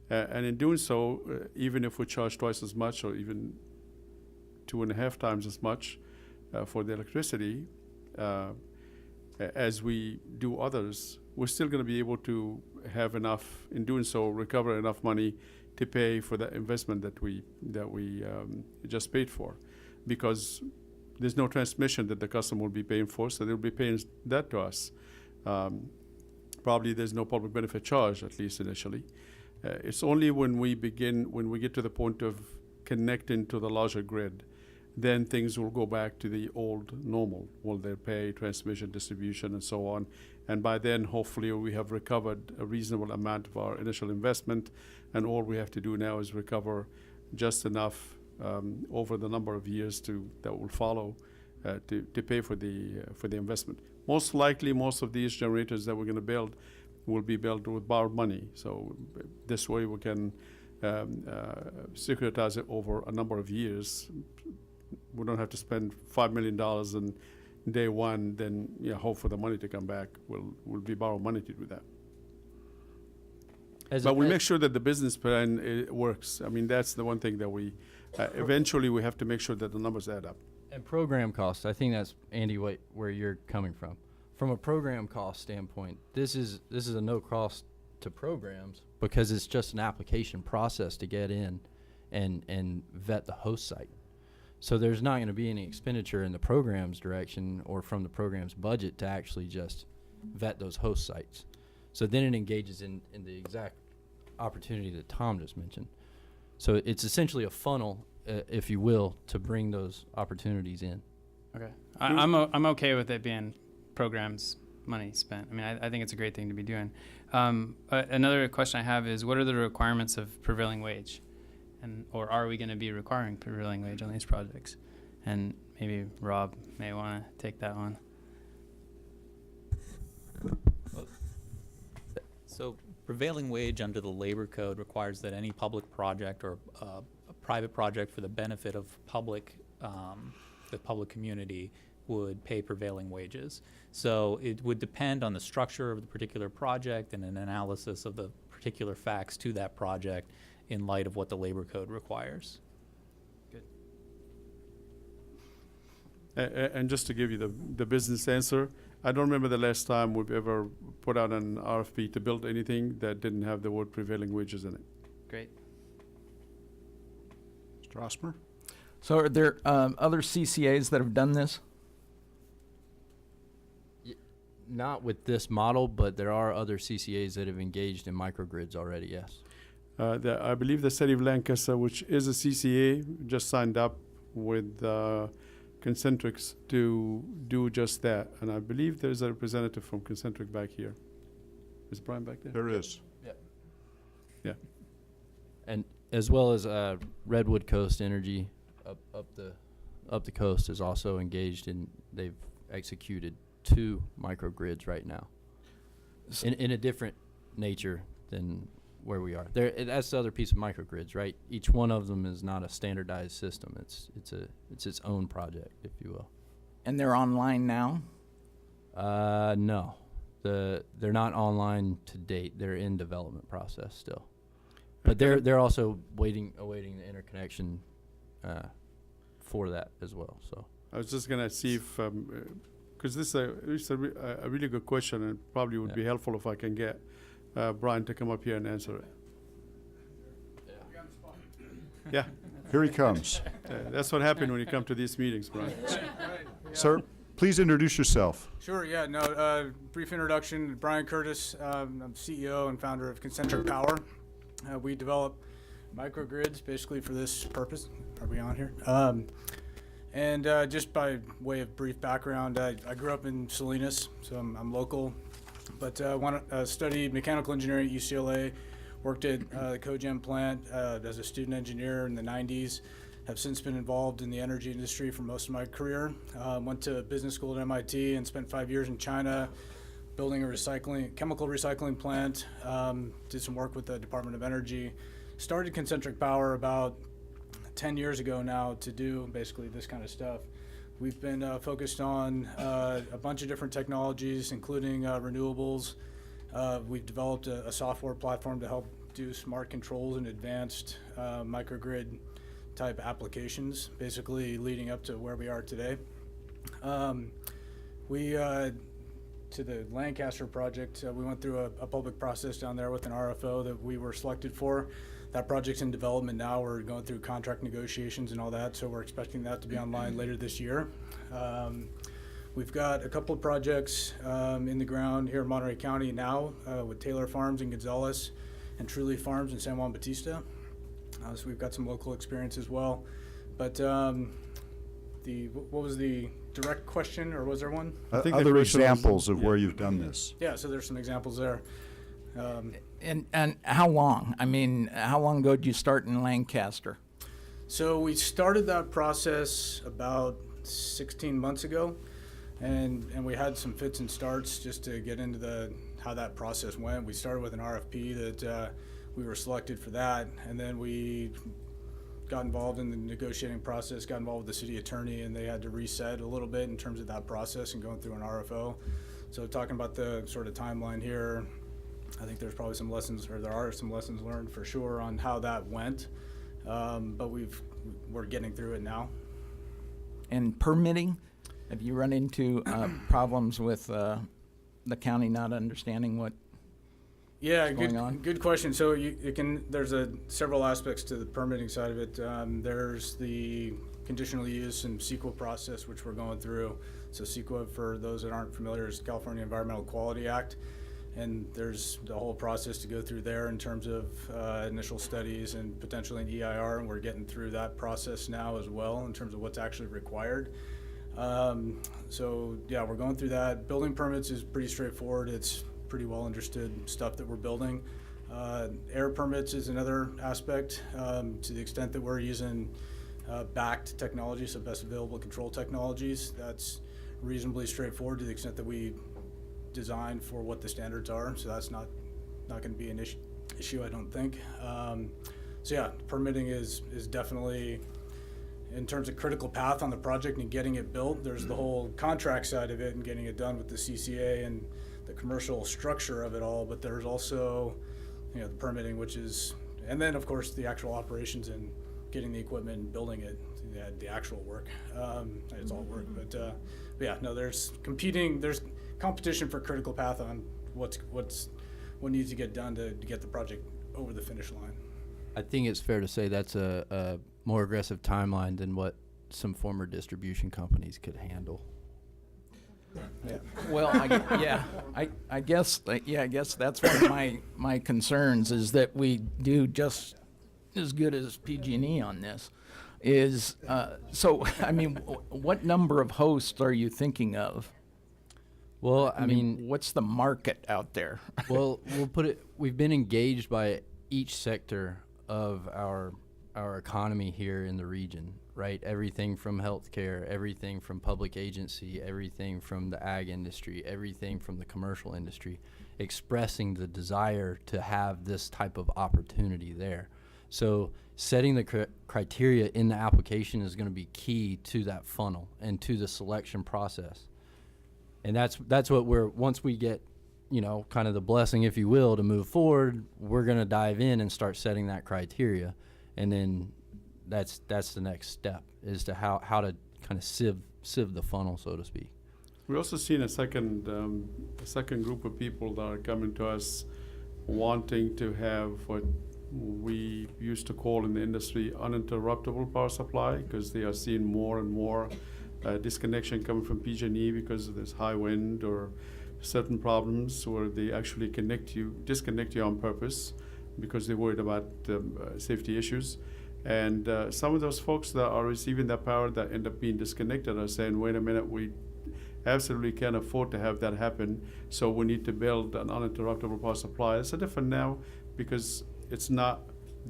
And in doing so, even if we charge twice as much or even 2.5 times as much for the electricity as we do others, we're still going to be able to have enough, in doing so, recover enough money to pay for the investment that we just paid for, because there's no transmission that the customer will be paying for, so they'll be paying that to us. Probably there's no public benefit charge, at least initially. It's only when we get to the point of connecting to the larger grid, then things will go back to the old normal. Will they pay transmission, distribution, and so on? And by then, hopefully, we have recovered a reasonable amount of our initial investment, and all we have to do now is recover just enough over the number of years that will follow to pay for the investment. Most likely, most of these generators that we're going to build will be built with borrowed money. So this way, we can securitize it over a number of years. We don't have to spend $5 million in day one, then hope for the money to come back. We'll be borrow money to do that. But we make sure that the business plan works. I mean, that's the one thing that we eventually we have to make sure that the numbers add up. And program costs, I think that's, Andy, where you're coming from. From a program cost standpoint, this is a no cost to programs because it's just an application process to get in and vet the host site. So there's not going to be any expenditure in the program's direction or from the program's budget to actually just vet those host sites. So then it engages in the exact opportunity that Tom just mentioned. So it's essentially a funnel, if you will, to bring those opportunities in. Okay. I'm okay with it being programs money spent. I mean, I think it's a great thing to be doing. Another question I have is, what are the requirements of prevailing wage? Or are we going to be requiring prevailing wage on these projects? And maybe Rob may want to take that one. So prevailing wage under the labor code requires that any public project or a private project for the benefit of the public community would pay prevailing wages. So it would depend on the structure of the particular project and an analysis of the particular facts to that project in light of what the labor code requires. Good. And just to give you the business answer, I don't remember the last time we've ever put out an RFP to build anything that didn't have the word prevailing wages in it. Great. Mr. Osmer? So are there other CCAs that have done this? Not with this model, but there are other CCAs that have engaged in microgrids already, yes. I believe the city of Lancaster, which is a CCA, just signed up with Concentrics to do just that. And I believe there's a representative from Concentric back here. Is Brian back there? There is. Yep. Yeah. And as well as Redwood Coast Energy up the coast is also engaged in, they've executed 2 microgrids right now, in a different nature than where we are. That's the other piece of microgrids, right? Each one of them is not a standardized system. It's its own project, if you will. And they're online now? No, they're not online to date. They're in development process still, but they're also awaiting the interconnection for that as well. So I was just gonna see if, because this is a really good question, and probably would be helpful if I can get Brian to come up here and answer it. Yeah. Here he comes. That's what happened when you come to these meetings, Brian. Sir, please introduce yourself. Sure, yeah, no, brief introduction, Brian Curtis. I'm CEO and founder of Concentric Power. We develop microgrids basically for this purpose. Are we on here? And just by way of brief background, I grew up in Salinas, so I'm local, but studied mechanical engineering at UCLA, worked at the cogen plant as a student engineer in the 90s. Have since been involved in the energy industry for most of my career. Went to business school at MIT and spent 5 years in China building a chemical recycling plant. Did some work with the Department of Energy. Started Concentric Power about 10 years ago now to do basically this kind of stuff. We've been focused on a bunch of different technologies, including renewables. We've developed a software platform to help do smart controls and advanced microgrid type applications, basically leading up to where we are today. To the Lancaster project, we went through a public process down there with an RFO that we were selected for. That project's in development now. We're going through contract negotiations and all that, so we're expecting that to be online later this year. We've got a couple of projects in the ground here in Monterey County now with Taylor Farms in Gonzales and Truly Farms in San Juan Bautista. So we've got some local experience as well. But what was the direct question, or was there one? Other examples of where you've done this. Yeah, so there's some examples there. And how long? I mean, how long ago did you start in Lancaster? So we started that process about 16 months ago, and we had some fits and starts just to get into how that process went. We started with an RFP that we were selected for that, and then we got involved in the negotiating process, got involved with the city attorney, and they had to reset a little bit in terms of that process and going through an RFO. So talking about the sort of timeline here, I think there's probably some lessons, or there are some lessons learned for sure on how that went, but we're getting through it now. And permitting, have you run into problems with the county not understanding what's going on? Good question. So there's several aspects to the permitting side of it. There's the conditional use and CEQA process, which we're going through. So CEQA, for those that aren't familiar, is California Environmental Quality Act. And there's the whole process to go through there in terms of initial studies and potentially an EIR, and we're getting through that process now as well in terms of what's actually required. So yeah, we're going through that. Building permits is pretty straightforward. It's pretty well understood stuff that we're building. Air permits is another aspect, to the extent that we're using backed technology, so best available control technologies. That's reasonably straightforward to the extent that we design for what the standards are, so that's not going to be an issue, I don't think. So yeah, permitting is definitely, in terms of critical path on the project and getting it built. There's the whole contract side of it and getting it done with the CCA and the commercial structure of it all, but there's also, the permitting, which is, and then of course the actual operations and getting the equipment and building it, the actual work. It's all work, but yeah, no, there's competition for critical path on what needs to get done to get the project over the finish line. I think it's fair to say that's a more aggressive timeline than what some former distribution companies could handle. Yeah. Well, I guess that's one of my concerns, is that we do just as good as PG&E on this. So I mean, what number of hosts are you thinking of? Well, I mean, what's the market out there? Well, we've been engaged by each sector of our our economy here in the region, right? Everything from healthcare, everything from public agency, everything from the ag industry, everything from the commercial industry, expressing the desire to have this type of opportunity there. So setting the criteria in the application is going to be key to that funnel and to the selection process. And that's what once we get, you know, kind of the blessing, if you will, to move forward, we're going to dive in and start setting that criteria. And then that's the next step, is to how to kind of sieve the funnel, so to speak. We're also seeing a second group of people that are coming to us wanting to have what we used to call in the industry uninterruptible power supply, because they are seeing more and more disconnection coming from PG&E because there's high wind or certain problems where they actually disconnect you on purpose because they're worried about safety issues. And some of those folks that are receiving that power that end up being disconnected are saying, wait a minute, we absolutely can't afford to have that happen, so we need to build an uninterruptible power supply. It's different now because it's not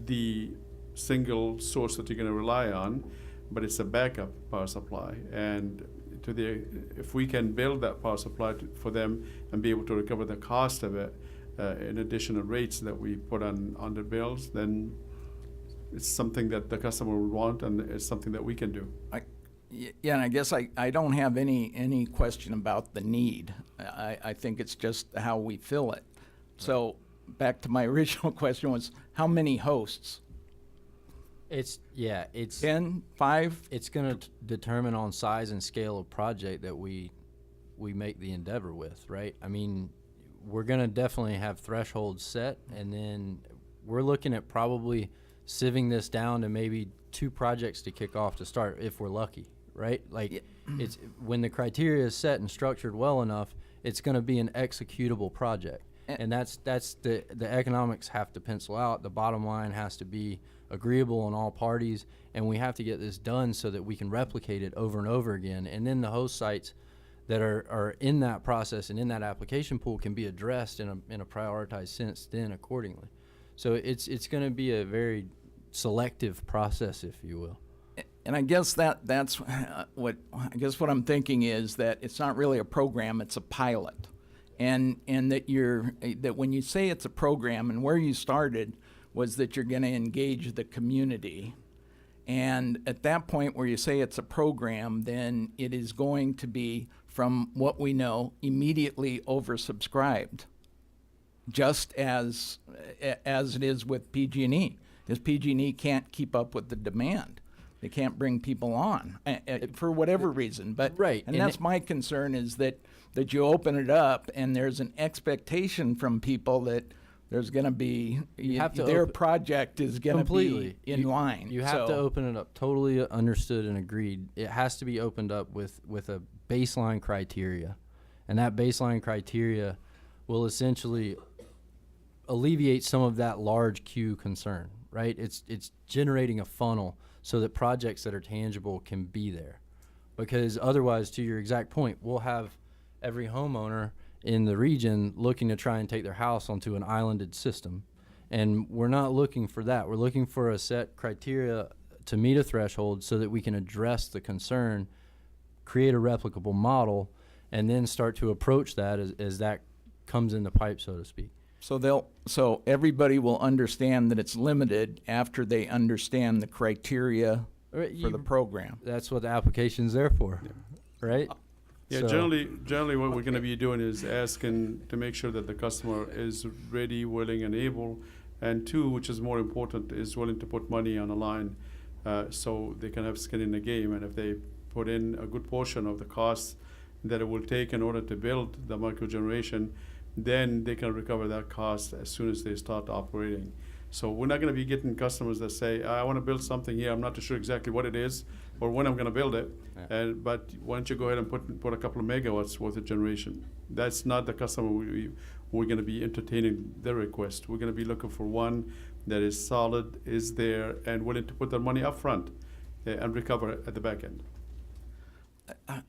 the single source that you're going to rely on, but it's a backup power supply. And if we can build that power supply for them and be able to recover the cost of it in additional rates that we put on the bills, then it's something that the customer would want, and it's something that we can do. Yeah, and I guess I don't have any question about the need. I think it's just how we fill it. So back to my original question was, how many hosts? It's 10, 5? It's going to determine on size and scale of project that we make the endeavor with, right? I mean, we're going to definitely have thresholds set, and then we're looking at probably sieving this down to maybe 2 projects to kick off to start, if we're lucky, right? Like, it's when the criteria is set and structured well enough, it's going to be an executable project. And that's the economics have to pencil out. The bottom line has to be agreeable on all parties, and we have to get this done so that we can replicate it over and over again. And then the host sites that are in that process and in that application pool can be addressed in a prioritized sense then accordingly. So it's going to be a very selective process, if you will. And I guess that's what I'm thinking is that it's not really a program, it's a pilot. And that when you say it's a program, and where you started was that you're going to engage the community. And at that point where you say it's a program, then it is going to be, from what we know, immediately oversubscribed, just as it is with PG&E, because PG&E can't keep up with the demand. They can't bring people on for whatever reason. But right, and that's my concern, is that you open it up and there's an expectation from people that there's going to be their project is going to be in line. You have to open it up. Totally understood and agreed. It has to be opened up with a baseline criteria, and that baseline criteria will essentially alleviate some of that large queue concern. Right? It's generating a funnel so that projects that are tangible can be there, because otherwise, to your exact point, we'll have every homeowner in the region looking to try and take their house onto an islanded system. And we're not looking for that. We're looking for a set criteria to meet a threshold so that we can address the concern, create a replicable model, and then start to approach that as that comes in the pipe, so to speak. So everybody will understand that it's limited after they understand the criteria for the program. That's what the application's there for, right? Yeah, So- generally what we're going to be doing is asking to make sure that the customer is ready, willing, and able, and 2, which is more important, is willing to put money on the line so they can have skin in the game. And if they put in a good portion of the costs that it will take in order to build the microgeneration, then they can recover that cost as soon as they start operating. So we're not going to be getting customers that say, I want to build something here, I'm not too sure exactly what it is or when I'm going to build it, but why don't you go ahead and put a couple of megawatts worth of generation. That's not the customer we're going to be entertaining their request. We're going to be looking for one that is solid, is there, and willing to put their money up front and recover at the back end.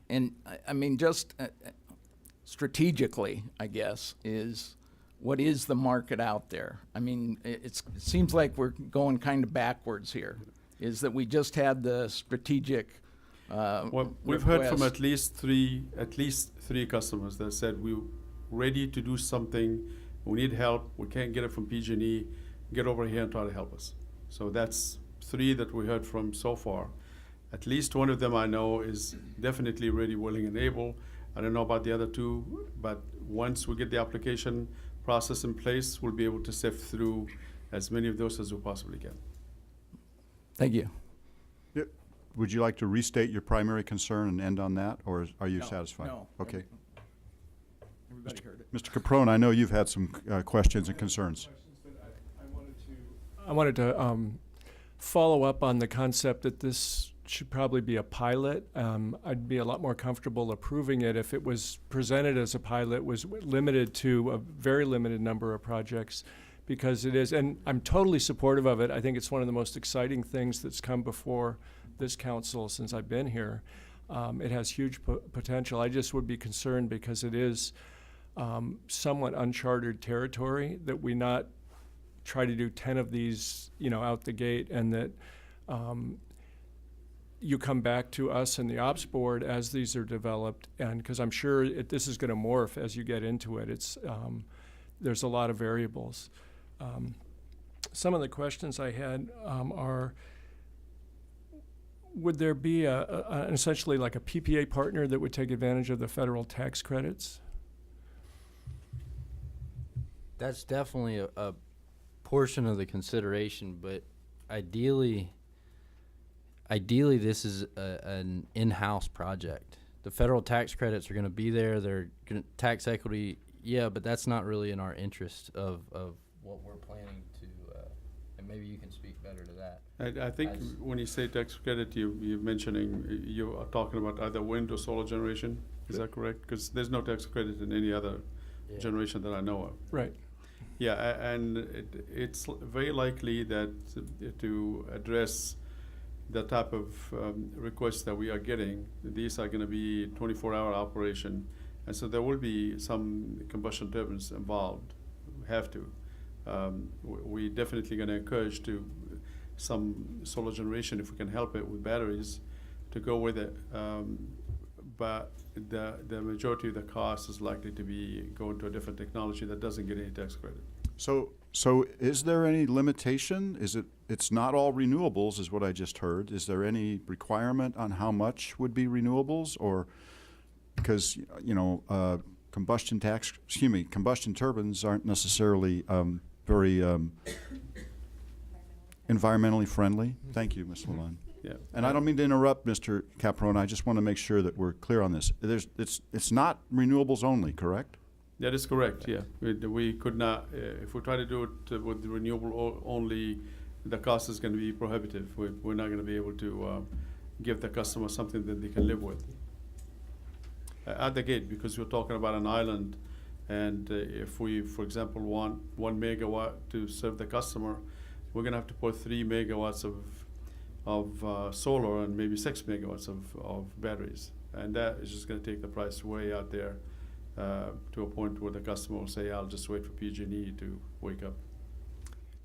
And I mean, just strategically, I guess, is what is the market out there? I mean, it seems like we're going kind of backwards here. Is that we just had the strategic Well, we've heard from request. at least three customers that said we're ready to do something. We need help. We can't get it from PG&E. Get over here and try to help us. So that's three that we heard from so far. At least one of them I know is definitely ready, willing, and able. I don't know about the other two, but once we get the application process in place, we'll be able to sift through as many of those as we possibly can. Thank you. Would you like to restate your primary concern and end on that, or are you No, satisfied? no. Okay. Everybody heard it. Mr. Caprone, I know you've had some questions and concerns. I wanted to follow up on the concept that this should probably be a pilot. I'd be a lot more comfortable approving it if it was presented as a pilot, was limited to a very limited number of projects, because it is, and I'm totally supportive of it. I think it's one of the most exciting things that's come before this council since I've been here. It has huge potential. I just would be concerned because it is somewhat uncharted territory, that we not try to do 10 of these, out the gate, and that you come back to us and the ops board as these are developed, and because I'm sure this is going to morph as you get into it. It's there's a lot of variables. Some of the questions I had are, would there be essentially like a PPA partner that would take advantage of the federal tax credits? That's definitely a portion of the consideration, but ideally this is an in-house project. The federal tax credits are going to be there. They're gonna, tax equity, yeah, but that's not really in our interest of what we're planning to, and maybe you can speak better to that. I think when you say tax credit, you're mentioning, you are talking about either wind or solar generation. Is that correct? Because there's no tax credit in any other generation that I know of. Right. Yeah, and it's very likely that to address the type of requests that we are getting, these are going to be 24-hour operation, and so there will be some combustion turbines involved. We have to. We definitely going to encourage some solar generation if we can help it with batteries to go with it. But the majority of the cost is likely to be going to a different technology that doesn't get any tax credit. So is there any limitation? It's not all renewables is what I just heard. Is there any requirement on how much would be renewables, or because, combustion turbines aren't necessarily very environmentally friendly? Thank you, Ms. Lalonde. Yeah. And I don't mean to interrupt, Mr. Caprone. I just want to make sure that we're clear on this. It's not renewables only, correct? That is correct, yeah. We could not, if we try to do it with the renewable only, the cost is going to be prohibitive. We're not going to be able to give the customer something that they can live with at the gate, because we're talking about an island, and if we, for example, want 1 megawatt to serve the customer, we're going to have to put 3 megawatts of solar and maybe 6 megawatts of batteries, and that is just going to take the price way out there. To a point where the customer will say, "I'll just wait for PG&E to wake up."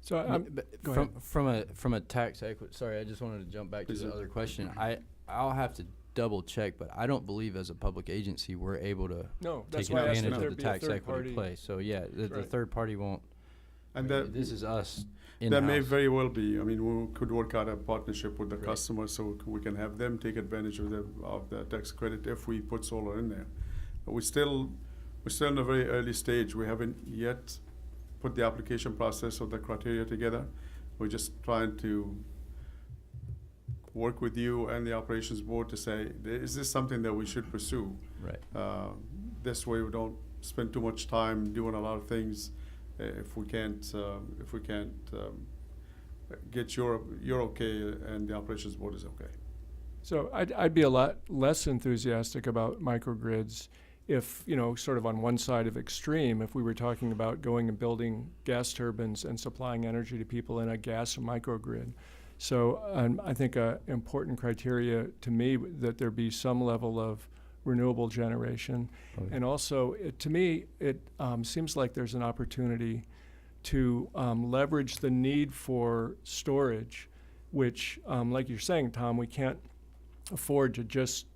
So go ahead. From a tax equity. Sorry, I just wanted to jump back to the other question. I'll have to double check, but I don't believe as a public agency we're able to take advantage of the tax equity play. So yeah, the third party won't. And this is us. That may very well be. I mean, we could work out a partnership with the customer so we can have them take advantage of the tax credit if we put solar in there. But we're still in a very early stage. We haven't yet put the application process or the criteria together. We're just trying to work with you and the operations board to say, is this something that we should pursue? Right. This way we don't spend too much time doing a lot of things if we can't get your okay and the operations board is okay. So I'd be a lot less enthusiastic about microgrids if, sort of on one side of extreme, if we were talking about going and building gas turbines and supplying energy to people in a gas microgrid. So I think an important criteria to me that there be some level of renewable generation. Okay. And also, to me, it seems like there's an opportunity to leverage the need for storage, which, like you're saying, Tom, we can't afford to just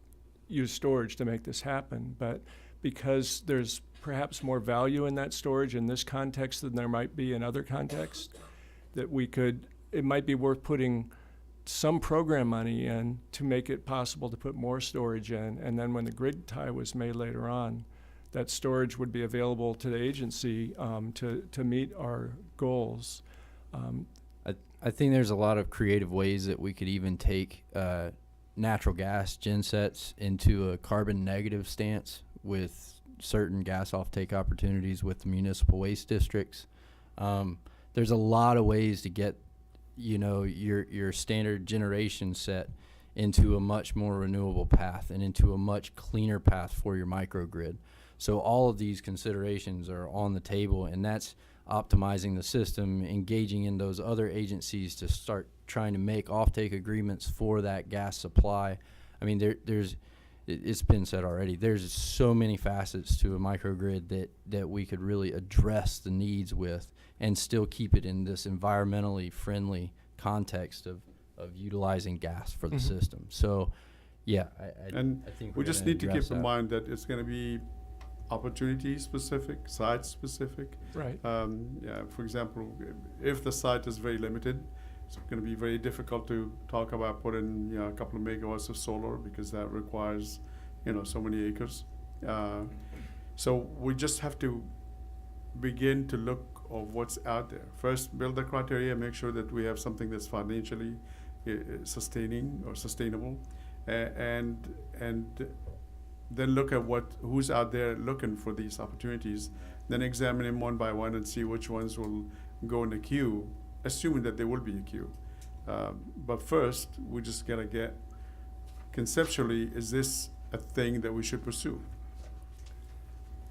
use storage to make this happen. But because there's perhaps more value in that storage in this context than there might be in other contexts, that it might be worth putting some program money in to make it possible to put more storage in. And then when the grid tie was made later on, that storage would be available to the agency to meet our goals. I think there's a lot of creative ways that we could even take natural gas gensets into a carbon negative stance with certain gas offtake opportunities with the municipal waste districts. There's a lot of ways to get, your standard generation set into a much more renewable path and into a much cleaner path for your microgrid. So all of these considerations are on the table, and that's optimizing the system, engaging in those other agencies to start trying to make offtake agreements for that gas supply. I mean, it's been said already, there's so many facets to a microgrid that we could really address the needs with and still keep it in this environmentally friendly context of utilizing gas for the system. So, yeah, I think we just need to keep in that. mind that it's going to be opportunity specific, site specific. Right. For example, if the site is very limited, it's going to be very difficult to talk about putting a couple of megawatts of solar because that requires so many acres. So we just have to begin to look of what's out there. First, build the criteria, make sure that we have something that's financially sustaining or sustainable, and then look at who's out there looking for these opportunities. Then examine them one by one and see which ones will go in the queue, assuming that there will be a queue. But first, we just gotta get conceptually, is this a thing that we should pursue?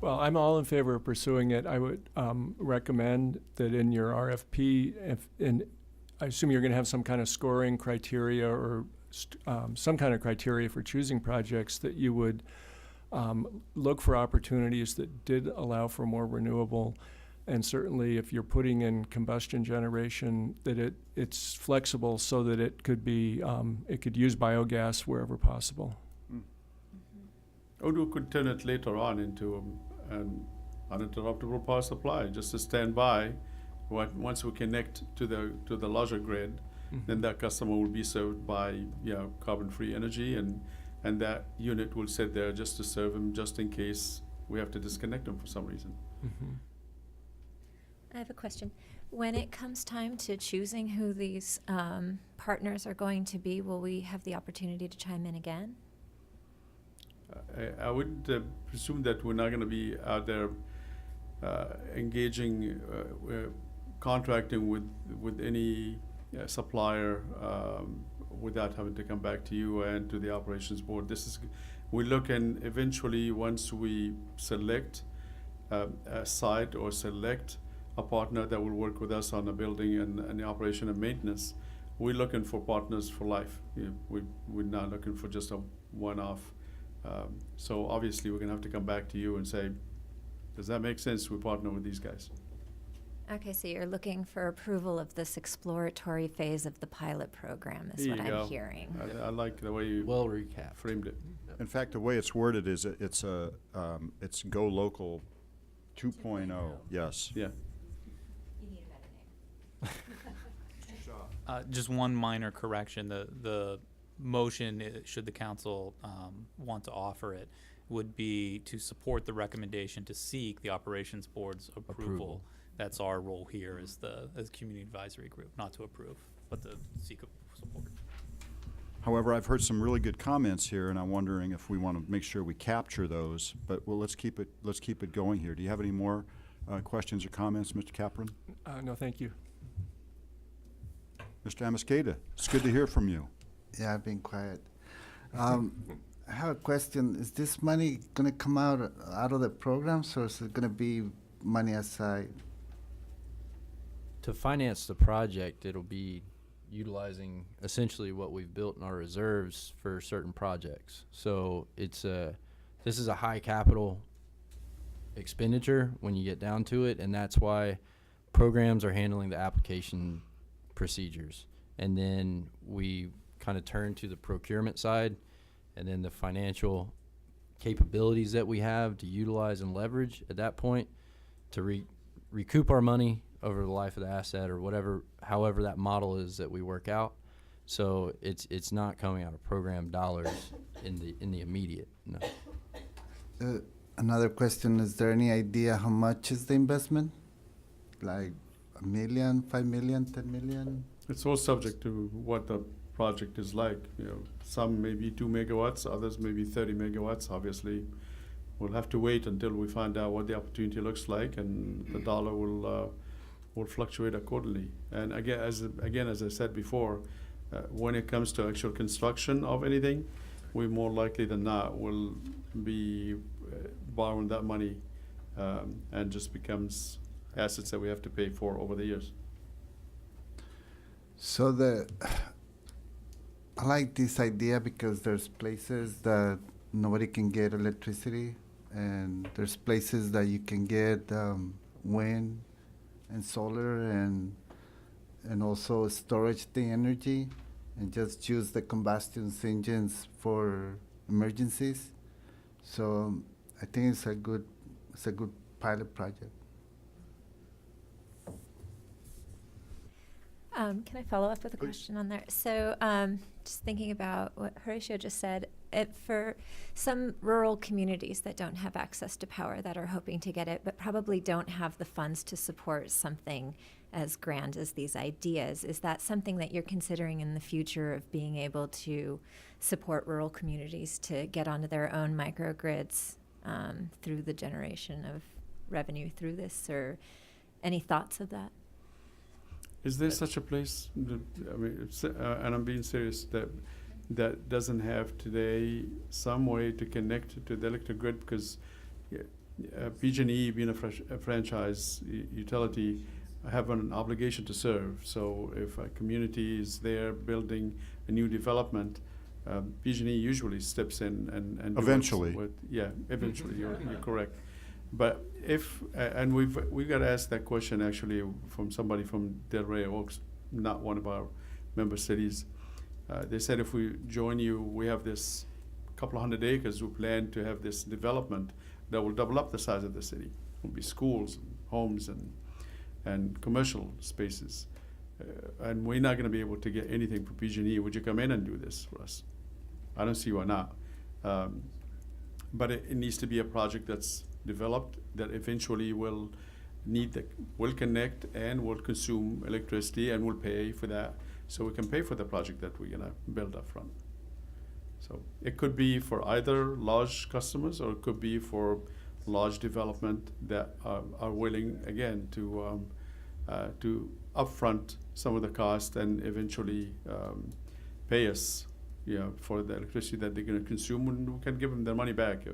Well, I'm all in favor of pursuing it. I would recommend that in your RFP, I assume you're going to have some kind of scoring criteria or some kind of criteria for choosing projects, that you would look for opportunities that did allow for more renewable. And certainly if you're putting in combustion generation, that it's flexible so that it could be, it could use biogas wherever possible. Or we could turn it later on into an uninterruptible power supply, just to stand by. Once we connect to the larger grid, then that customer will be served by carbon-free energy, and that unit will sit there just to serve them, just in case we have to disconnect them for some reason. I have a question. When it comes time to choosing who these partners are going to be, will we have the opportunity to chime in again? I would presume that we're not going to be out there engaging, contracting with any supplier without having to come back to you and to the operations board. We're looking eventually, once we select a site or select a partner that will work with us on the building and the operation and maintenance, we're looking for partners for life. We're not looking for just a one-off. So obviously we're going to have to come back to you and say, does that make sense? We partner with these guys. Okay, so you're looking for approval of this exploratory phase of the pilot program is what I'm hearing. I like the way you framed it. In fact, the way it's worded is it's Go Local 2.0. Yes. Yeah. You need a better name. Just one minor correction. The motion, should the council want to offer it, would be to support the recommendation to seek the operations board's approval. That's our role here as community advisory group, not to approve, but to seek support. However, I've heard some really good comments here, and I'm wondering if we want to make sure we capture those. But let's keep it going here. Do you have any more questions or comments, Mr. Capron? No, thank you. Mr. Amisqueda, it's good to hear from you. Yeah, I've been quiet. I have a question. Is this money going to come out of the programs, or is it going to be money aside? To finance the project, it'll be utilizing essentially what we've built in our reserves for certain projects. So it's this is a high capital expenditure when you get down to it, and that's why programs are handling the application procedures. And then we kind of turn to the procurement side, and then the financial capabilities that we have to utilize and leverage at that point to recoup our money over the life of the asset, or whatever, however that model is that we work out. So it's not coming out of program dollars in the immediate. No. Another question, is there any idea how much is the investment? Like $1 million, $5 million, $10 million? It's all subject to what the project is like. You know, some may be 2 megawatts, others may be 30 megawatts. Obviously, we'll have to wait until we find out what the opportunity looks like, and the dollar will fluctuate accordingly. And again, as I said before, when it comes to actual construction of anything, we more likely than not will be borrowing that money, and just becomes assets that we have to pay for over the years. So I like this idea because there's places that nobody can get electricity, and there's places that you can get wind and solar, and also storage the energy, and just use the combustion engines for emergencies. So I think it's a good pilot project. Can I follow up with a question on there? So just thinking about what Horatio just said, for some rural communities that don't have access to power, that are hoping to get it, but probably don't have the funds to support something as grand as these ideas, is that something that you're considering in the future, of being able to support rural communities to get onto their own microgrids through the generation of revenue through this, or any thoughts of that? Is there such a place? I mean, and I'm being serious, that doesn't have today some way to connect to the electric grid? Because PG&E, being a franchise utility, have an obligation to serve. So if a community is there building a new development, PG&E usually steps in and Eventually. Eventually, you're correct. But and we've got to ask that question actually from somebody from Delray Oaks, not one of our member cities. They said, if we join you, we have this couple of 100 acres. We plan to have this development that will double up the size of the city. It will be schools, and homes, and commercial spaces. And we're not going to be able to get anything from PG&E. Would you come in and do this for us? I don't see why not. But it needs to be a project that's developed, that eventually will connect and will consume electricity, and will pay for that, so we can pay for the project that we're gonna build up front. So it could be for either large customers, or it could be for large development that are willing, again, to upfront some of the cost, and eventually pay us, for the electricity that they're gonna consume, and we can give them their money back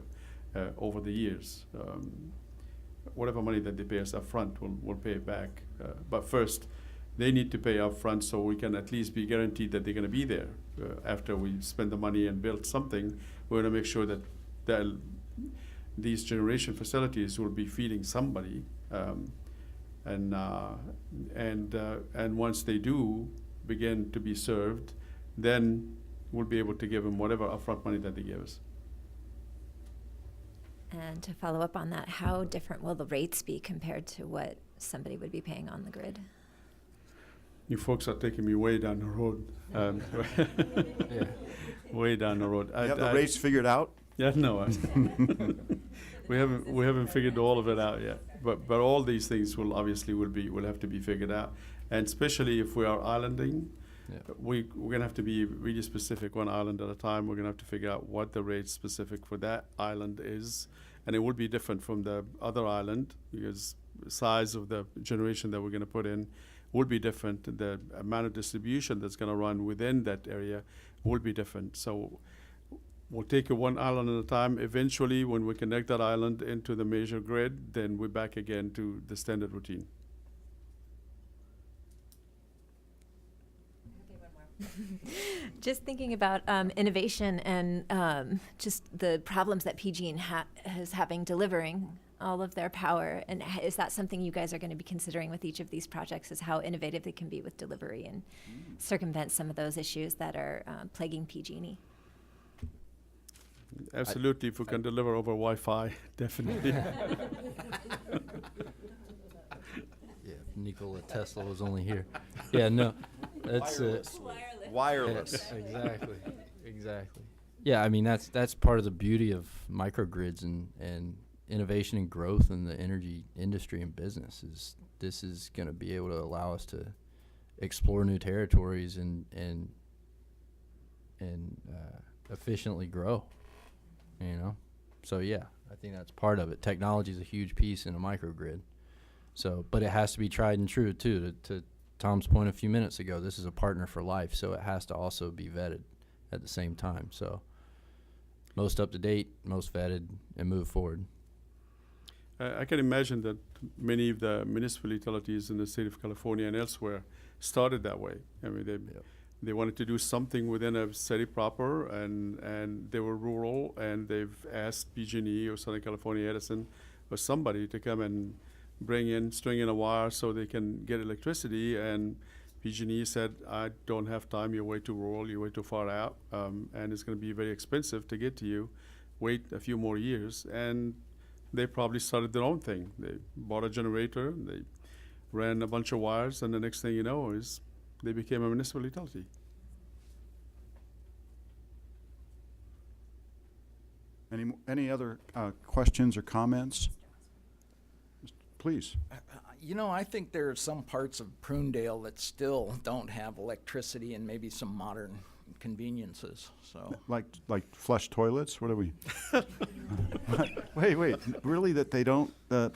over the years. Whatever money that they pay us up front, we'll pay it back. But first, they need to pay up front, so we can at least be guaranteed that they're going to be there. After we spend the money and build something, we're going to make sure that these generation facilities will be feeding somebody. And once they do begin to be served, then we'll be able to give them whatever upfront money that they give us. And to follow up on that, how different will the rates be compared to what somebody would be paying on the grid? You folks are taking me way down the road. Way down the road. You have the rates figured out? Yeah, no. We haven't figured all of it out yet. But all these things will have to be figured out. And especially if we are islanding, we're going to have to be really specific, one island at a time. We're going to have to figure out what the rate specific for that island is. And it will be different from the other island, because the size of the generation that we're going to put in will be different. The amount of distribution that's going to run within that area will be different. So we'll take it one island at a time. Eventually, when we connect that island into the major grid, then we're back again to the standard routine. Just thinking about innovation and just the problems that PG&E is having delivering all of their power, and is that something you guys are going to be considering with each of these projects, is how innovative they can be with delivery and circumvent some of those issues that are plaguing PG&E? Absolutely, if we can deliver over Wi-Fi, definitely. Yeah, if Nikola Tesla was only here. Yeah, no, that's Wireless. Exactly, exactly. Yeah, I mean that's part of the beauty of microgrids and innovation and growth in the energy industry and business. Is this is going to be able to allow us to explore new territories and efficiently grow. You know, so yeah, I think that's part of it. Technology is a huge piece in a microgrid. So, but it has to be tried and true too. To Tom's point a few minutes ago, this is a partner for life, so it has to also be vetted at the same time. So, most up to date, most vetted, and move forward. I can imagine that many of the municipal utilities in the state of California and elsewhere started that way. I mean, they wanted to do something within a city proper, and they were rural, and they've asked PG&E or Southern California Edison or somebody to come and string in a wire so they can get electricity, and PG&E said, I don't have time, you're way too rural, you're way too far out, and it's going to be very expensive to get to you. Wait a few more years, and they probably started their own thing. They bought a generator, they ran a bunch of wires, and the next thing you know is they became a municipal utility. Any other questions or comments? Please. You know, I think there are some parts of Prunedale that still don't have electricity and maybe some modern conveniences. So, Like flush toilets? What are we? Wait, really? That they don't?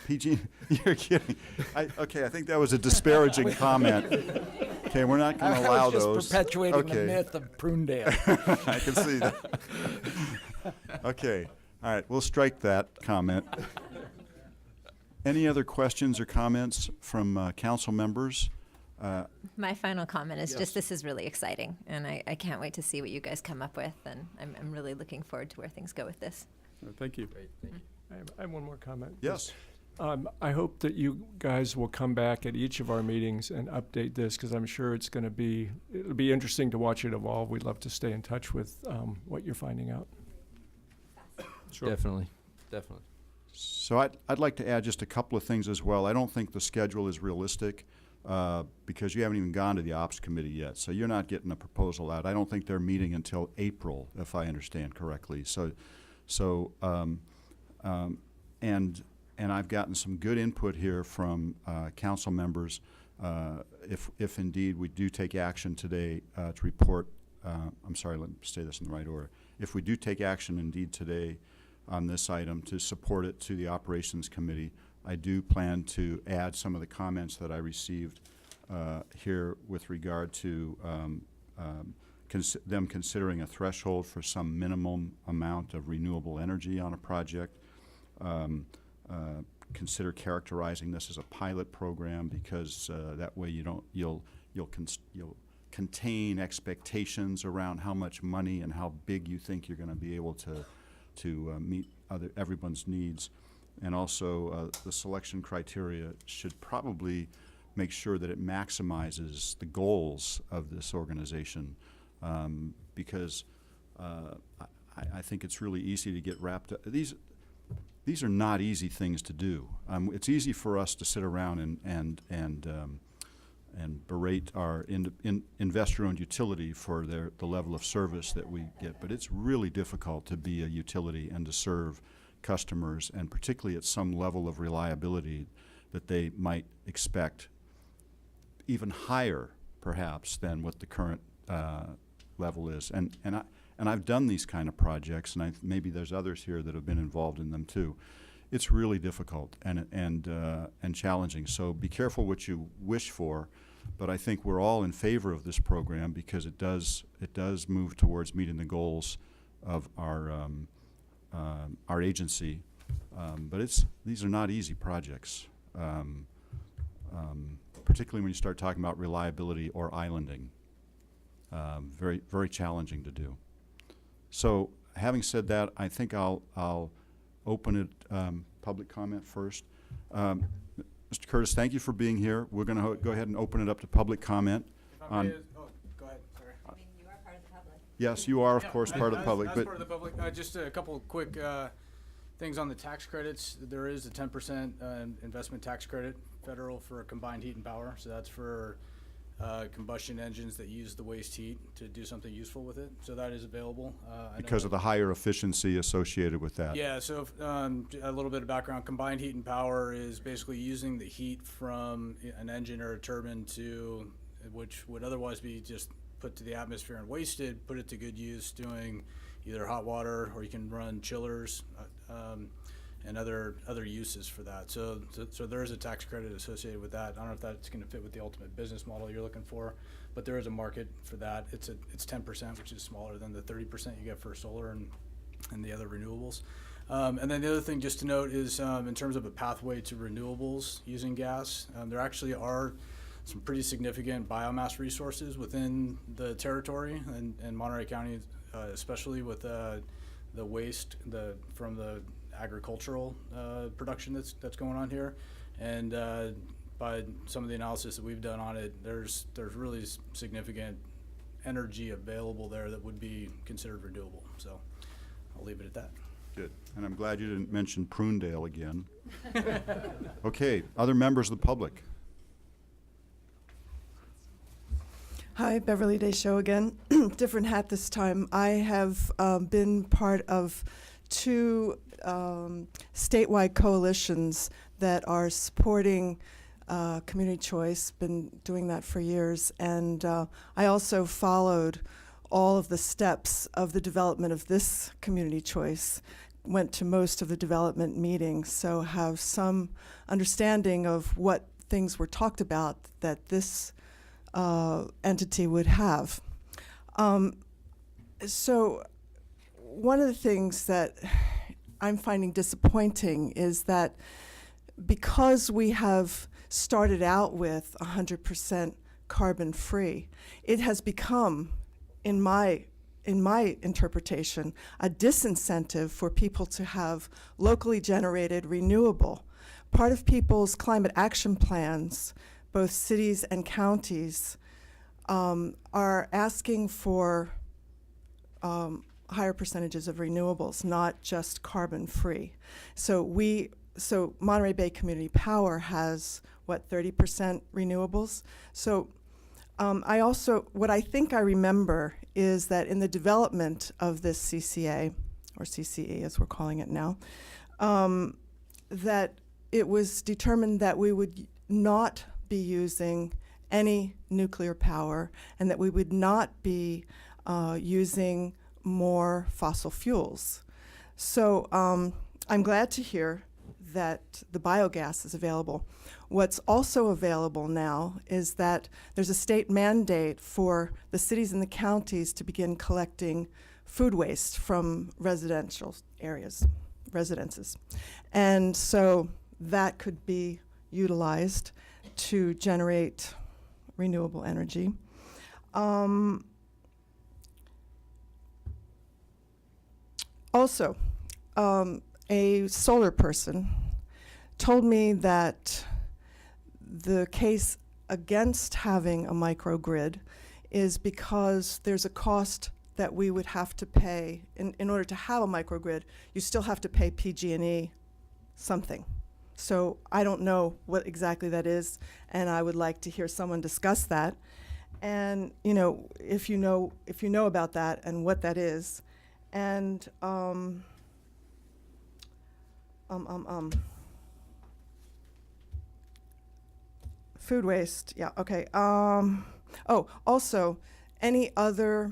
PG? You're kidding? Okay, I think that was a disparaging comment. Okay, we're not going to allow those. I was just perpetuating the Okay. myth of Prunedale. I can see that. Okay, all right, we'll strike that comment. Any other questions or comments from council members? My final comment is Yes. just this is really exciting, and I can't wait to see what you guys come up with, and I'm really looking forward to where things go with this. Thank you. Great, thank you. I have one more comment. Yes. I hope that you guys will come back at each of our meetings and update this, because I'm sure it'll be interesting to watch it evolve. We'd love to stay in touch with what you're finding out. Sure. Definitely. So I'd like to add just a couple of things as well. I don't think the schedule is realistic because you haven't even gone to the ops committee yet. So you're not getting a proposal out. I don't think they're meeting until April, if I understand correctly. And I've gotten some good input here from council members. If indeed we do take action today to report, I'm sorry, let me say this in the right order. If we do take action indeed today on this item to support it to the operations committee, I do plan to add some of the comments that I received here with regard to them considering a threshold for some minimum amount of renewable energy on a project. Consider characterizing this as a pilot program, because that way you'll contain expectations around how much money and how big you think you're going to be able to meet everyone's needs. And also the selection criteria should probably make sure that it maximizes the goals of this organization, because I think it's really easy to get wrapped up. These are not easy things to do. It's easy for us to sit around and berate our investor-owned utility for the level of service that we get, but it's really difficult to be a utility and to serve customers, and particularly at some level of reliability that they might expect, even higher perhaps than what the current level is. And I've done these kind of projects, and maybe there's others here that have been involved in them too. It's really difficult and challenging. So be careful what you wish for, but I think we're all in favor of this program because it does move towards meeting the goals of our agency. But these are not easy projects, particularly when you start talking about reliability or islanding. Very, very challenging to do. So having said that, I think I'll open it, public comment first. Mr. Curtis, thank you for being here. We're going to go ahead and open it up to public comment on. Go ahead, sorry. I mean, you are part of the public. Yes, you are, of course, part of the public. As But part of the public, just a couple quick things on the tax credits. There is a 10% investment tax credit, federal, for combined heat and power. So that's for combustion engines that use the waste heat to do something useful with it. So that is available. because of the higher efficiency associated with that. Yeah, so a little bit of background. Combined heat and power is basically using the heat from an engine or a turbine which would otherwise be just put to the atmosphere and wasted, put it to good use doing either hot water, or you can run chillers and other uses for that. So there is a tax credit associated with that. I don't know if that's going to fit with the ultimate business model you're looking for, but there is a market for that. It's 10%, which is smaller than the 30% you get for solar and the other renewables. And then the other thing just to note is in terms of a pathway to renewables using gas, there actually are some pretty significant biomass resources within the territory and Monterey County, especially with the waste from the agricultural production that's going on here. And by some of the analysis that we've done on it, there's really significant energy available there that would be considered renewable. So I'll leave it at that. Good. And I'm glad you didn't mention Prunedale again. Okay, other members of the public. Hi, Beverly Day Show again. Different hat this time. I have been part of two statewide coalitions that are supporting community choice, been doing that for years. And I also followed all of the steps of the development of this community choice, went to most of the development meetings, so have some understanding of what things were talked about that this entity would have. So one of the things that I'm finding disappointing is that because we have started out with 100% carbon free, it has become, in my interpretation, a disincentive for people to have locally generated renewable. Part of people's climate action plans, both cities and counties, are asking for higher percentages of renewables, not just carbon free. So Monterey Bay Community Power has, what, 30% renewables? So what I think I remember is that in the development of this CCA, or CCE as we're calling it now, that it was determined that we would not be using any nuclear power and that we would not be using more fossil fuels. So I'm glad to hear that the biogas is available. What's also available now is that there's a state mandate for the cities and the counties to begin collecting food waste from residential areas, residences. And so that could be utilized to generate renewable energy. Also, a solar person told me that the case against having a microgrid is because there's a cost that we would have to pay. In order to have a microgrid, you still have to pay PG&E something. So I don't know what exactly that is, and I would like to hear someone discuss that. And if you know about that and what that is, and food waste, yeah, okay. Oh, also, any other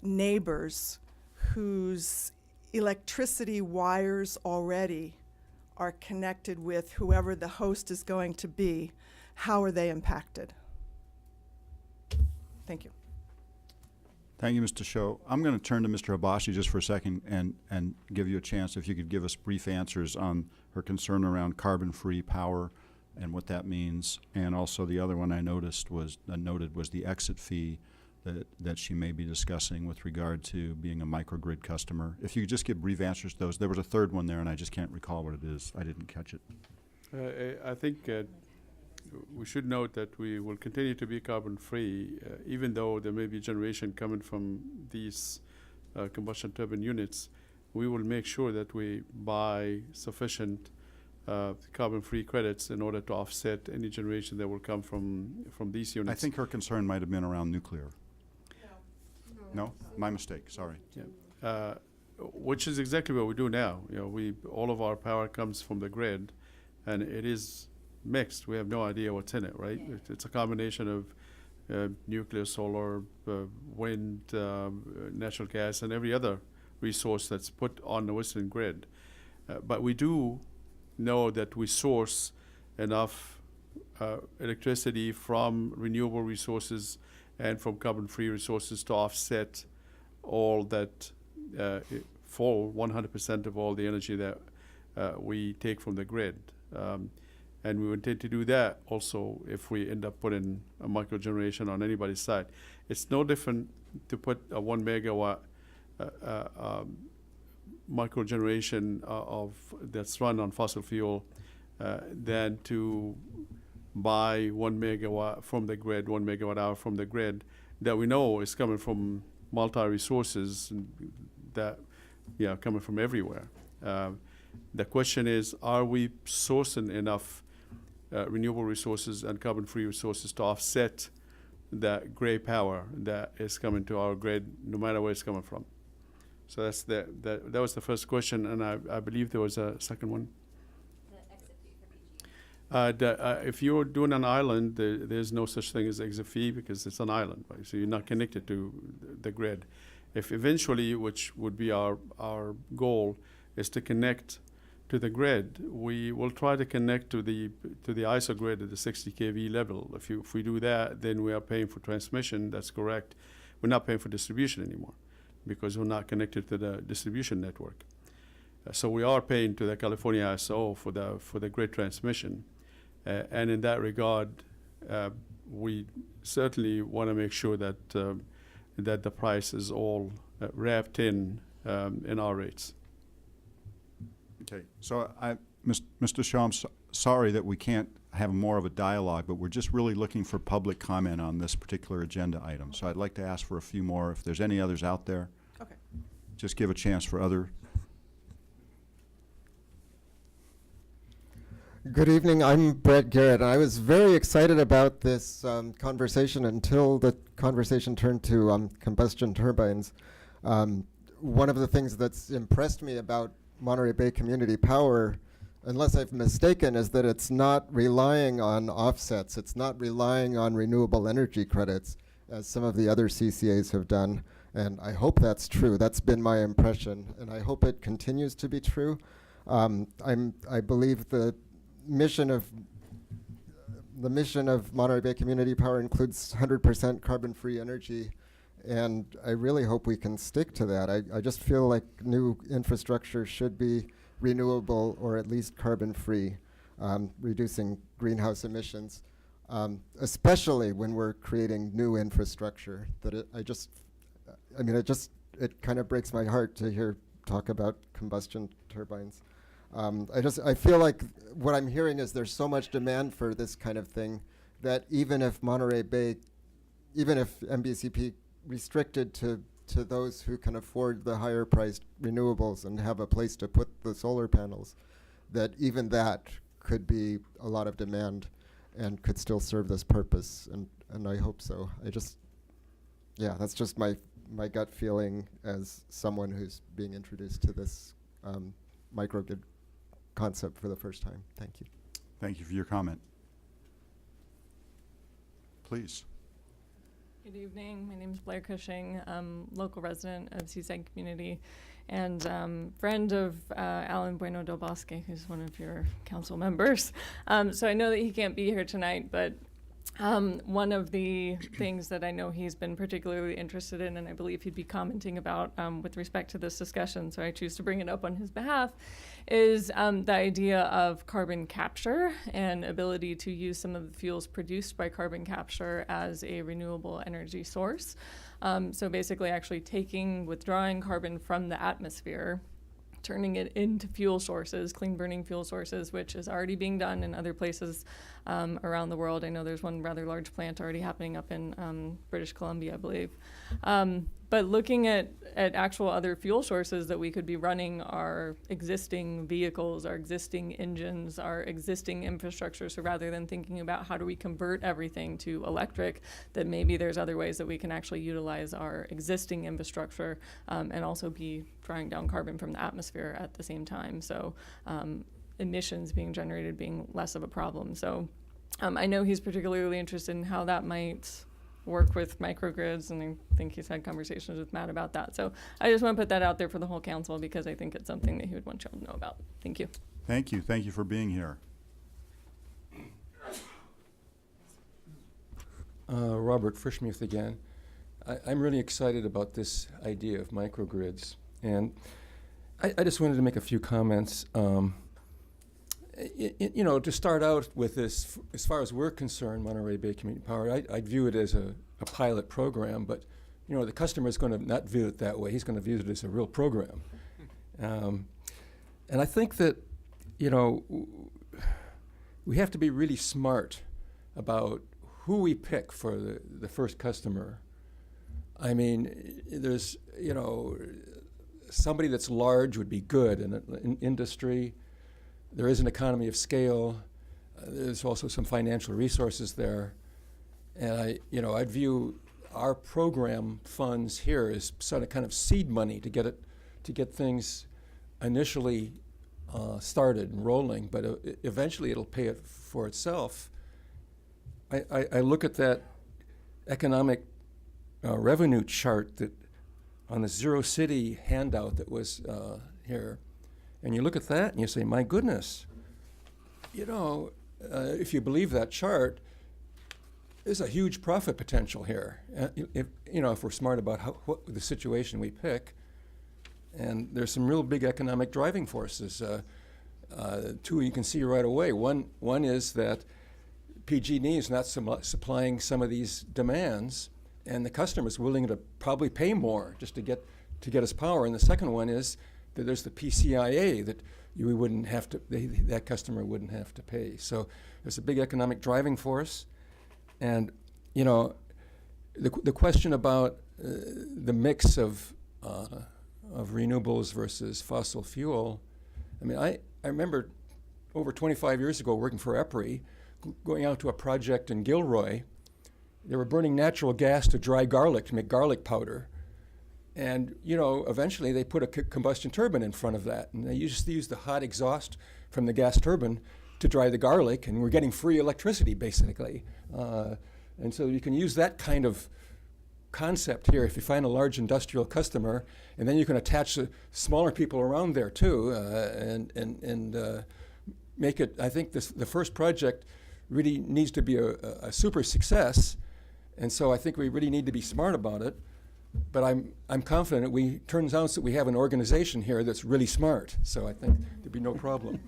neighbors whose electricity wires already are connected with whoever the host is going to be, how are they impacted? Thank you. Thank you, Mr. Sho. I'm going to turn to Mr. Habashi just for a second and give you a chance if you could give us brief answers on her concern around carbon-free power and what that means. And also the other one I noted was the exit fee that she may be discussing with regard to being a microgrid customer. If you could just give brief answers to those. There was a third one there, and I just can't recall what it is. I didn't catch it. I think we should note that we will continue to be carbon-free, even though there may be generation coming from these combustion turbine units. We will make sure that we buy sufficient carbon-free credits in order to offset any generation that will come from these units. I think her concern might have been around nuclear. No? My mistake, sorry. Yeah. Which is exactly what we do now. You know, all of our power comes from the grid, and it is mixed. We have no idea what's in it, right? It's a combination of nuclear, solar, wind, natural gas, and every other resource that's put on the Western grid. But we do know that we source enough electricity from renewable resources and from carbon-free resources to offset all that full 100% of all the energy that we take from the grid. And we intend to do that also if we end up putting a microgeneration on anybody's site. It's no different to put a 1 megawatt microgeneration that's run on fossil fuel than to buy 1 megawatt from the grid, 1 megawatt hour from the grid that we know is coming from multi-resources that coming from everywhere. The question is, are we sourcing enough renewable resources and carbon-free resources to offset that gray power that is coming to our grid, no matter where it's coming from? So that was the first question, and I believe there was a second one. If you're doing an island, there's no such thing as exit fee because it's an island, right? So you're not connected to the grid. If eventually, which would be our goal, is to connect to the grid, we will try to connect to the ISO grid at the 60 kV level. If we do that, then we are paying for transmission. That's correct. We're not paying for distribution anymore because we're not connected to the distribution network. So we are paying to the California ISO for the grid transmission. And in that regard, we certainly want to make sure that that the price is all wrapped in our rates. Okay, so Mr. Shaw, I'm sorry that we can't have more of a dialogue, but we're just really looking for public comment on this particular agenda item. So I'd like to ask for a few more. If there's any others out there, okay, just give a chance for other. Good evening, I'm Brett Garrett. I was very excited about this conversation until the conversation turned to combustion turbines. One of the things that's impressed me about Monterey Bay Community Power, unless I've mistaken, is that it's not relying on offsets. It's not relying on renewable energy credits, as some of the other CCAs have done. And I hope that's true. That's been my impression, and I hope it continues to be true. I believe the mission of Monterey Bay Community Power includes 100% carbon-free energy, and I really hope we can stick to that. I just feel like new infrastructure should be renewable or at least carbon-free, reducing greenhouse emissions, especially when we're creating new infrastructure. It kind of breaks my heart to hear talk about combustion turbines. I feel like what I'm hearing is there's so much demand for this kind of thing that even if MBCP restricted to those who can afford the higher priced renewables and have a place to put the solar panels, that even that could be a lot of demand and could still serve this purpose, and I hope so. That's just my gut feeling as someone who's being introduced to this microgrid concept for the first time. Thank you. Thank you for your comment. Please. Good evening. My name is Blair Cushing. I'm local resident of Seaside Community and friend of Alan Bueno del Bosque, who's one of your council members. So I know that he can't be here tonight, but One of the things that I know he's been particularly interested in, and I believe he'd be commenting about with respect to this discussion, so I choose to bring it up on his behalf, is the idea of carbon capture and ability to use some of the fuels produced by carbon capture as a renewable energy source. So basically actually withdrawing carbon from the atmosphere, turning it into fuel sources, clean burning fuel sources, which is already being done in other places around the world. I know there's one rather large plant already happening up in British Columbia, I believe. But looking at actual other fuel sources that we could be running our existing vehicles, our existing engines, our existing infrastructure. So rather than thinking about how do we convert everything to electric, that maybe there's other ways that we can actually utilize our existing infrastructure and also be drawing down carbon from the atmosphere at the same time. So emissions being generated being less of a problem. So I know he's particularly interested in how that might work with microgrids, and I think he's had conversations with Matt about that. So I just want to put that out there for the whole council because I think it's something that he would want you all to know about. Thank you. Thank you. Thank you for being here. Robert Frischmuth again. I'm really excited about this idea of microgrids, and I just wanted to make a few comments. You know, to start out with this, as far as we're concerned, Monterey Bay Community Power, I'd view it as a pilot program, but you know, the customer is going to not view it that way. He's going to view it as a real program. And I think that, you know, we have to be really smart about who we pick for the first customer. I mean, there's, you know, somebody that's large would be good in industry. There is an economy of scale. There's also some financial resources there. And I'd view our program funds here as sort of kind of seed money to get things initially started and rolling, but eventually it'll pay it for itself. I look at that economic revenue chart that on the Zero City handout that was here, and you look at that and you say, my goodness, you know, if you believe that chart, there's a huge profit potential here. If we're smart about what the situation we pick, and there's some real big economic driving forces. Two you can see right away. One is that PG&E is not supplying some of these demands, and the customer is willing to probably pay more just to get us power. And the second one is that there's the PCIA that we wouldn't have to, that customer wouldn't have to pay. So there's a big economic driving force. And, you know, the question about the mix of renewables versus fossil fuel, I mean, I remember over 25 years ago working for EPRI, going out to a project in Gilroy. They were burning natural gas to dry garlic to make garlic powder. And, you know, eventually they put a combustion turbine in front of that. And they used to use the hot exhaust from the gas turbine to dry the garlic, and we're getting free electricity, basically. And so you can use that kind of concept here if you find a large industrial customer, and then you can attach the smaller people around there too, and make it. I think the first project really needs to be a super success, and so I think we really need to be smart about it. But I'm confident turns out that we have an organization here that's really smart, so I think there'd be no problem.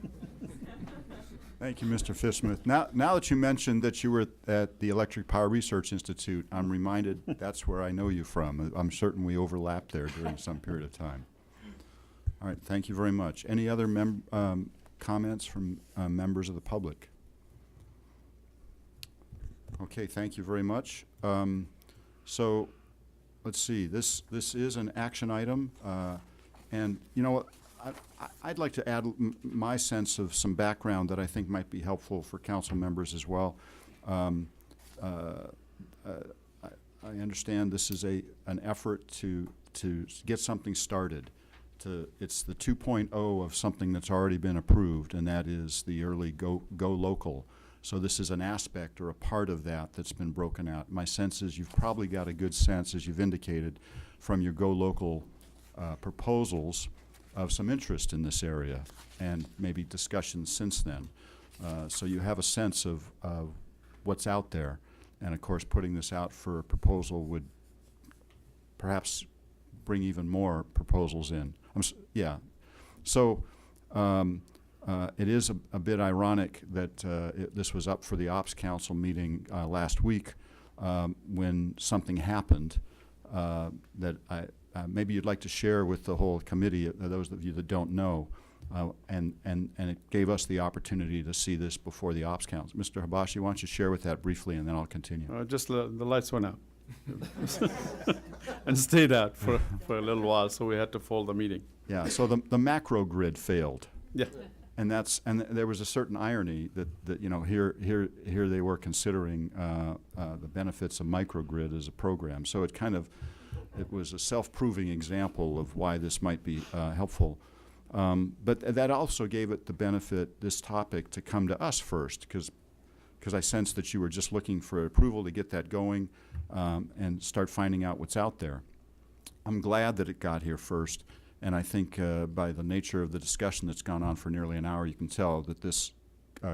Thank you, Mr. Fishsmith. Now that you mentioned that you were at the Electric Power Research Institute, I'm reminded that's where I know you from. I'm certain we overlapped there during some period of time. All right, thank you very much. Any other comments from members of the public? Okay, thank you very much. So let's see, this is an action item, and you know what? I'd like to add my sense of some background that I think might be helpful for council members as well. I understand this is an effort to get something started. It's the 2.0 of something that's already been approved, and that is the early go local. So this is an aspect or a part of that that's been broken out. My sense is you've probably got a good sense, as you've indicated, from your go local proposals of some interest in this area and maybe discussions since then. So you have a sense of what's out there. And of course, putting this out for a proposal would perhaps bring even more proposals in. Yeah. So it is a bit ironic that this was up for the Ops Council meeting last week when something happened that maybe you'd like to share with the whole committee, those of you that don't know, and it gave us the opportunity to see this before the Ops Council. Mr. Habashi, why don't you share with that briefly, and then I'll continue. Just the lights went out. And stayed out for a little while, so we had to fold the meeting. Yeah, so the macro grid failed. Yeah. And there was a certain irony that you know, here they were considering the benefits of microgrid as a program. So it was a self-proving example of why this might be helpful. But that also gave it the benefit, this topic, to come to us first, because I sensed that you were just looking for approval to get that going and start finding out what's out there. I'm glad that it got here first, and I think by the nature of the discussion that's gone on for nearly an hour, you can tell that this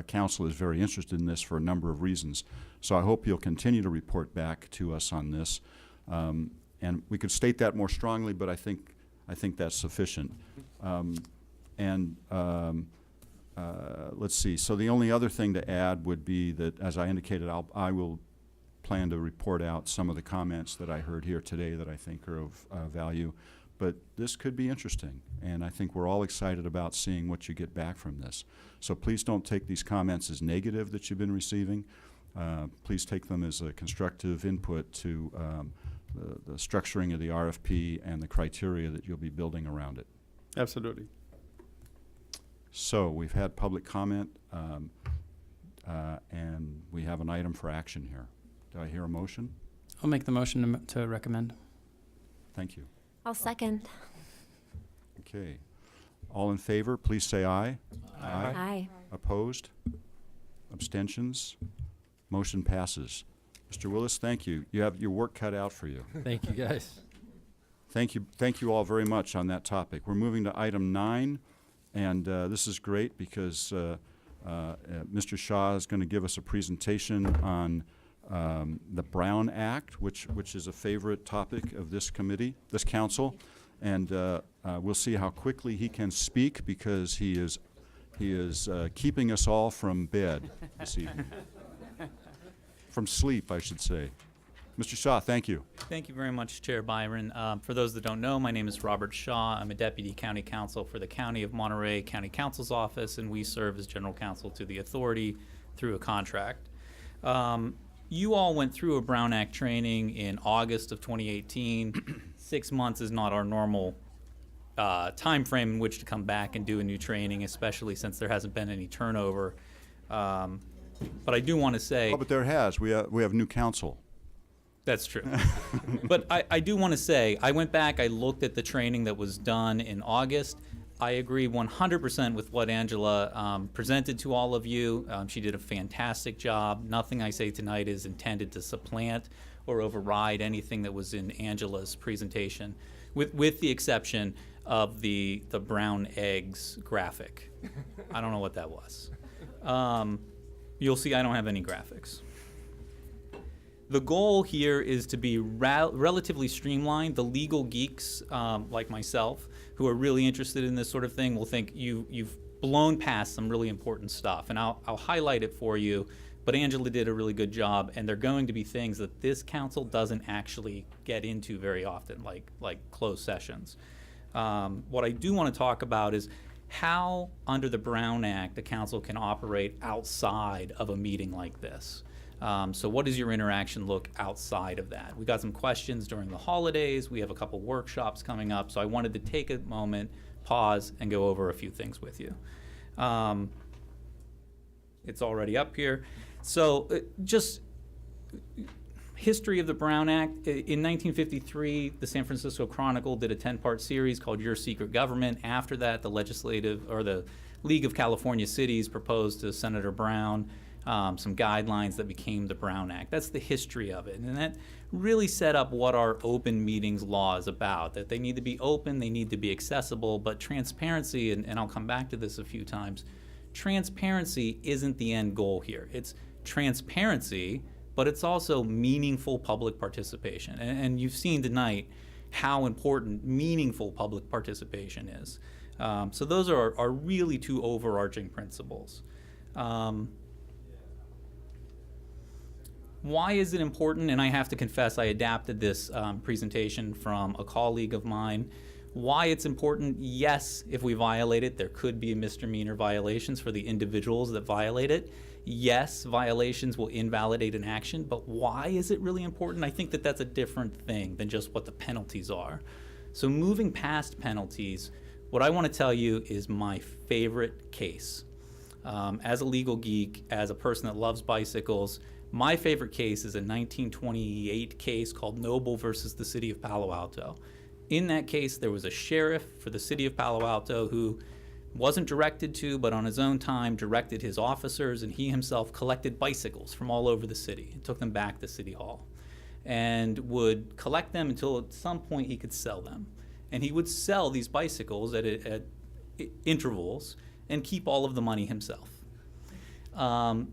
council is very interested in this for a number of reasons. So I hope you'll continue to report back to us on this. And we could state that more strongly, but I think that's sufficient. Let's see. So the only other thing to add would be that, as I indicated, I will plan to report out some of the comments that I heard here today that I think are of value. But this could be interesting, and I think we're all excited about seeing what you get back from this. So please don't take these comments as negative that you've been receiving. Please take them as a constructive input to the structuring of the RFP and the criteria that you'll be building around it. Absolutely. So we've had public comment, and we have an item for action here. Do I hear a motion? I'll make the motion to recommend. Thank you. I'll second. Okay. All in favor, please say aye. Aye. Aye. Opposed? Abstentions? Motion passes. Mr. Willis, thank you. You have your work cut out for you. Thank you, guys. Thank you all very much on that topic. We're moving to item 9, and this is great because Mr. Shaw is going to give us a presentation on the Brown Act, which is a favorite topic of this committee, this council, and we'll see how quickly he can speak because he is keeping us all from bed this evening. From sleep, I should say. Mr. Shaw, thank you. Thank you very much, Chair Byron. For those that don't know, my name is Robert Shaw. I'm a Deputy County Counsel for the County of Monterey County Counsel's Office, and we serve as General Counsel to the authority through a contract. You all went through a Brown Act training in August of 2018. 6 months is not our normal time frame in which to come back and do a new training, especially since there hasn't been any turnover. But I do want to say... Oh, but there has. We have new counsel. That's true. But I do want to say, I went back, I looked at the training that was done in August. I agree 100% with what Angela presented to all of you. She did a fantastic job. Nothing I say tonight is intended to supplant or override anything that was in Angela's presentation, with the exception of the brown eggs graphic. I don't know what that was. You'll see I don't have any graphics. The goal here is to be relatively streamlined. The legal geeks, like myself, who are really interested in this sort of thing will think you've blown past some really important stuff. And I'll highlight it for you, but Angela did a really good job, and they're going to be things that this council doesn't actually get into very often, like closed sessions. What I do want to talk about is how, under the Brown Act, the council can operate outside of a meeting like this. So what does your interaction look outside of that? We got some questions during the holidays. We have a couple workshops coming up, so I wanted to take a moment, pause, and go over a few things with you. It's already up here. So just history of the Brown Act. In 1953, the San Francisco Chronicle did a 10-part series called Your Secret Government. After that, the League of California Cities proposed to Senator Brown some guidelines that became the Brown Act. That's the history of it. And that really set up what our open meetings law is about, that they need to be open, they need to be accessible, but transparency, and I'll come back to this a few times, transparency isn't the end goal here. It's transparency, but it's also meaningful public participation. And you've seen tonight how important meaningful public participation is. So those are really two overarching principles. Why is it important? And I have to confess, I adapted this presentation from a colleague of mine. Why it's important? Yes, if we violate it, there could be misdemeanor violations for the individuals that violate it. Yes, violations will invalidate an action, but why is it really important? I think that that's a different thing than just what the penalties are. So moving past penalties, what I want to tell you is my favorite case. As a legal geek, as a person that loves bicycles, my favorite case is a 1928 case called Noble versus the City of Palo Alto. In that case, there was a sheriff for the City of Palo Alto who wasn't directed to, but on his own time directed his officers, and he himself collected bicycles from all over the city and took them back to City Hall and would collect them until at some point he could sell them. And he would sell these bicycles at intervals and keep all of the money himself. In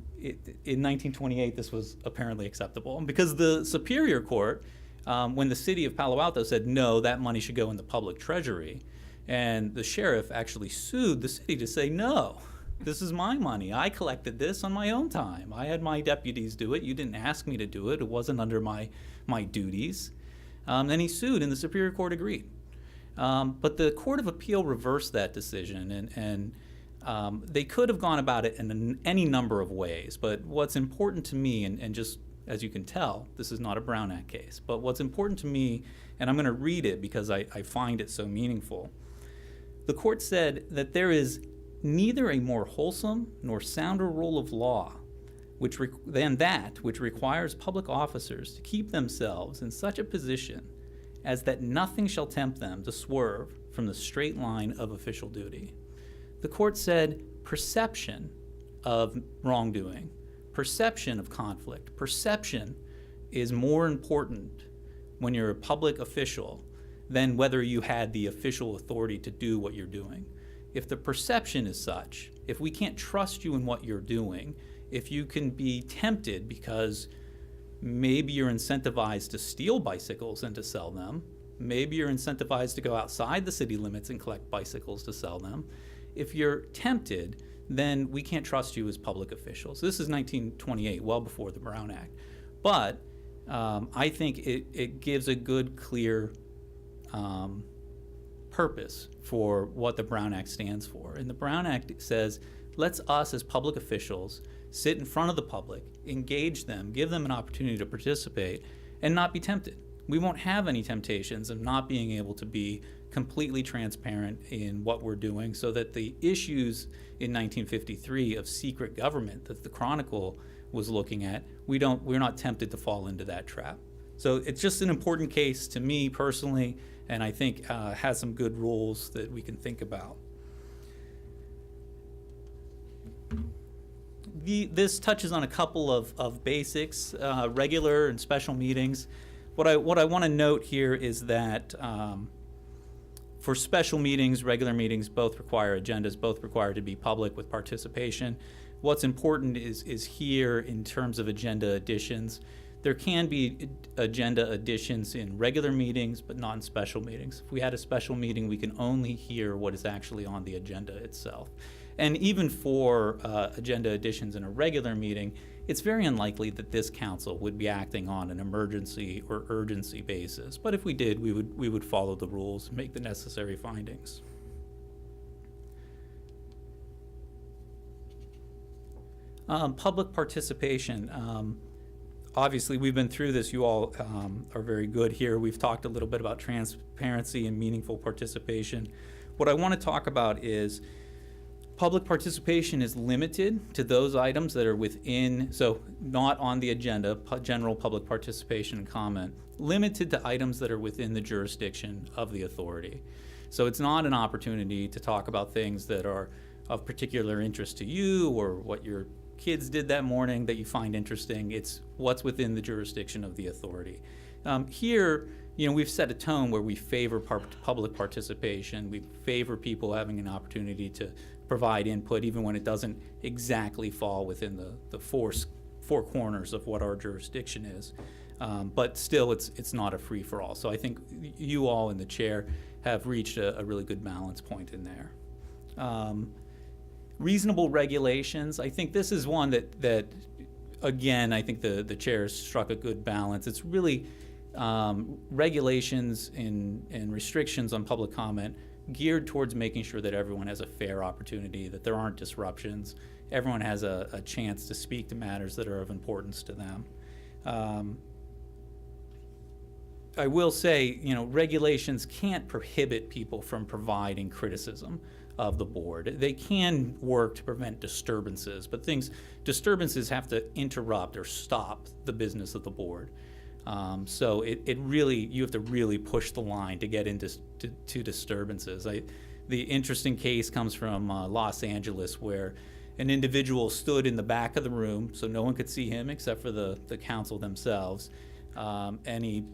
1928, this was apparently acceptable. And because the Superior Court, when the City of Palo Alto said, no, that money should go in the public treasury, and the sheriff actually sued the city to say, no, this is my money. I collected this on my own time. I had my deputies do it. You didn't ask me to do it. It wasn't under my duties. Then he sued, and the Superior Court agreed. But the Court of Appeal reversed that decision, and they could have gone about it in any number of ways. But what's important to me, and just as you can tell, this is not a Brown Act case, but what's important to me, and I'm going to read it because I find it so meaningful. The court said that there is neither a more wholesome nor sounder rule of law than that which requires public officers to keep themselves in such a position as that nothing shall tempt them to swerve from the straight line of official duty. The court said perception of wrongdoing, perception of conflict, perception is more important when you're a public official than whether you had the official authority to do what you're doing. If the perception is such, if we can't trust you in what you're doing, if you can be tempted because maybe you're incentivized to steal bicycles and to sell them, maybe you're incentivized to go outside the city limits and collect bicycles to sell them, if you're tempted, then we can't trust you as public officials. This is 1928, well before the Brown Act. But I think it gives a good, clear purpose for what the Brown Act stands for. And the Brown Act says, let's us as public officials sit in front of the public, engage them, give them an opportunity to participate, and not be tempted. We won't have any temptations of not being able to be completely transparent in what we're doing, so that the issues in 1953 of secret government that the Chronicle was looking at, we're not tempted to fall into that trap. So it's just an important case to me personally, and I think has some good rules that we can think about. This touches on a couple of basics, regular and special meetings. What I want to note here is that for special meetings, regular meetings both require agendas, both require to be public with participation. What's important is here in terms of agenda additions. There can be agenda additions in regular meetings, but not in special meetings. If we had a special meeting, we can only hear what is actually on the agenda itself. And even for agenda additions in a regular meeting, it's very unlikely that this council would be acting on an emergency or urgency basis. But if we did, we would follow the rules and make the necessary findings. Public participation. Obviously, we've been through this. You all are very good here. We've talked a little bit about transparency and meaningful participation. What I want to talk about is public participation is limited to those items that are within, so not on the agenda, general public participation and comment, limited to items that are within the jurisdiction of the authority. So it's not an opportunity to talk about things that are of particular interest to you or what your kids did that morning that you find interesting. It's what's within the jurisdiction of the authority. Here, we've set a tone where we favor public participation. We favor people having an opportunity to provide input even when it doesn't exactly fall within the four four corners of what our jurisdiction is. But still, it's not a free-for-all. So I think you all in the chair have reached a really good balance point in there. Reasonable regulations, I think this is one that again, I think the chair has struck a good balance. It's really regulations and restrictions on public comment geared towards making sure that everyone has a fair opportunity, that there aren't disruptions, everyone has a chance to speak to matters that are of importance to them. I will say, regulations can't prohibit people from providing criticism of the board. They can work to prevent disturbances, but disturbances have to interrupt or stop the business of the board. So you have to really push the line to get into to disturbances. The interesting case comes from Los Angeles, where an individual stood in the back of the room, so no one could see him except for the council themselves, and he,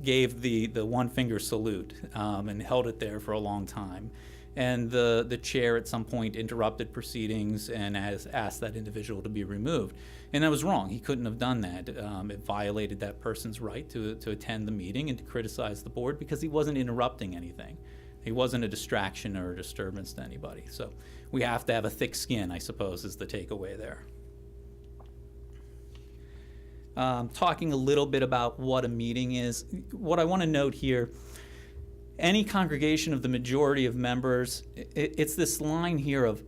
gave the one finger salute and held it there for a long time. And the chair at some point interrupted proceedings and has asked that individual to be removed. And that was wrong. He couldn't have done that. It violated that person's right to attend the meeting and to criticize the board because he wasn't interrupting anything. He wasn't a distraction or a disturbance to anybody. So we have to have a thick skin, I suppose, is the takeaway there. Talking a little bit about what a meeting is. What I want to note here, any congregation of the majority of members, it's this line here of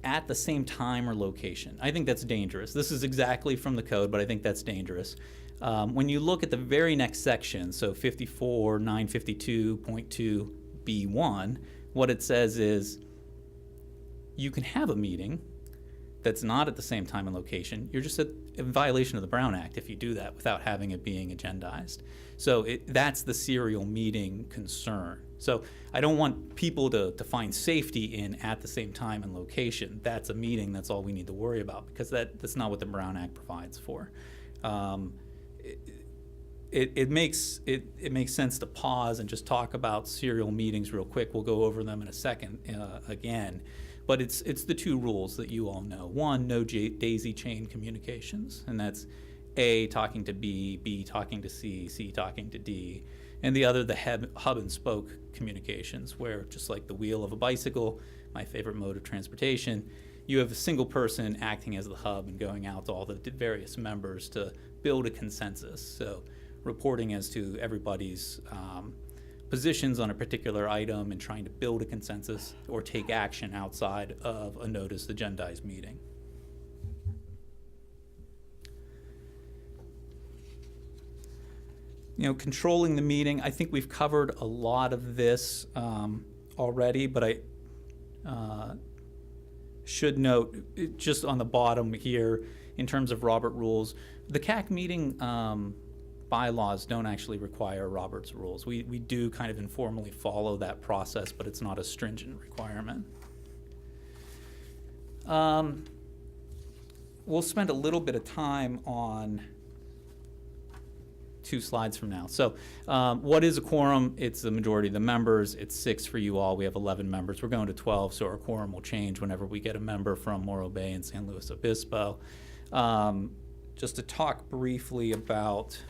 at the same time or location. I think that's dangerous. This is exactly from the code, but I think that's dangerous. When you look at the very next section, so 54.952.2B1, what it says is you can have a meeting that's not at the same time and location. You're just in violation of the Brown Act if you do that without having it being agendized. So that's the serial meeting concern. So I don't want people to find safety in at the same time and location. That's a meeting, that's all we need to worry about, because that's not what the Brown Act provides for. It makes sense to pause and just talk about serial meetings real quick. We'll go over them in a second again. But it's the two rules that you all know. One, no daisy chain communications, and that's A talking to B, B talking to C, C talking to D. And the other, the hub and spoke communications, where just like the wheel of a bicycle, my favorite mode of transportation, you have a single person acting as the hub and going out to all the various members to build a consensus. So reporting as to everybody's positions on a particular item and trying to build a consensus or take action outside of a noticed agendized meeting. Controlling the meeting, I think we've covered a lot of this already, but I should note, just on the bottom here, in terms of Robert rules, the CAC meeting bylaws don't actually require Robert's rules. We do kind of informally follow that process, but it's not a stringent requirement. We'll spend a little bit of time on 2 slides from now. So what is a quorum? It's the majority of the members. It's 6 for you all. We have 11 members. We're going to 12, so our quorum will change whenever we get a member from Morro Bay and San Luis Obispo. Just to talk briefly about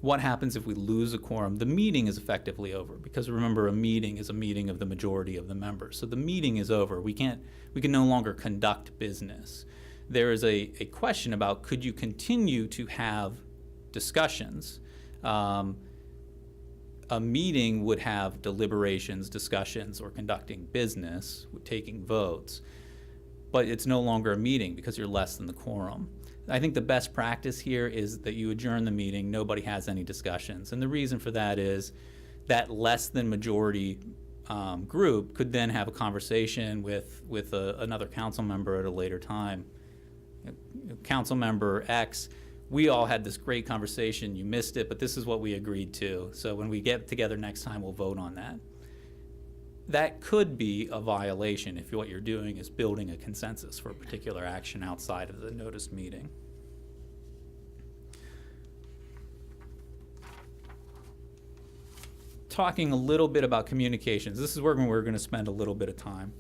what happens if we lose a quorum. The meeting is effectively over, because remember, a meeting is a meeting of the majority of the members. So the meeting is over. We can no longer conduct business. There is a question about, could you continue to have discussions? A meeting would have deliberations, discussions, or conducting business, taking votes, but it's no longer a meeting because you're less than the quorum. I think the best practice here is that you adjourn the meeting, nobody has any discussions. And the reason for that is that less than majority group could then have a conversation with another council member at a later time. Council member X, we all had this great conversation, you missed it, but this is what we agreed to. So when we get together next time, we'll vote on that. That could be a violation if what you're doing is building a consensus for a particular action outside of the noticed meeting. Talking a little bit about communications. This is where we're going to spend a little bit of time.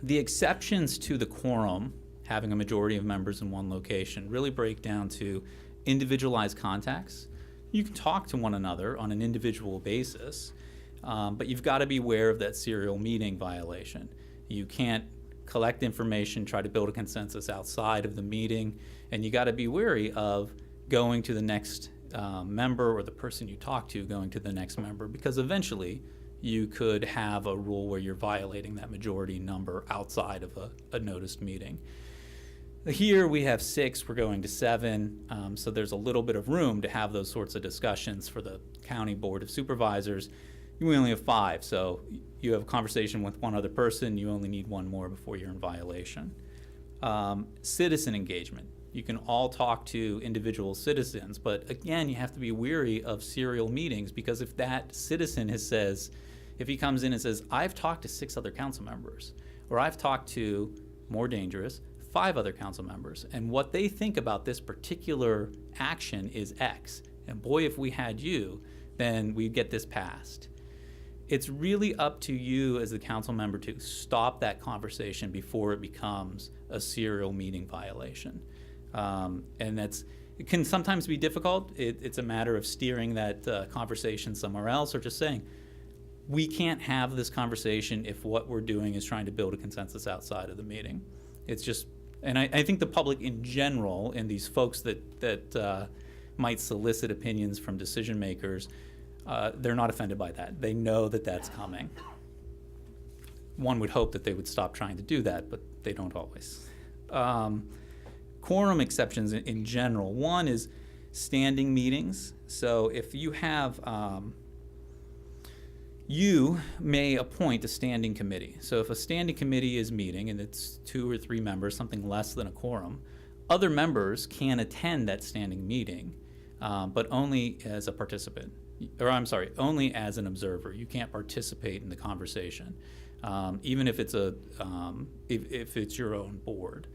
The exceptions to the quorum, having a majority of members in one location, really break down to individualized contacts. You can talk to one another on an individual basis, but you've got to be aware of that serial meeting violation. You can't collect information, try to build a consensus outside of the meeting, and you got to be wary of going to the next member or the person you talk to going to the next member, because eventually you could have a rule where you're violating that majority number outside of a noticed meeting. Here we have 6, we're going to 7, so there's a little bit of room to have those sorts of discussions. For the County Board of Supervisors, we only have 5, so you have a conversation with one other person, you only need 1 more before you're in violation. Citizen engagement. You can all talk to individual citizens, but again, you have to be wary of serial meetings, because if that citizen if he comes in and says, I've talked to 6 other council members, or I've talked to, more dangerous, 5 other council members, and what they think about this particular action is X, and boy, if we had you, then we'd get this passed. It's really up to you as the council member to stop that conversation before it becomes a serial meeting violation. And it can sometimes be difficult. It's a matter of steering that conversation somewhere else, or just saying, we can't have this conversation if what we're doing is trying to build a consensus outside of the meeting. It's just, and I think the public in general, and these folks that might solicit opinions from decision makers, they're not offended by that. They know that that's coming. One would hope that they would stop trying to do that, but they don't always. Quorum exceptions in general. One is standing meetings. So if you have, you may appoint a standing committee. So if a standing committee is meeting and it's 2 or 3 members, something less than a quorum, other members can attend that standing meeting, but only as a participant. Or I'm sorry, only as an observer. You can't participate in the conversation, even if it's if it's your own board.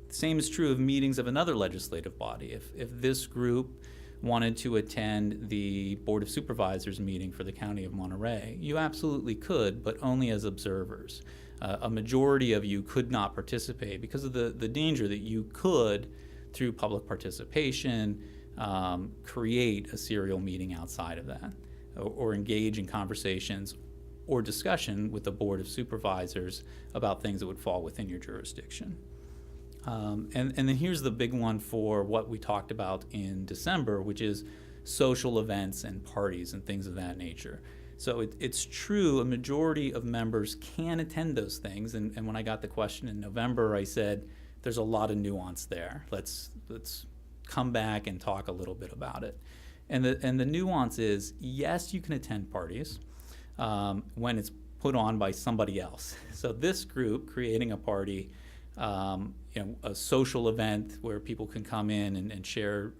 Same is true of meetings of another legislative body. If this group wanted to attend the Board of Supervisors meeting for the County of Monterey, you absolutely could, but only as observers. A majority of you could not participate because of the danger that you could, through public participation, create a serial meeting outside of that, or engage in conversations or discussion with the Board of Supervisors about things that would fall within your jurisdiction. And then here's the big one for what we talked about in December, which is social events and parties and things of that nature. So it's true, a majority of members can attend those things, and when I got the question in November, I said, there's a lot of nuance there. Let's come back and talk a little bit about it. And the nuance is, yes, you can attend parties when it's put on by somebody else. So this group creating a party, a social event where people can come in and share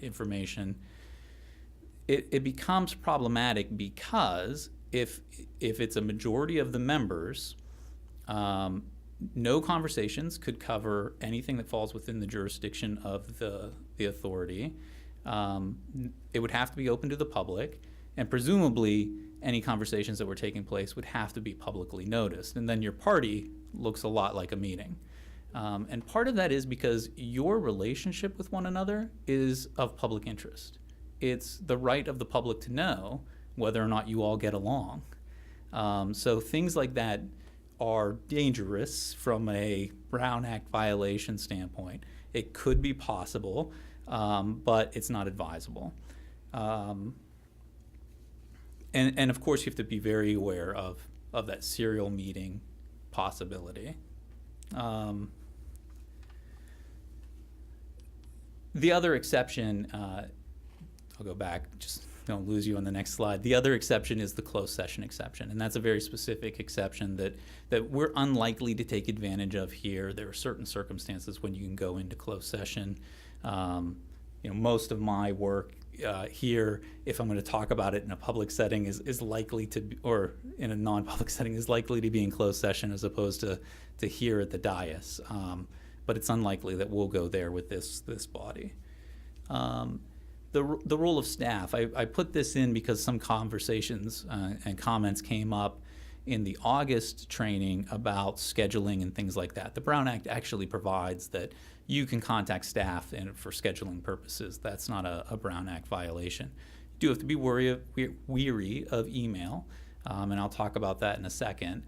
information, it becomes problematic because if it's a majority of the members, no conversations could cover anything that falls within the jurisdiction of the authority. It would have to be open to the public, and presumably any conversations that were taking place would have to be publicly noticed, and then your party looks a lot like a meeting. And part of that is because your relationship with one another is of public interest. It's the right of the public to know whether or not you all get along. So things like that are dangerous from a Brown Act violation standpoint. It could be possible, but it's not advisable. And of course, you have to be very aware of that serial meeting possibility. The other exception, I'll go back, just don't lose you on the next slide. The other exception is the closed session exception, and that's a very specific exception that we're unlikely to take advantage of here. There are certain circumstances when you can go into closed session. Most of my work here, if I'm going to talk about it in a public setting, is likely to be, or in a non-public setting, is likely to be in closed session as opposed to here at the dais. But it's unlikely that we'll go there with this body. The role of staff, I put this in because some conversations and comments came up in the August training about scheduling and things like that. The Brown Act actually provides that you can contact staff for scheduling purposes. That's not a Brown Act violation. You do have to be weary of email, and I'll talk about that in a second.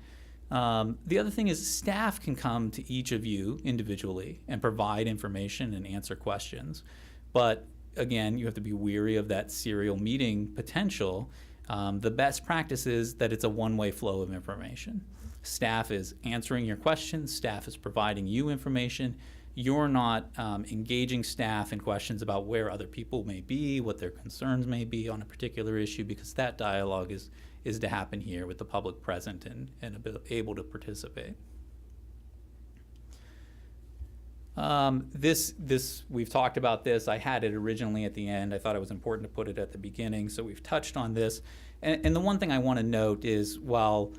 The other thing is staff can come to each of you individually and provide information and answer questions. But again, you have to be weary of that serial meeting potential. The best practice is that it's a one-way flow of information. Staff is answering your questions, staff is providing you information. You're not engaging staff in questions about where other people may be, what their concerns may be on a particular issue, because that dialogue is to happen here with the public present and able to participate. We've talked about this. I had it originally at the end. I thought it was important to put it at the beginning, so we've touched on this. And the one thing I want to note is, while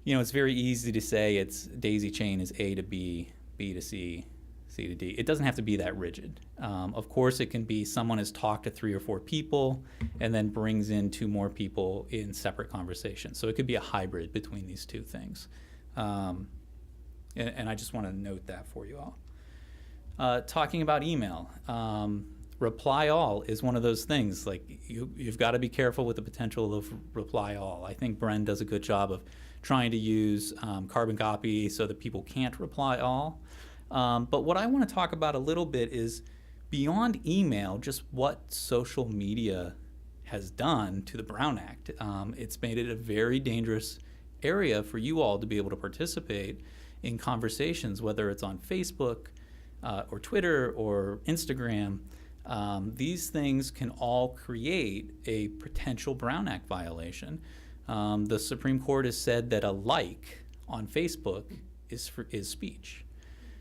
it's very easy to say it's daisy chain is A to B, B to C, C to D, it doesn't have to be that rigid. Of course, it can be someone has talked to 3 or 4 people and then brings in 2 more people in separate conversations. So it could be a hybrid between these 2 things. And I just want to note that for you all. Talking about email, reply all is one of those things. Like you've got to be careful with the potential of reply all. I think Bren does a good job of trying to use carbon copy so that people can't reply all. But what I want to talk about a little bit is beyond email, just what social media has done to the Brown Act. It's made it a very dangerous area for you all to be able to participate in conversations, whether it's on Facebook, or Twitter or Instagram. These things can all create a potential Brown Act violation. The Supreme Court has said that a like on Facebook is speech.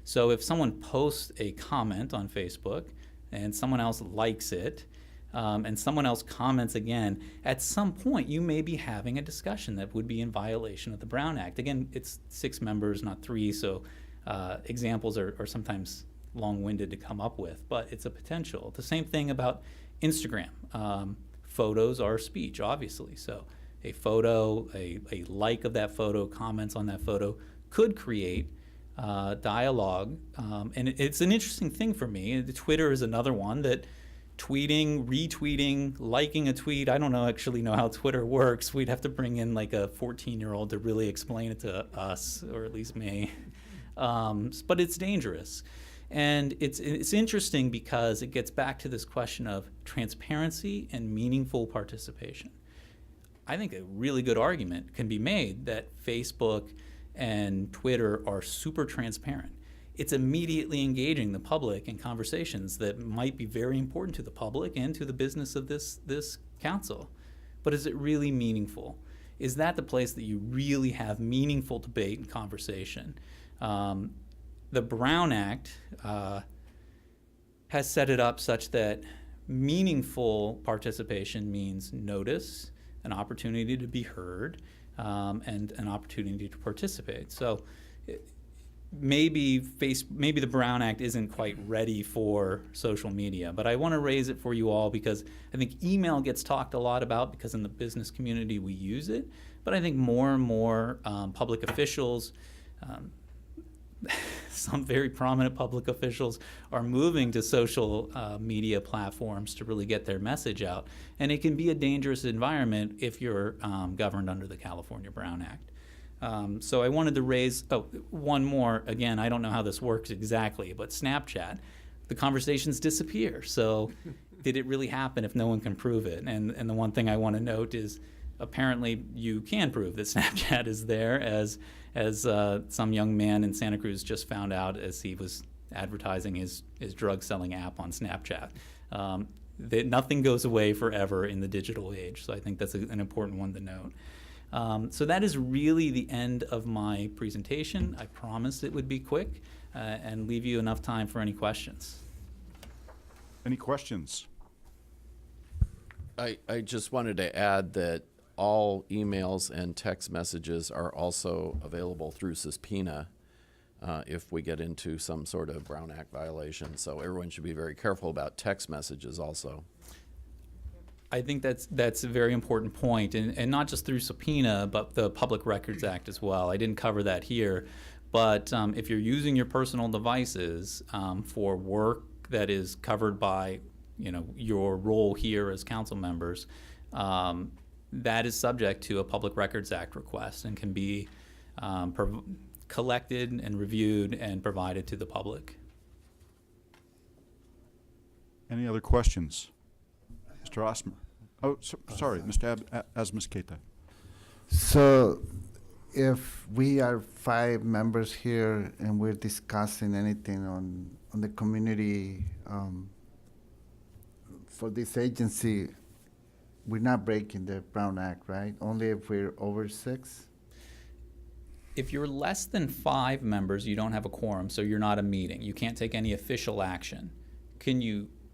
So if someone posts a comment on Facebook and someone else likes it, and someone else comments again, at some point you may be having a discussion that would be in violation of the Brown Act. Again, it's 6 members, not 3, so examples are sometimes long-winded to come up with, but it's a potential. The same thing about Instagram. Photos are speech, obviously. So a photo, a like of that photo, comments on that photo could create dialogue. And it's an interesting thing for me. Twitter is another one that tweeting, retweeting, liking a tweet, I don't actually know how Twitter works. We'd have to bring in like a 14-year-old to really explain it to us, or at least me. But it's dangerous. And it's interesting because it gets back to this question of transparency and meaningful participation. I think a really good argument can be made that Facebook and Twitter are super transparent. It's immediately engaging the public in conversations that might be very important to the public and to the business of this council. But is it really meaningful? Is that the place that you really have meaningful debate and conversation? The Brown Act has set it up such that meaningful participation means notice, an opportunity to be heard, and an opportunity to participate. So maybe the Brown Act isn't quite ready for social media, but I want to raise it for you all because I think email gets talked a lot about because in the business community we use it, but I think more and more public officials, some very prominent public officials are moving to social media platforms to really get their message out. And it can be a dangerous environment if you're governed under the California Brown Act. So I wanted to raise, one more. Again, I don't know how this works exactly, but Snapchat, the conversations disappear. So did it really happen if no one can prove it? And the one thing I want to note is apparently you can prove that Snapchat is there, as some young man in Santa Cruz just found out as he was advertising his drug selling app on Snapchat. That nothing goes away forever in the digital age, so I think that's an important one to note. So that is really the end of my presentation. I promised it would be quick and leave you enough time for any questions. Any questions? I just wanted to add that all emails and text messages are also available through subpoena if we get into some sort of Brown Act violation. So everyone should be very careful about text messages also. I think that's a very important point, and not just through subpoena, but the Public Records Act as well. I didn't cover that here, but if you're using your personal devices for work that is covered by, your role here as council members, that is subject to a Public Records Act request and can be collected and reviewed and provided to the public. Any other questions? Mr. Osmer. Oh, sorry, Mr. Asmisqueta. So if we are 5 members here and we're discussing anything on the community for this agency, we're not breaking the Brown Act, right? Only if we're over 6? If you're less than 5 members, you don't have a quorum, so you're not a meeting. You can't take any official action.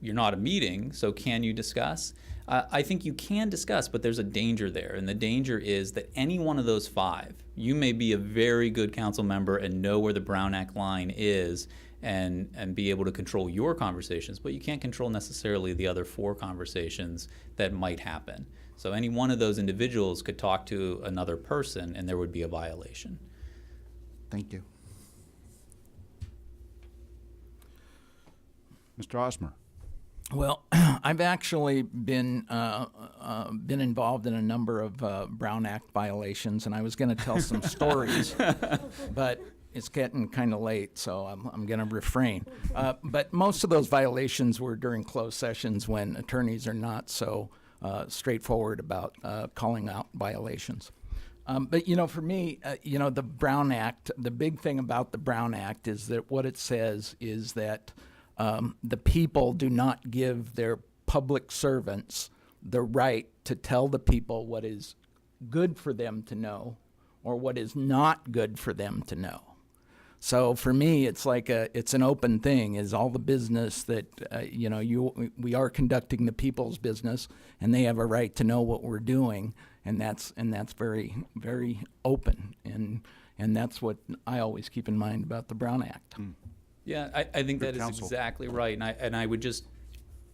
You're not a meeting, so can you discuss? I think you can discuss, but there's a danger there, and the danger is that any one of those 5, you may be a very good council member and know where the Brown Act line is and be able to control your conversations, but you can't control necessarily the other 4 conversations that might happen. So any one of those individuals could talk to another person and there would be a violation. Thank you. Mr. Osmer. Well, I've actually been involved in a number of Brown Act violations, and I was going to tell some stories, but it's getting kind of late, so I'm going to refrain. But most of those violations were during closed sessions when attorneys are not so straightforward about calling out violations. But, for me, the Brown Act, the big thing about the Brown Act is that what it says is that the people do not give their public servants the right to tell the people what is good for them to know or what is not good for them to know. So for me, it's like it's an open thing. Is all the business that we are conducting the people's business, and they have a right to know what we're doing, and that's very, very open, and that's what I always keep in mind about the Brown Act. Yeah, I think that is exactly right, and I would just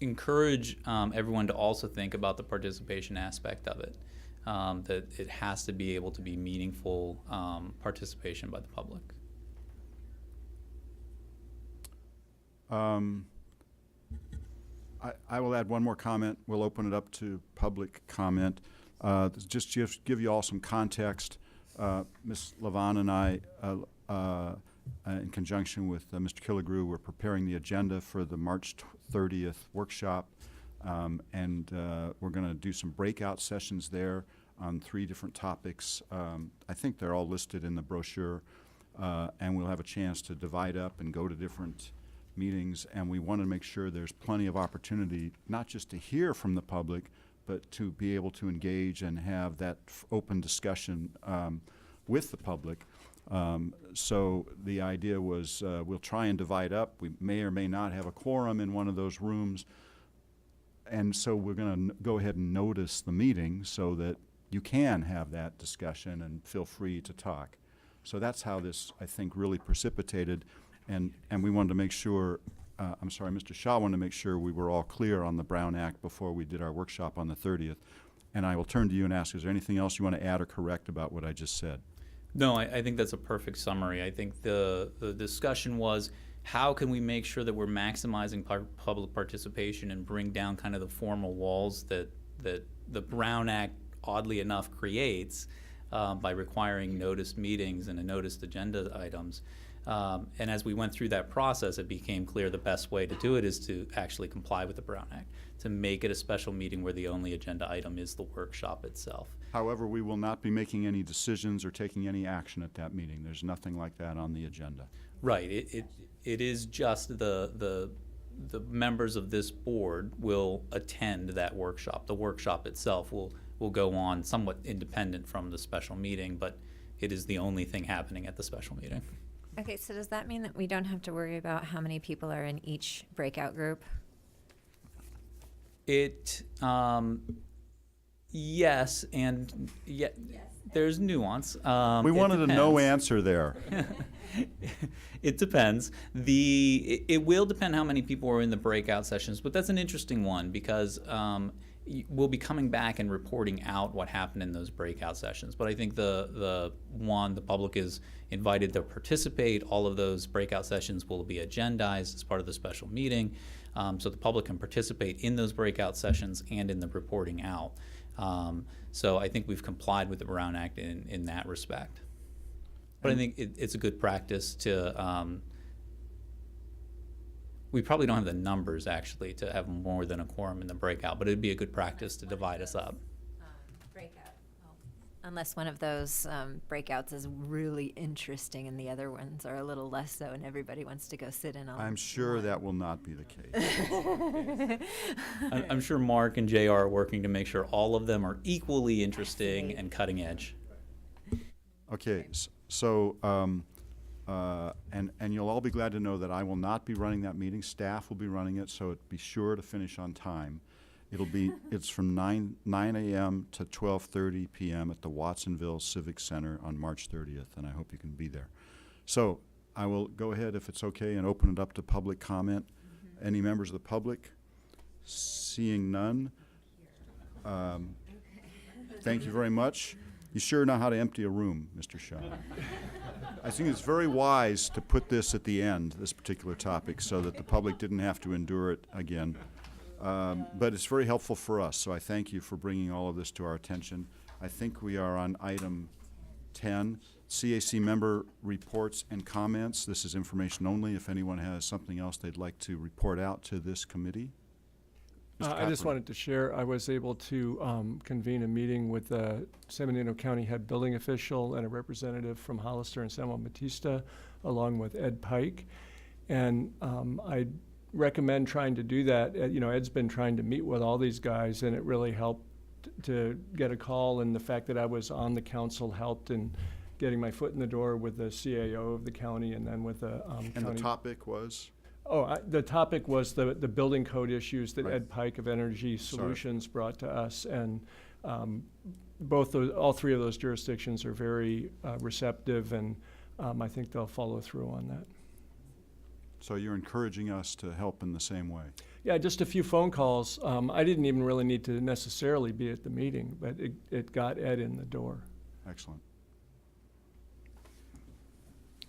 encourage everyone to also think about the participation aspect of it. That it has to be able to be meaningful participation by the public. I will add one more comment. We'll open it up to public comment. Just to give you all some context, Ms. Levon and I, in conjunction with Mr. Killigrew, we're preparing the agenda for the March 30th workshop, and we're going to do some breakout sessions there on 3 different topics. I think they're all listed in the brochure, and we'll have a chance to divide up and go to different meetings, and we want to make sure there's plenty of opportunity not just to hear from the public, but to be able to engage and have that open discussion with the public. So the idea was we'll try and divide up. We may or may not have a quorum in one of those rooms, and so we're going to go ahead and notice the meeting so that you can have that discussion and feel free to talk. So that's how this, I think, really precipitated. And we wanted to make sure, I'm sorry, Mr. Shaw wanted to make sure we were all clear on the Brown Act before we did our workshop on the 30th. And I will turn to you and ask, is there anything else you want to add or correct about what I just said? No, I think that's a perfect summary. I think the discussion was, how can we make sure that we're maximizing public participation and bring down kind of the formal walls that the Brown Act, oddly enough, creates by requiring noticed meetings and noticed agenda items. And as we went through that process, it became clear the best way to do it is to actually comply with the Brown Act, to make it a special meeting where the only agenda item is the workshop itself. However, we will not be making any decisions or taking any action at that meeting. There's nothing like that on the agenda. Right. It is just the members of this board will attend that workshop. The workshop itself will go on somewhat independent from the special meeting, but it is the only thing happening at the special meeting. Okay, so does that mean that we don't have to worry about how many people are in each breakout group? Yes, and yet there's nuance. We wanted a no answer there. It depends. It will depend how many people are in the breakout sessions, but that's an interesting one because we'll be coming back and reporting out what happened in those breakout sessions. But I think the public is invited to participate. All of those breakout sessions will be agendized as part of the special meeting, so the public can participate in those breakout sessions and in the reporting out. So I think we've complied with the Brown Act in that respect. But I think it's a good practice to, we probably don't have the numbers actually to have more than a quorum in the breakout, but it'd be a good practice to divide us up. Unless one of those breakouts is really interesting and the other ones are a little less so and everybody wants to go sit in on I'm sure that will not be the case. I'm sure Mark and JR are working to make sure all of them are equally interesting and cutting edge. Okay, so, and you'll all be glad to know that I will not be running that meeting. Staff will be running it, so be sure to finish on time. It's from 9 a.m. to 12:30 p.m. at the Watsonville Civic Center on March 30th, and I hope you can be there. So I will go ahead, if it's okay, and open it up to public comment. Any members of the public? Seeing none. Thank you very much. You sure know how to empty a room, Mr. Shaw. I think it's very wise to put this at the end, this particular topic, so that the public didn't have to endure it again. But it's very helpful for us, so I thank you for bringing all of this to our attention. I think we are on item 10, CAC member reports and comments. This is information only. If anyone has something else they'd like to report out to this committee. I just wanted to share, I was able to convene a meeting with the San Bernardino County head building official and a representative from Hollister and San Juan Bautista, along with Ed Pike. And I recommend trying to do that. Ed's been trying to meet with all these guys, and it really helped to get a call, and the fact that I was on the council helped in getting my foot in the door with the CAO of the county and then with the And county. the topic was? The topic was the building code issues that Right. Ed Pike of Energy Solutions brought to us, and all three of those jurisdictions are very receptive, and I think they'll follow through on that. So you're encouraging us to help in the same way? Yeah, just a few phone calls. I didn't even really need to necessarily be at the meeting, but it got Ed in the door. Excellent.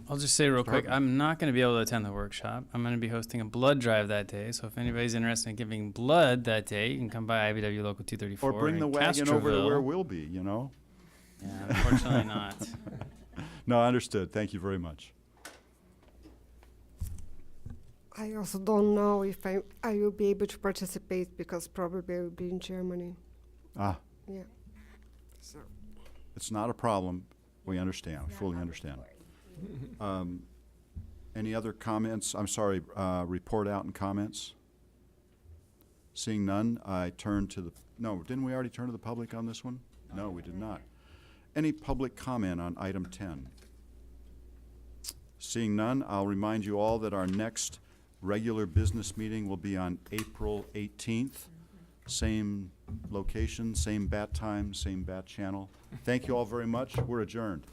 I'll just say real quick, Start. I'm not going to be able to attend the workshop. I'm going to be hosting a blood drive that day. So if anybody's interested in giving blood that day, you can come by IBW Local 234. Or bring the in wagon over to where Castroville. we'll be, you know? Yeah, unfortunately not. No, understood. Thank you very much. I also don't know if I will be able to participate because probably I will be in Germany. Ah, Yeah. So. it's not a problem. We understand, we fully understand. Any other comments? I'm sorry, report out and comments? Seeing none, I turn to the, no, didn't we already turn to the public on this one? No, we did not. Any public comment on item 10? Seeing none, I'll remind you all that our next regular business meeting will be on April 18th. Same location, same bat time, same bat channel. Thank you all very much. We're adjourned.